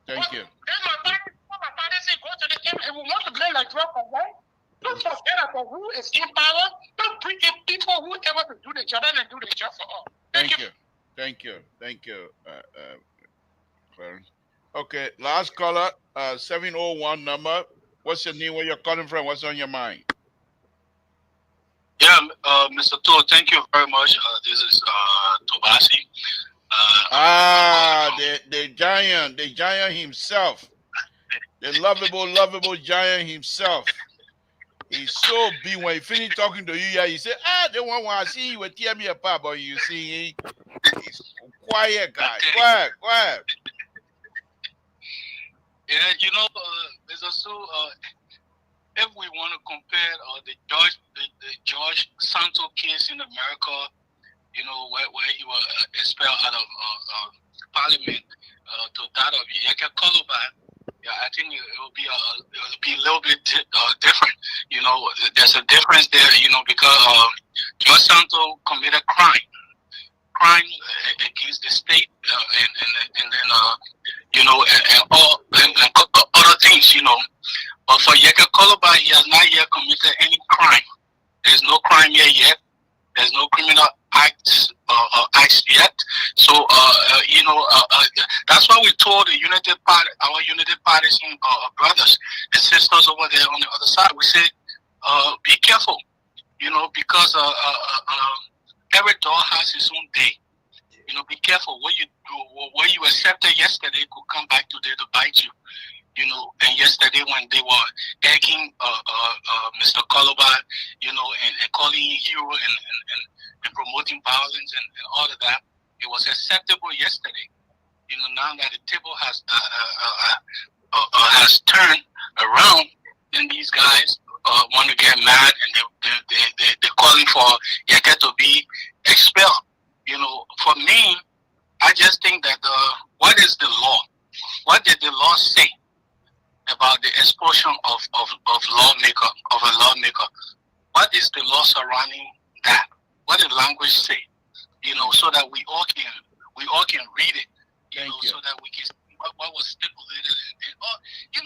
Thank you. Then my father say go to the end and we want to play like rock and roll. Don't forget about who is in power. Don't bring in people who ever to do the job and do the job for all. Thank you. Clarence. Okay, last caller, 701 number. What's your name? Where you're calling from? What's on your mind? Yeah, Mr. Toh, thank you very much. This is Tobasi. The giant himself, the lovable giant himself. He's so big. When he finished talking to you, yeah, he said, they want to see you with tear me apart, but you see, he's quiet guy. Quiet. Yeah, Mr. Sue, if we want to compare the George Santos case in America, where he was expelled out of Parliament, to that of Yeke Coloban, I think it will be a little bit different. There's a difference there, because George Santos committed crime against the state, and then things, But for Yeke Koloba, he has not yet committed any crime. There's no crime here yet. There's no criminal acts yet. So that's why we told the United Party, our United Partisan brothers and sisters over there on the other side, we said, be careful, because every door has its own day. Be careful. What you accepted yesterday could come back today to bite you. And yesterday when they were egging Mr. Koloba, and calling him hero and promoting violence and all of that, it was acceptable yesterday. Now that the table has turned around, and these guys want to get mad, and they're calling for Yeke to be expelled. For me, I just think that what is the law? What did the law say about the expulsion of a lawmaker? What is the law surrounding that? What did language say? So that we all can read it. So that we can see what was stipulated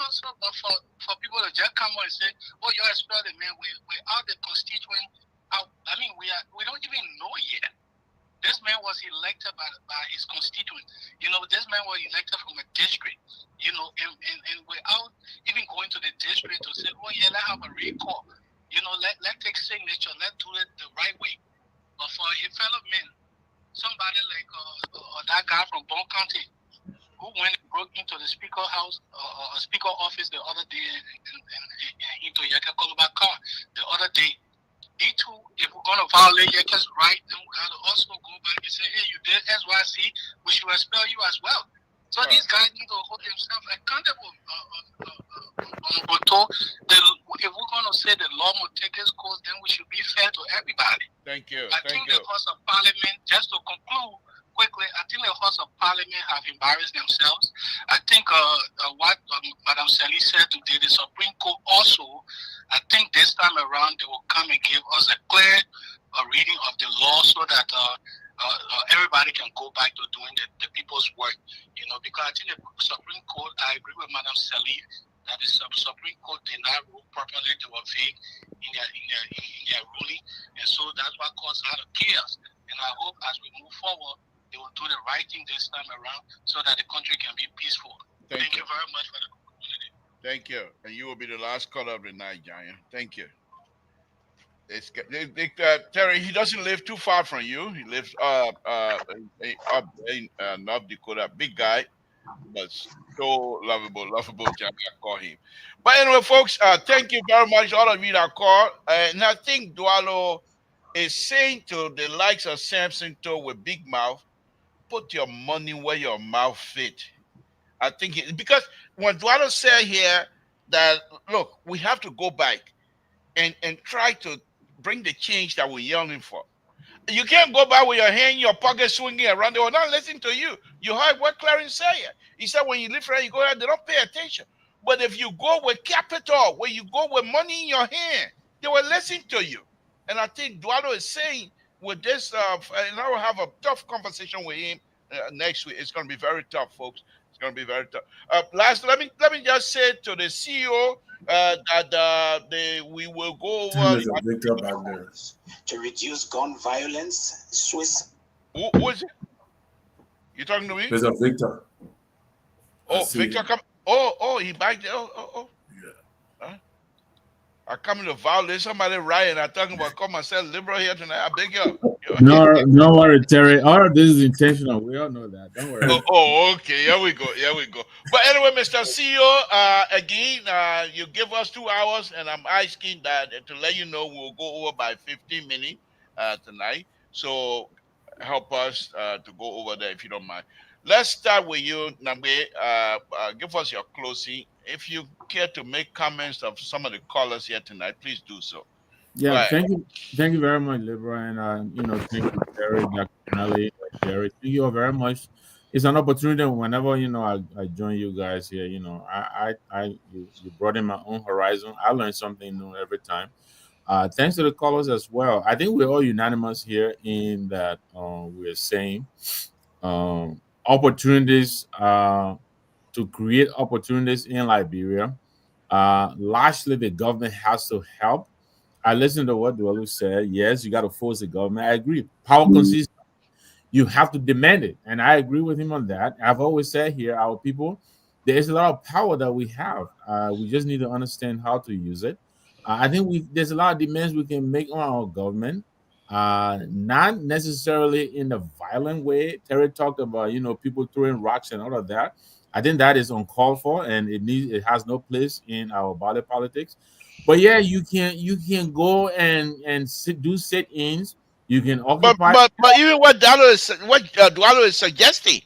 so but for people to just come on and say, oh, you're expelled, man, we're out the constituent out. I mean, we don't even know yet. This man was elected by his constituent. This man was elected from a district. And without even going to the district to say, oh yeah, let's have a recall. Let's take signature. Let's do it the right way. But for a fellow man, somebody like that guy from Bon County, who went and broke into the speaker house, speaker office the other day, and into Yeke Koloba car the other day. He too, if we're going to violate Yeke's right, then we got to also go back and say, hey, you did XYZ, we should expel you as well. So these guys need to hold themselves accountable. If we're going to say the law will take its course, then we should be fair to everybody. Thank you. I think the House of Parliament, just to conclude quickly, I think the House of Parliament have embarrassed themselves. I think what Madam Sally said today, the Supreme Court also, I think this time around they will come and give us a clear reading of the law so that everybody can go back to doing the people's work. Because I think the Supreme Court, I agree with Madam Sally that the Supreme Court did not rule properly. They were vague in their ruling, and so that's what caused a lot of chaos. And I hope as we move forward, they will do the right thing this time around so that the country can be peaceful. Thank you very much for the opportunity. Thank you. And you will be the last caller of the night, Giant. Thank you. Terry, he doesn't live too far from you. He lives up in North Dakota. Big guy, but so lovable Giant, I call him. But anyway, folks, thank you very much, all of you that called. And I think Dualo is saying to the likes of Samson Toe with big mouth, put your money where your mouth fit. I think because when Dualo said here that, look, we have to go back and try to bring the change that we're yearning for. You can't go back with your hand in your pocket swinging around. They will not listen to you. You heard what Clarence said. He said when you live around, you go out, they don't pay attention. But if you go with capital, when you go with money in your hand, they will listen to you. And I think Dualo is saying with this, and I will have a tough conversation with him next week. It's going to be very tough, folks. It's going to be very tough. Last, let me just say to the CEO that we will go over. There's a Victor back there. To reduce gun violence, Swiss. Who is it? You talking to me? There's a Victor. Oh, Victor come. Oh, he back there. Oh. Yeah. I come to violate somebody rioting. I'm talking about call myself liberal here tonight. I beg you. No, don't worry, Terry. All of this is intentional. We all know that. Don't worry. Okay. Here we go. But anyway, Mr. CEO, again, you give us 2 hours, and I'm asking that to let you know we'll go over by 15 minutes tonight. So help us to go over there if you don't mind. Let's start with you, Nambe. Give us your closing. If you care to make comments of some of the callers here tonight, please do so. Yeah, thank you very much, Libra, and thank you, Terry, Dr. Nelly, Jerry. Thank you all very much. It's an opportunity whenever I join you guys here. You brought in my own horizon. I learn something new every time. Thanks to the callers as well. I think we're all unanimous here in that we're saying opportunities to create opportunities in Liberia. Largely, the government has to help. I listened to what Dwelu said. Yes, you got to force the government. I agree. Power consists, you have to demand it. And I agree with him on that. I've always said here, our people, there is a lot of power that we have. We just need to understand how to use it. I think there's a lot of demands we can make on our government, not necessarily in a violent way. Terry talked about, people throwing rocks and all of that. I think that is uncalled for, and it has no place in our body politics. But yeah, you can go and do sit-ins. You can But occupy. but but even what Dwalo is suggesting,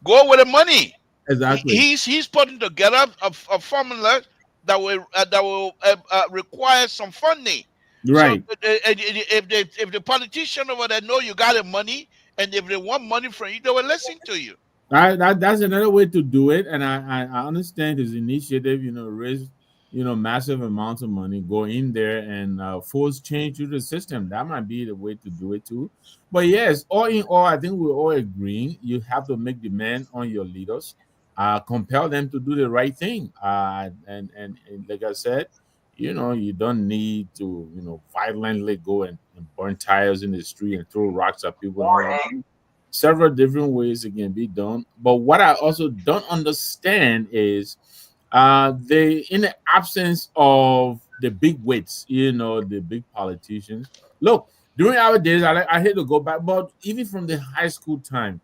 go with the money. Exactly. He's putting together a formula that will require some funding. So Right. if the politician over there know you got the money, and if they want money from you, they will listen to you. That's another way to do it, and I understand his initiative. Raise massive amounts of money, go in there and force change to the system. That might be the way to do it too. But yes, all in all, I think we're all agreeing you have to make demand on your leaders, compel them to do the right thing. And like I said, you don't need to violently go and burn tires in the street and throw rocks at people and all that. Several different ways it can be done. But what I also don't understand is they in the absence of the big wigs, the big politicians. Look, during our days, I hate to go back, but even from the high school time,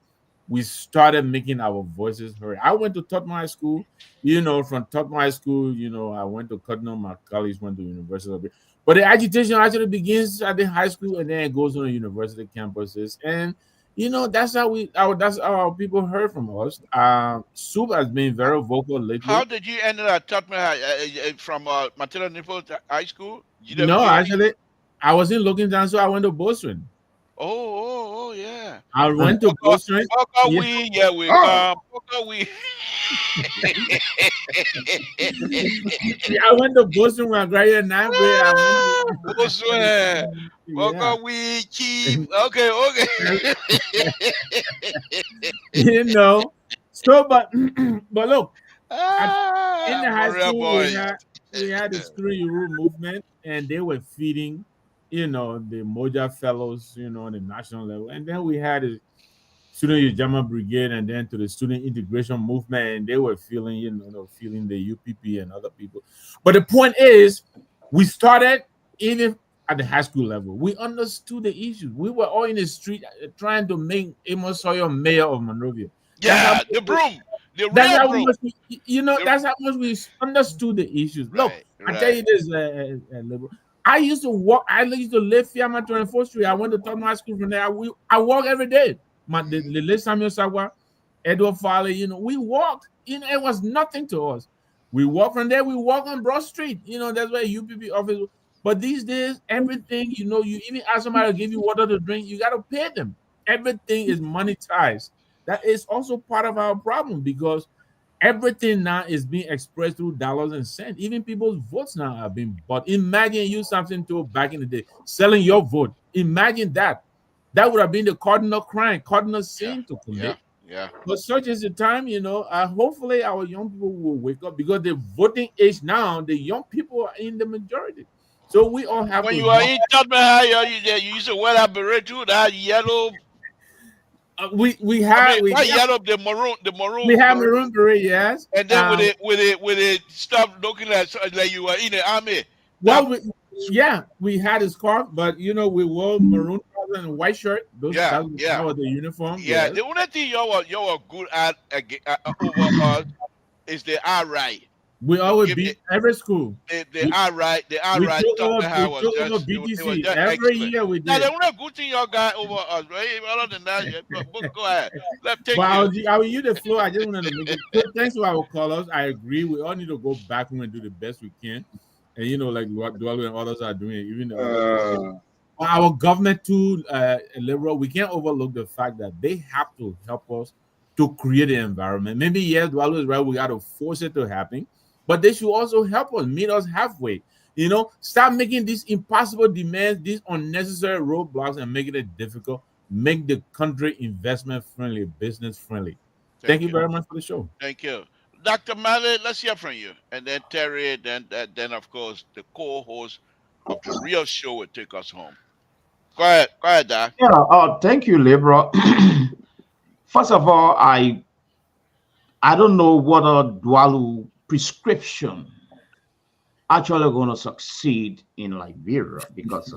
we started making our voices heard. I went to Tottenham High School, from Tottenham High School, I went to Cottonham, my colleagues went to University of. But the agitation actually begins at the high school and then it goes on the university campuses. And that's how that's how our people heard from us. Soup has been very vocal How lately. did you end up at Tottenham from Matilda Nichols High School, No, GWA? actually, I wasn't looking down, so I went to Boston. Oh, yeah. I went to Boston. Poker Yeah, we, yeah, we Oh, come. Poker we. I went to Boston when I graduated ninth grade. I went Boswell. to, yeah. Poker we, chief. Okay, okay. you know. So, but but look, at, in the high Maria school we boys. had the student Euro movement, and they were feeding, the Moja fellows, on the national level, and then we had the student Ujama brigade, and then to the student integration movement, and they were feeling, feeling the UPP and other people. But the point is, we started even at the high school level. We understood the issues. We were all in the street trying to make Amos Sawyer mayor of Monrovia. That's how Yeah, the broom. The that's real how broom. much The- that's how much we understood the issues. Look, right, I tell you right. this, liberal. I used to walk. I used to live Fiamma 24th Street. I went to Tottenham High School from there. I walk every day. The late Samuel Sagwa, Edward Farley. We walked. It was nothing to us. We walk from there. We walk on Broad Street. That's where UPP office. But these days, everything. You even ask somebody to give you water to drink, you got to pay them. Everything is monetized. That is also part of our problem because everything now is being expressed through dollars and cents. Even people's votes now are being bought. Imagine you something to back in the day, selling your vote. Imagine that. That would have been the cardinal crime, cardinal Yeah, sin to yeah, commit. yeah. But such is the time, hopefully our young people will wake up because the voting age now, the young people are in the majority. So we all have When to you are help. in Tottenham High, you used to wear that beret too, that yellow. We I have mean, we not have yellow, the we maroon have beret. maroon beret, yes. And then with it, stop looking like you were in the army. That Well, we had a scarf, but we wore maroon trousers and white shirt. yeah, That yeah, was the uniform. yeah. Yes, The only thing y'all were good at over us is the eye right. we You always give me beat every school. the We eye right. The eye we right. took Tottenham over High we was took over just it was BTC just every excellent. year. We Now the did. only good thing y'all got over us, right? Other than that, yeah, go ahead. But Thank you. I will use the floor. I just wanted to make it. So thanks to our callers. I agree. We all need to go back home and do the best we can. And like what Dwello and others are doing, even the other callers. uh, Our government too, liberal, we can't overlook the fact that they have to help us to create an environment. Maybe yes, Dwalo is right, we got to force it to happen, but they should also help us, meet us halfway. Stop making these impossible demands, these unnecessary roadblocks, and making it difficult. Make the country investment friendly, business friendly. Thank Thank you you. very much for the show. Thank you. Dr. Malley, let's hear from you. And then Terry, then of course, the co-host of the real show will take us home. Go ahead, Doc. Yeah, thank you, Libra. First of all, I don't know what a Dwalu prescription actually going to succeed in Liberia because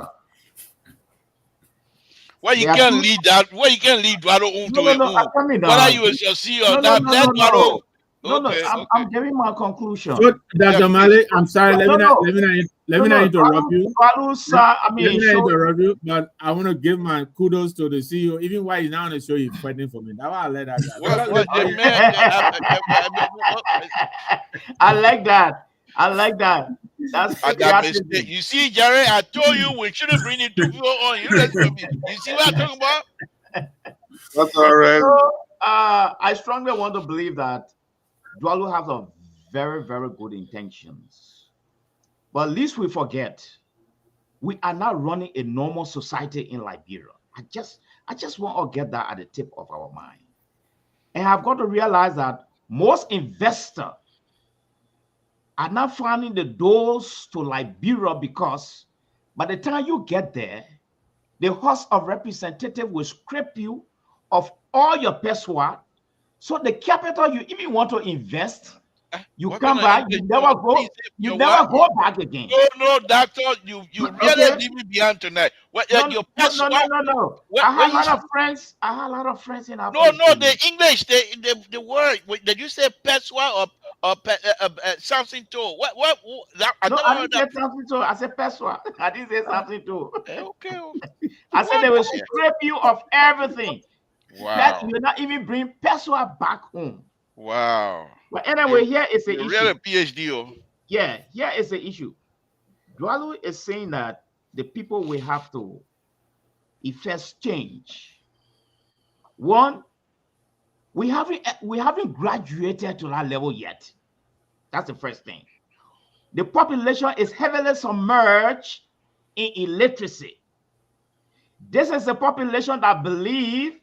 Well, you can't lead that. Well, you can't lead Dwalo to no, it. Whether you shall see or not, let Dwalo. Okay. I'm giving my conclusion. So, Dr. Malley, I'm sorry. Let me not interrupt you. I mean, let me not interrupt you, but I want to give my kudos to the CEO. Even while he's now on the show, he's fighting for me. That's why I let that guy. I like that. I like that. That's patriotism. You see, Jerry, I told you we shouldn't bring it to people on you. You see what I'm talking about? That's all right. So, I strongly want to believe that Dwalu has a very, very good intentions. But at least we forget, we are not running a normal society in Liberia. I just want to get that at the tip of our mind. And I've got to realize that most investors are not finding the doors to Liberia because by the time you get there, the House of Representatives will scrape you of all your peswa. So the capital you even want to invest, you come back, you never go back again. No, doctor, you really leave me behind tonight. What your peswa? No. I have a lot of friends. I have a lot of friends in our No, the English, the word. Did you say peswa or something too? What? I didn't say something too. I said peswa. I didn't say something too. Okay. I said they will scrape you of everything. Wow. That you will not even bring peswa back home. Wow. But anyway, here is the issue. Really a PhD. Yeah, here is the issue. Dwalu is saying that the people will have to effect change. One, we haven't graduated to that level yet. That's the first thing. The population is heavily submerged in illiteracy. This is a population that believe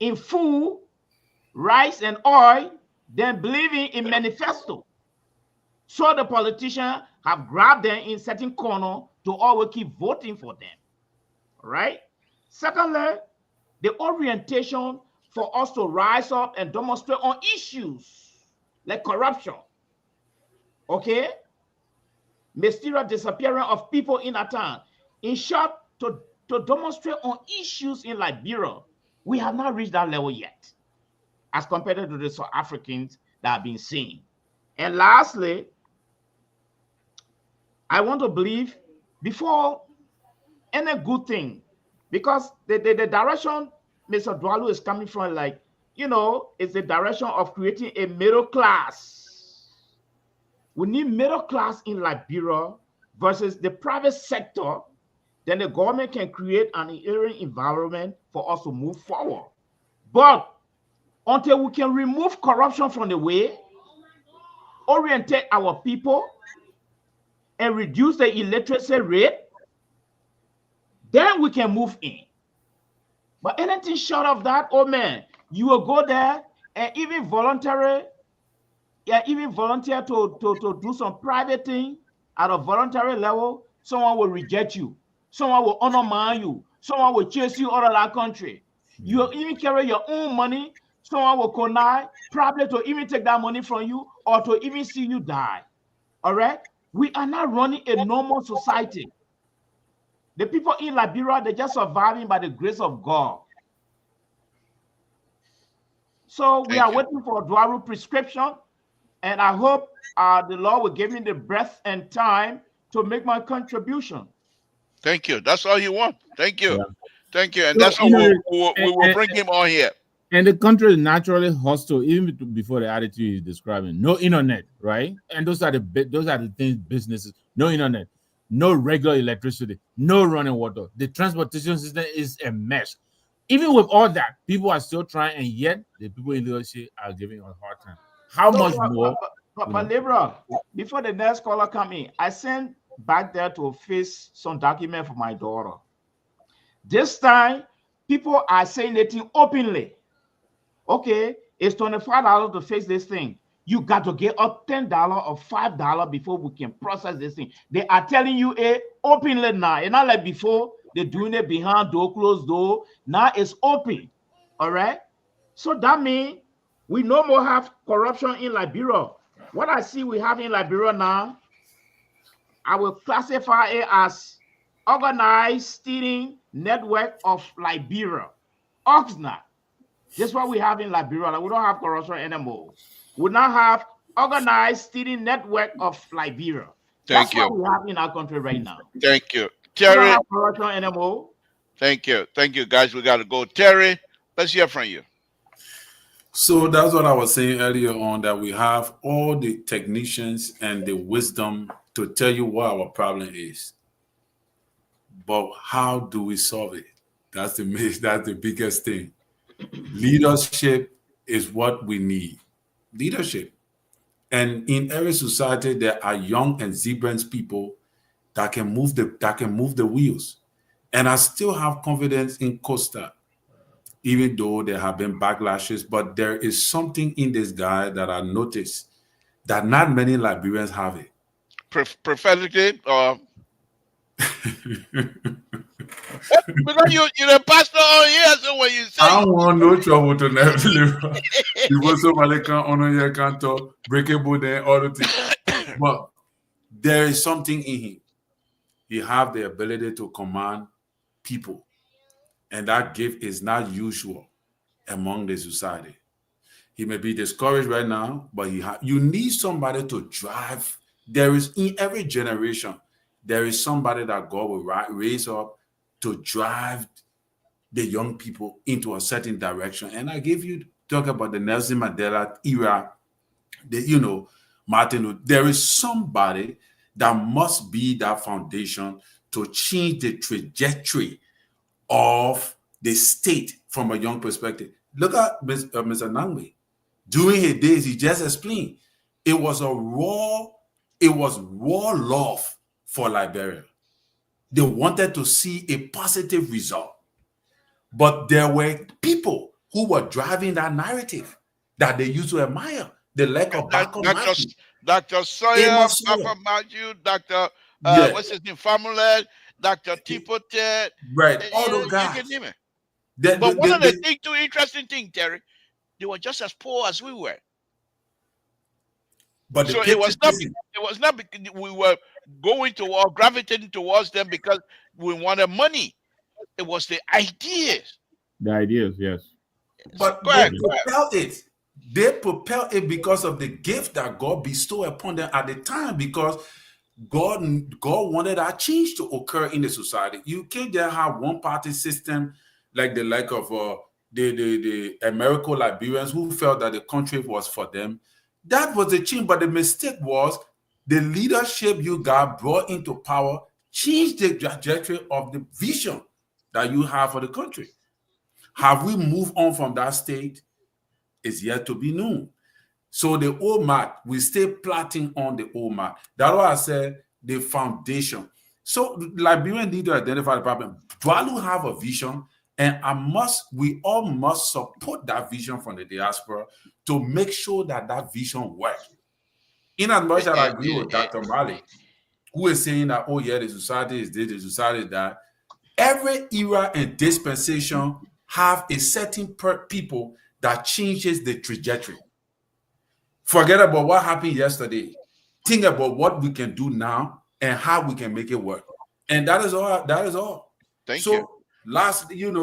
in food, rice, and oil, than believing in manifesto. So the politicians have grabbed them in certain corner to always keep voting for them. All right? Secondly, the orientation for us to rise up and demonstrate on issues like corruption, okay? Mysterious disappearance of people in a town. In short, to demonstrate on issues in Liberia, we have not reached that level yet, as compared to the South Africans that have been seen. And lastly, I want to believe before any good thing, because the direction Mr. Dwalu is coming from, like, it's the direction of creating a middle class. We need middle class in Liberia versus the private sector. Then the government can create an environment for us to move forward. But until we can remove corruption from the way, orientate our people, and reduce the illiteracy rate, then we can move in. But anything short of that, oh man, you will go there and even volunteer to do some private thing at a voluntary level, someone will reject you. Someone will undermine you. Someone will chase you out of that country. You will even carry your own money. Someone will connive, probably to even take that money from you or to even see you die. All right? We are not running a normal society. The people in Liberia, they're just surviving by the grace of God. So we are waiting for a Dwaru prescription, and I hope the Lord will give me the breath and time to make my contribution. Thank you. That's all you want. Thank you. Yeah. Thank you. And that's why we will bring him on here. And the country is naturally hostile, even before the attitude is describing. No internet, right? And those are the things, businesses. No internet, no regular electricity, no running water. The transportation system is a mess. Even with all that, people are still trying, and yet the people in leadership are giving us a hard time. How much more? But Libra, before the next caller come in, I sent back there to face some document for my daughter. This time, people are saying it openly. Okay, It's $25 to fix this thing. You got to get up $10 or $5 before we can process this thing. They are telling you openly now. It's not like before they're doing it behind door, closed door. Now it's open. All right. So that means we no more have corruption in Liberia. What I see we have in Liberia now, I will classify it as organized stealing network of Liberia. Oxnard. This is what we have in Liberia. Like, we don't have corruption anymore. We now have organized stealing network of Liberia. Thank That's you. what we have in our country right now. Thank you. We don't Terry, have corruption anymore. thank you. Thank you, guys. We got to go. Terry, let's hear from you. So that's what I was saying earlier on, that we have all the technicians and the wisdom to tell you what our problem is. But how do we solve it? That's the biggest thing. Leadership is what we need. Leadership. And in every society, there are young and exuberant people that can move the wheels. And I still have confidence in Costa, even though there have been backlashes. But there is something in this guy that I noticed that not many Liberians have it. Prophetically, or because you're the pastor on here, so when you say I want no trouble to never live. You want somebody can honor your cantor, breakable then all the things. But there is something in him. He have the ability to command people, and that gift is not usual among the society. He may be discouraged right now, but you need somebody to drive. There is in every generation, there is somebody that God will raise up to drive the young people into a certain direction. And I gave you talk about the Nelson Mandela era, Martin Luther. There is somebody that must be that foundation to change the trajectory of the state from a young perspective. Look at Mr. Nangwe. During his days, he just explained it was raw love for Liberia. They wanted to see a positive result. But there were people who were driving that narrative that they used to admire. The lack of backup. Dr. Sawyer, Papa Matthew, Dr. What's his name? Famuled, Dr. Tipote. Right, all those guys. You can name it. But one of the two interesting things, Terry, they were just as poor as we were. But so it was not because we were going to or gravitating towards them because we wanted money. It was the ideas. The ideas, yes. But they propelled it. They propelled it because of the gift that God bestowed upon them at the time, because God wanted that change to occur in the society. You can't just have one party system like the the American Liberians who felt that the country was for them. That was the change, but the mistake was the leadership you got brought into power changed the trajectory of the vision that you have for the country. Have we moved on from that state? It's yet to be known. So the old mat, we stay plotting on the old mat. That's why I said the foundation. So Liberians need to identify the problem. Dwalu have a vision, and we all must support that vision from the diaspora to make sure that that vision works. In as much as I agree with Dr. Mali, who is saying that, oh yeah, the society is this, the society is that. Every era and dispensation have a certain people that changes the trajectory. Forget about what happened yesterday. Think about what we can do now and how we can make it work. And that is all. That is all. Thank you.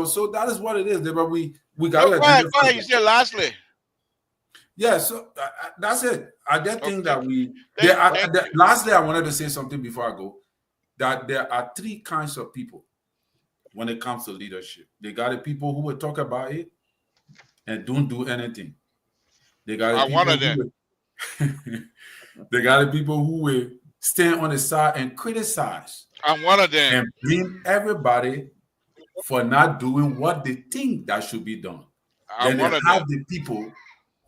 So that is what it is. But we got to. Go ahead. You said lastly. Yeah. So that's it. I just think that lastly, I wanted to say something before I go. That there are three kinds of people when it comes to leadership. They got the people who will talk about it and don't do anything. They got one of them. They got the people who will stand on the side and criticize. I'm one of them. And blame everybody for not doing what they think that should be done. Then they have the people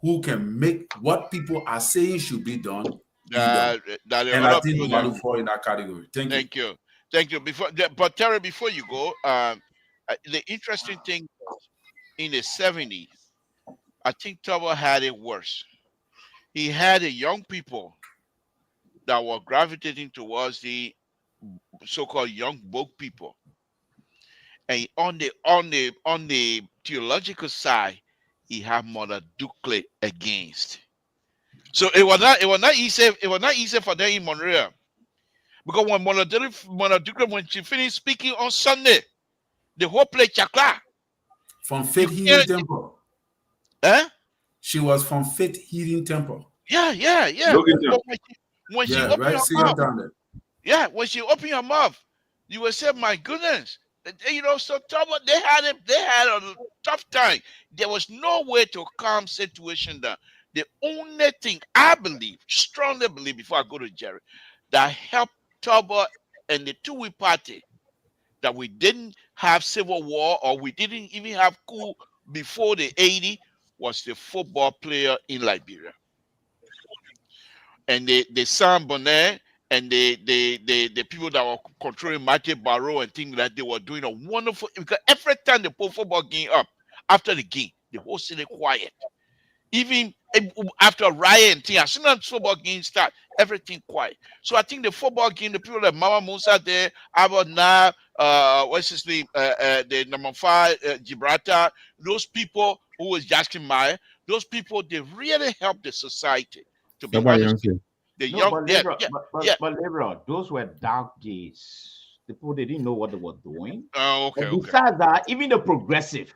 who can make what people are saying should be done. And I think Malu fall in that category. Thank you. Thank you. But Terry, before you go, the interesting thing in the 70s, I think Tobo had it worse. He had the young people that were gravitating towards the so-called young book people, and on the theological side, he had Mother Ducle against. So it was not easy. It was not easy for them in Monreal, because when Mother Ducle, when she finished speaking on Sunday, the whole place chakra. From You Faith Healing can't, Temple. eh? She was from Faith Healing Temple. Yeah. Logan But Town. when she Yeah, opened right. her See her mouth, down there. yeah, when she opened her mouth, you will say, "My goodness." So trouble. They had a tough time. There was no way to calm situation down. The only thing I believe, strongly believe, before I go to Jerry, that helped Turbo and the two-way party, that we didn't have civil war, or we didn't even have coup before the 80, was the football player in Liberia. And the Sam Bonnet and the people that were controlling Matthew Barrow and things like that, they were doing a wonderful, because every time they put football game up, after the game, the whole city quiet. Even after riot and thing, as soon as football game start, everything quiet. So I think the football game, the people like Mama Musa there, Albert Nab, what's his name, the number 5, Gibraltar, those people who was Justin Meyer, those people, they really helped the society. To be Somebody honest, else here. the No, young, but yeah, Lebron, yeah, but, yeah. but, but Lebron, those were dark days. The people, they didn't know what they were doing. Okay, But okay. besides that, even the progressive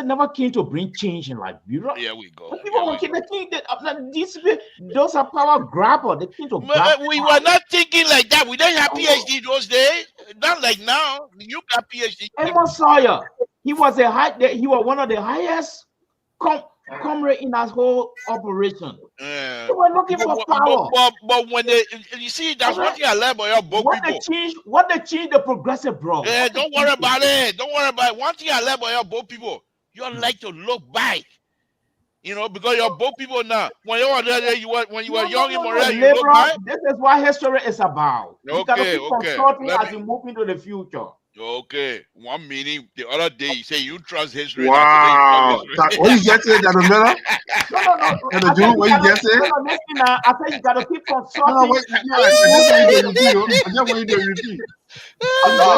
never came to bring change in Liberia. Here we go. The Here people we were go. they think that those are power grabber. They came to grab. We were not thinking like that. We didn't have PhD those days. Not like now. You got PhD. Amos Sawyer, he was one of the highest comrade in that whole operation. Yeah. They were looking for power. But when you see, that's one thing I learned about your both people. What they changed the progressive, bro. Yeah, don't worry about it. Don't worry about it. One thing I learned about your both people, you like to look back. Because you're both people now. When you were there, when you were young in Montreal, you look back. This is what history is about. You gotta keep consulting as you move into the future. Okay. One meeting the other day, you say you trust history. Wow. What you get it, that Miller? No. What you get it? No, listen now. I said you gotta keep consulting. No, wait. I just want you to repeat. No.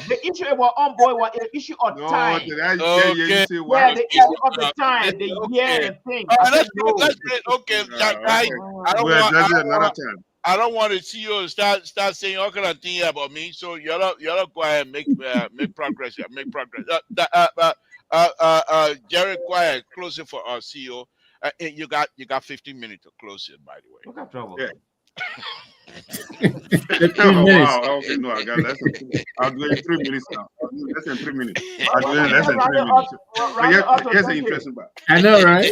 The issue our own boy was an issue of time. Okay. The issue of the time, the year and things. Okay. I don't want to see you start saying all kind of things about me. So you gotta go ahead and make progress here. Make progress. Jerry, quiet. Close it for our CEO. You got 15 minutes to close it. By the way. Look at trouble. Yeah. 15 minutes. Wow. Okay, no, I got less than. I'll do it in 3 minutes now. I'll do less than 3 minutes. I'll do it in less than 3 minutes. But here's the interesting part. I know, right?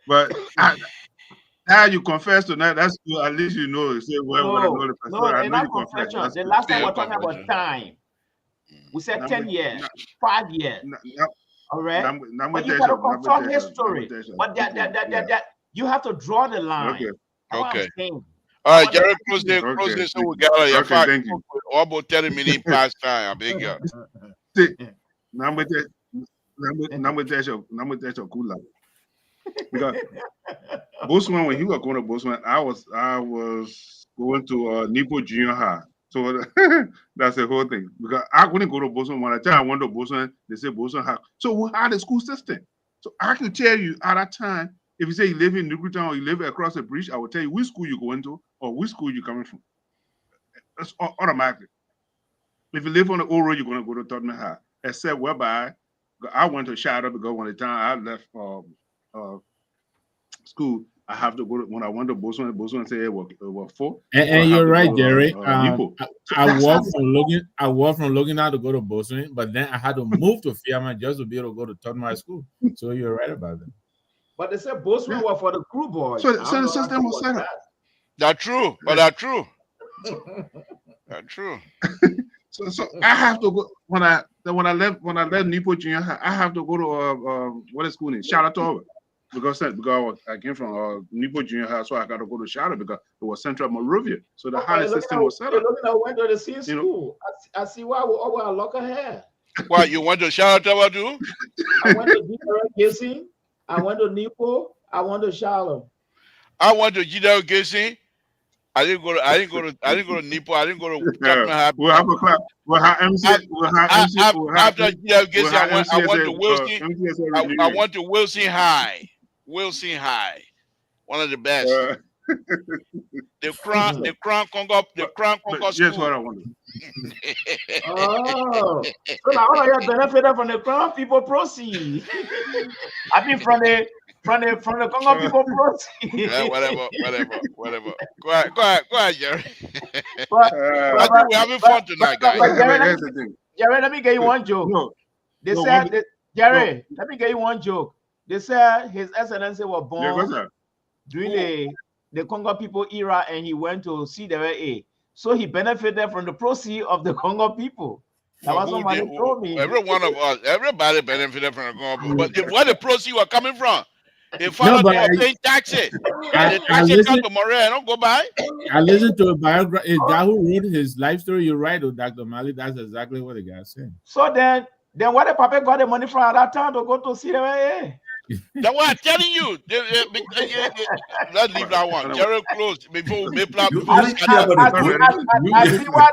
But now you confess tonight. That's good. At least you know. Say, well, I know the person. No, I in know that you confess. confession, That's the good. last time we're talking about time. We said 10 years, 5 years. All right. But you gotta consult history. But that you have to draw the line. Okay. All right, Jerry, close this so we got your okay, thank you. About 30 minutes past time. I beg you. See, number 10 cool. Because Botswana, when he was going to Botswana, I was going to Nipo Junior High. So that's the whole thing. Because I couldn't go to Botswana. When I tell I went to Botswana, they say Botswana High. So we had a school system. So I can tell you at that time, if you say you live in Newtown or you live across the bridge, I will tell you which school you're going to or which school you're coming from. That's automatic. If you live on the old road, you're going to go to Tottenham High. Except whereby I went to Shadow because when the time I left school, I have to go to, when I went to Botswana said it was 4. And you're right, Jerry. I walked from looking out to go to Botswana, but then I had to move to Fiamma just to be able to go to Tottenham High School. So you're right about that. But they said Botswana were for the crew boys. So the system was set up. That's true, but that's true. That's true. So I have to go when I left Nipo Junior High, I have to go to what is school name? Charlotte. because I came from Nipo Junior High, so I got to go to Shadow because it was Central Monrovia. So the high system was set up. I went to the same school. I see why we all wear locker hair. Why you went to Charlotte Tower too? I went to Gissing. I went to Nipo. I went to Charlotte. I went to Gidel Gissing. I didn't go to Nipo. I didn't go to Tottenham. We'll have a class. We'll have MC. After Gidel Gissing, I went to Wilson. I went to Wilson High. Wilson High. One of the best. The Crown Congo school. Yes, what I wanted. Oh, so now all of you benefited from the Crown people proceed. I mean from the Congo people proceed. Yeah, whatever. Go ahead, Jerry. I think we're having fun tonight, guys. Jerry, let me get you one joke. Jerry, let me get you one joke. They said His Excellency was born during the Congo people era, and he went to CWA. So he benefited from the proceeds of the Congo people. That was somebody told me. Every one of us, everybody benefited from the Congo people. But where the proceeds were coming from? They found out they were paying taxes. And the taxes come to Montreal. Don't go by. I listened to a biography. Is that who wrote his life story? You're right, Dr. Mali. That's exactly what the guy said. So then where the papa got the money from at that time to go to CWA? That's what I'm telling you. Let's leave that one. Gerald closed before we make I see why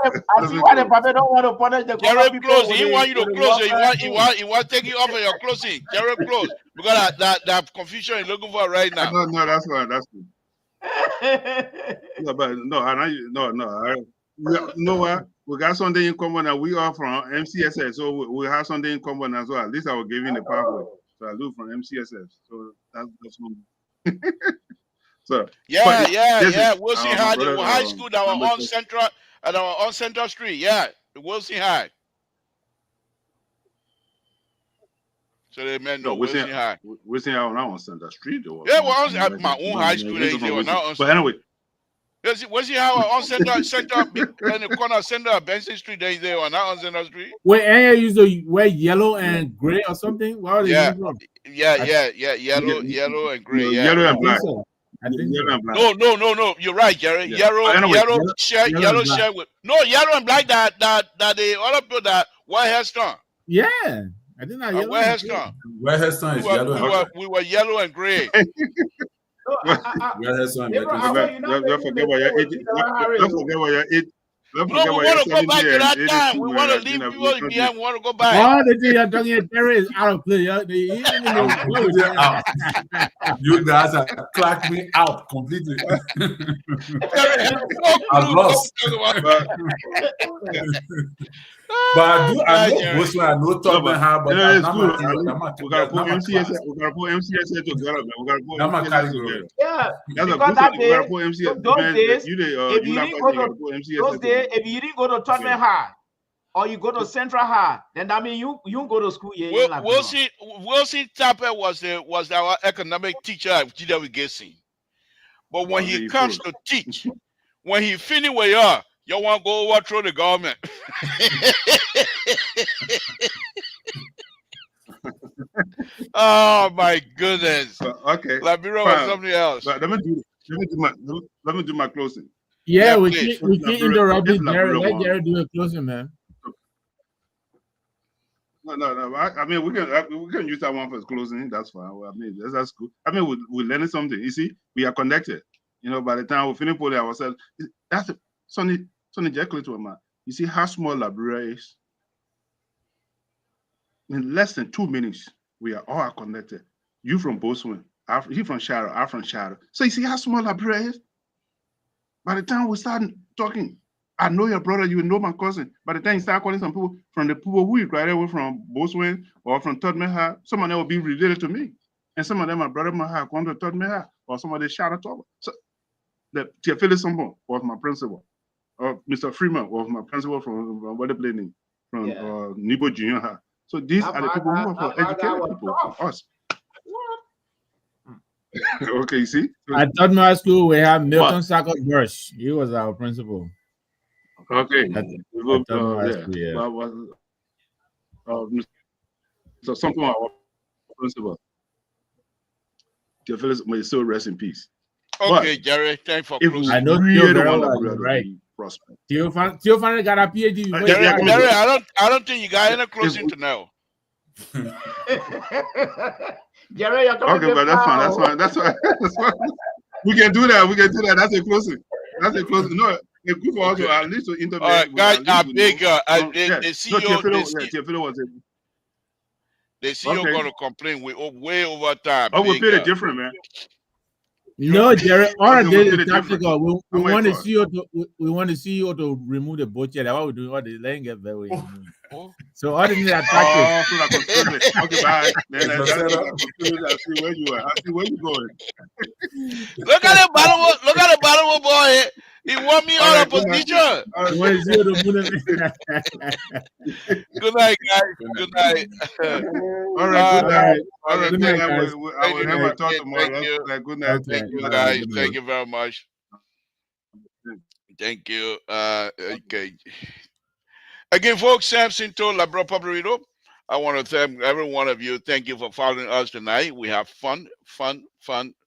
the papa don't want to punish the Gerald closed. He want you to close. He want to take you off of your closing. Gerald closed because that confusion is looking for right now. No, that's fine. That's good. No, but no. You know what? We got something in common, and we are from MCSS, so we have something in common as well. At least I will give you the pathway. So I do from MCSS. So that's one. So yeah. Wilson High, the high school that were on Central Street. Yeah, the Wilson High. So they meant Wilson High. Wilson High not on Central Street. Yeah, well, at my own high school. They were not on. But anyway. Wilson High on Central in the corner of Central Benson Street. They were not on Central Street. Wait, and you used to wear yellow and gray or something? Why are they yellow and gray. Yeah. Yellow and black. No. You're right, Jerry. Yellow shirt with yellow and black that the other people that wear hairstone. Yeah, I did not yellow. Wear hairstone. Wear hairstone is yellow. We were yellow and gray. Don't forget what your age. Don't forget what your age. No, we want to go back to that time. We want to leave people behind. We want to go back. All the thing you're talking Terry is out of play. You guys have clacked me out completely. I'm lost. But I know Tottenham, but we gotta put MCSA together, man. We gotta put MCSA together. Yeah, that's a good thing. We gotta put MCSA. Those days, if you didn't go to Tottenham High or you go to Central High, then that means you go to school. Wilson Tapper was our economic teacher at GW Gissing. But when he comes to teach, when he finish where you are, you want to go overthrow the government. Oh my goodness. Okay. Liberia was something else. But let me do my closing. Yeah, we can't interrupt Jerry. Let Jerry do a closing, man. No. I mean, we can use that one for closing. That's fine. I mean, that's good. I mean, we're learning something. You see, we are connected. You know, by the time we finish putting ourselves, that's Sonny Jekyll to a man. You see how small Liberia is. In less than 2 minutes, we are all connected. You from Bozeman, he from Shadow, I from Shadow. So you see how small Liberia is. By the time we start talking, I know your brother, you know my cousin. By the time you start calling some people from the people who you graduated from Bozeman or from Tottenham, some of them will be related to me. And some of them, my brother might have gone to Tottenham or some of the Shadow Tower. So the Phyllis Samson was my principal. Mr. Freeman was my principal from what they played in, from Nipo Junior High. So these are the people who are for educated people, for us. Okay, you see? At Tottenham School, we have Milton Sackett Bursch. He was our principal. Okay. So something our principal. Theophilus may still rest in peace. Okay, Jerry, thanks for If closing. I know really Theo want very well, Liberia you're to right. be prosperous. Theophane got a PhD before he Jerry, died. Jerry, I don't think you got any closing to know. Jerry, you're coming Okay, but that's fine. That's fine. That's fine. That's fine. We can do that. We can do that. That's a closing. That's a closing. No, it's good for us to at least to interview. All right, guys, I beg you. The CEO, the CEO going to complain. We way over time. Oh, we paid it different, man. No, Jerry. All Okay, of we this did is it different. tactical. We How much want the for it? CEO to we want the CEO to remove the budget. That's what we're doing. All the letting get very way. So all the things are tactics. Oh, so like conspiracy. Okay, bye. Then that's like conspiracy. I see where you are. I see where you going. Look at the bottom. Look at the bottom boy. He want me out of position. You want the CEO to move Good night, guys. Good night. All right, good night. All right, good good night, night. guys. I will have a talk tomorrow. Thank you. Good night. Okay. Thank you, Good guys. night. Thank you very much. Thank you. Okay. Again, folks, Samson told Labra Pablito. I want to thank every one of you. Thank you for following us tonight. We have fun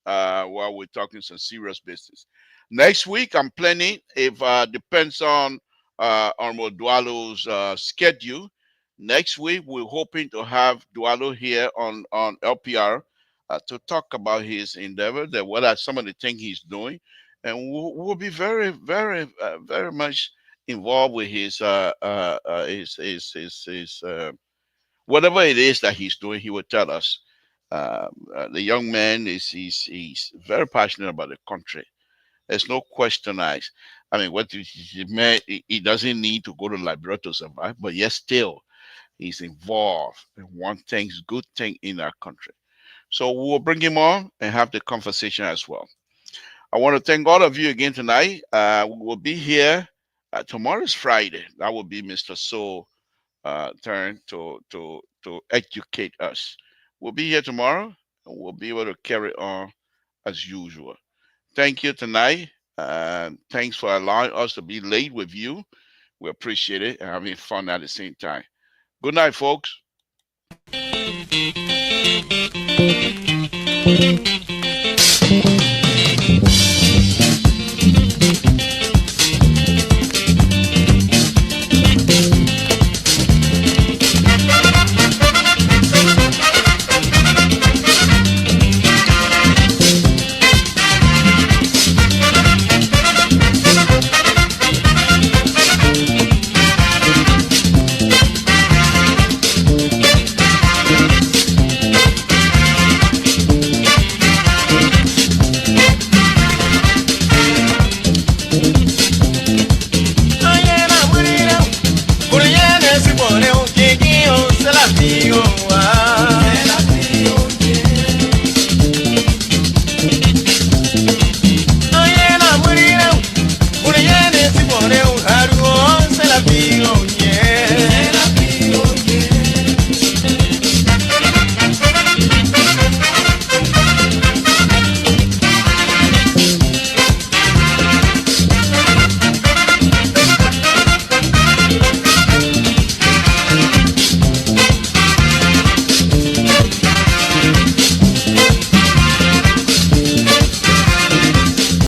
while we're talking some serious business. Next week, I'm planning, if depends on Dualo's schedule. Next week, we're hoping to have Dualo here on LPR to talk about his endeavor, what are some of the things he's doing, and we'll be very, very, very much involved with his whatever it is that he's doing. He will tell us. The young man he's very passionate about the country. There's no question. I mean, he doesn't need to go to Liberia to survive, but yet still, he's involved in good thing in our country. So we'll bring him on and have the conversation as well. I want to thank all of you again tonight. We will be here. Tomorrow is Friday. That will be Mr. Soul turn to educate us. We'll be here tomorrow, and we'll be able to carry on as usual. Thank you tonight. Thanks for allowing us to be late with you. We appreciate it and having fun at the same time. Good night, folks. Salati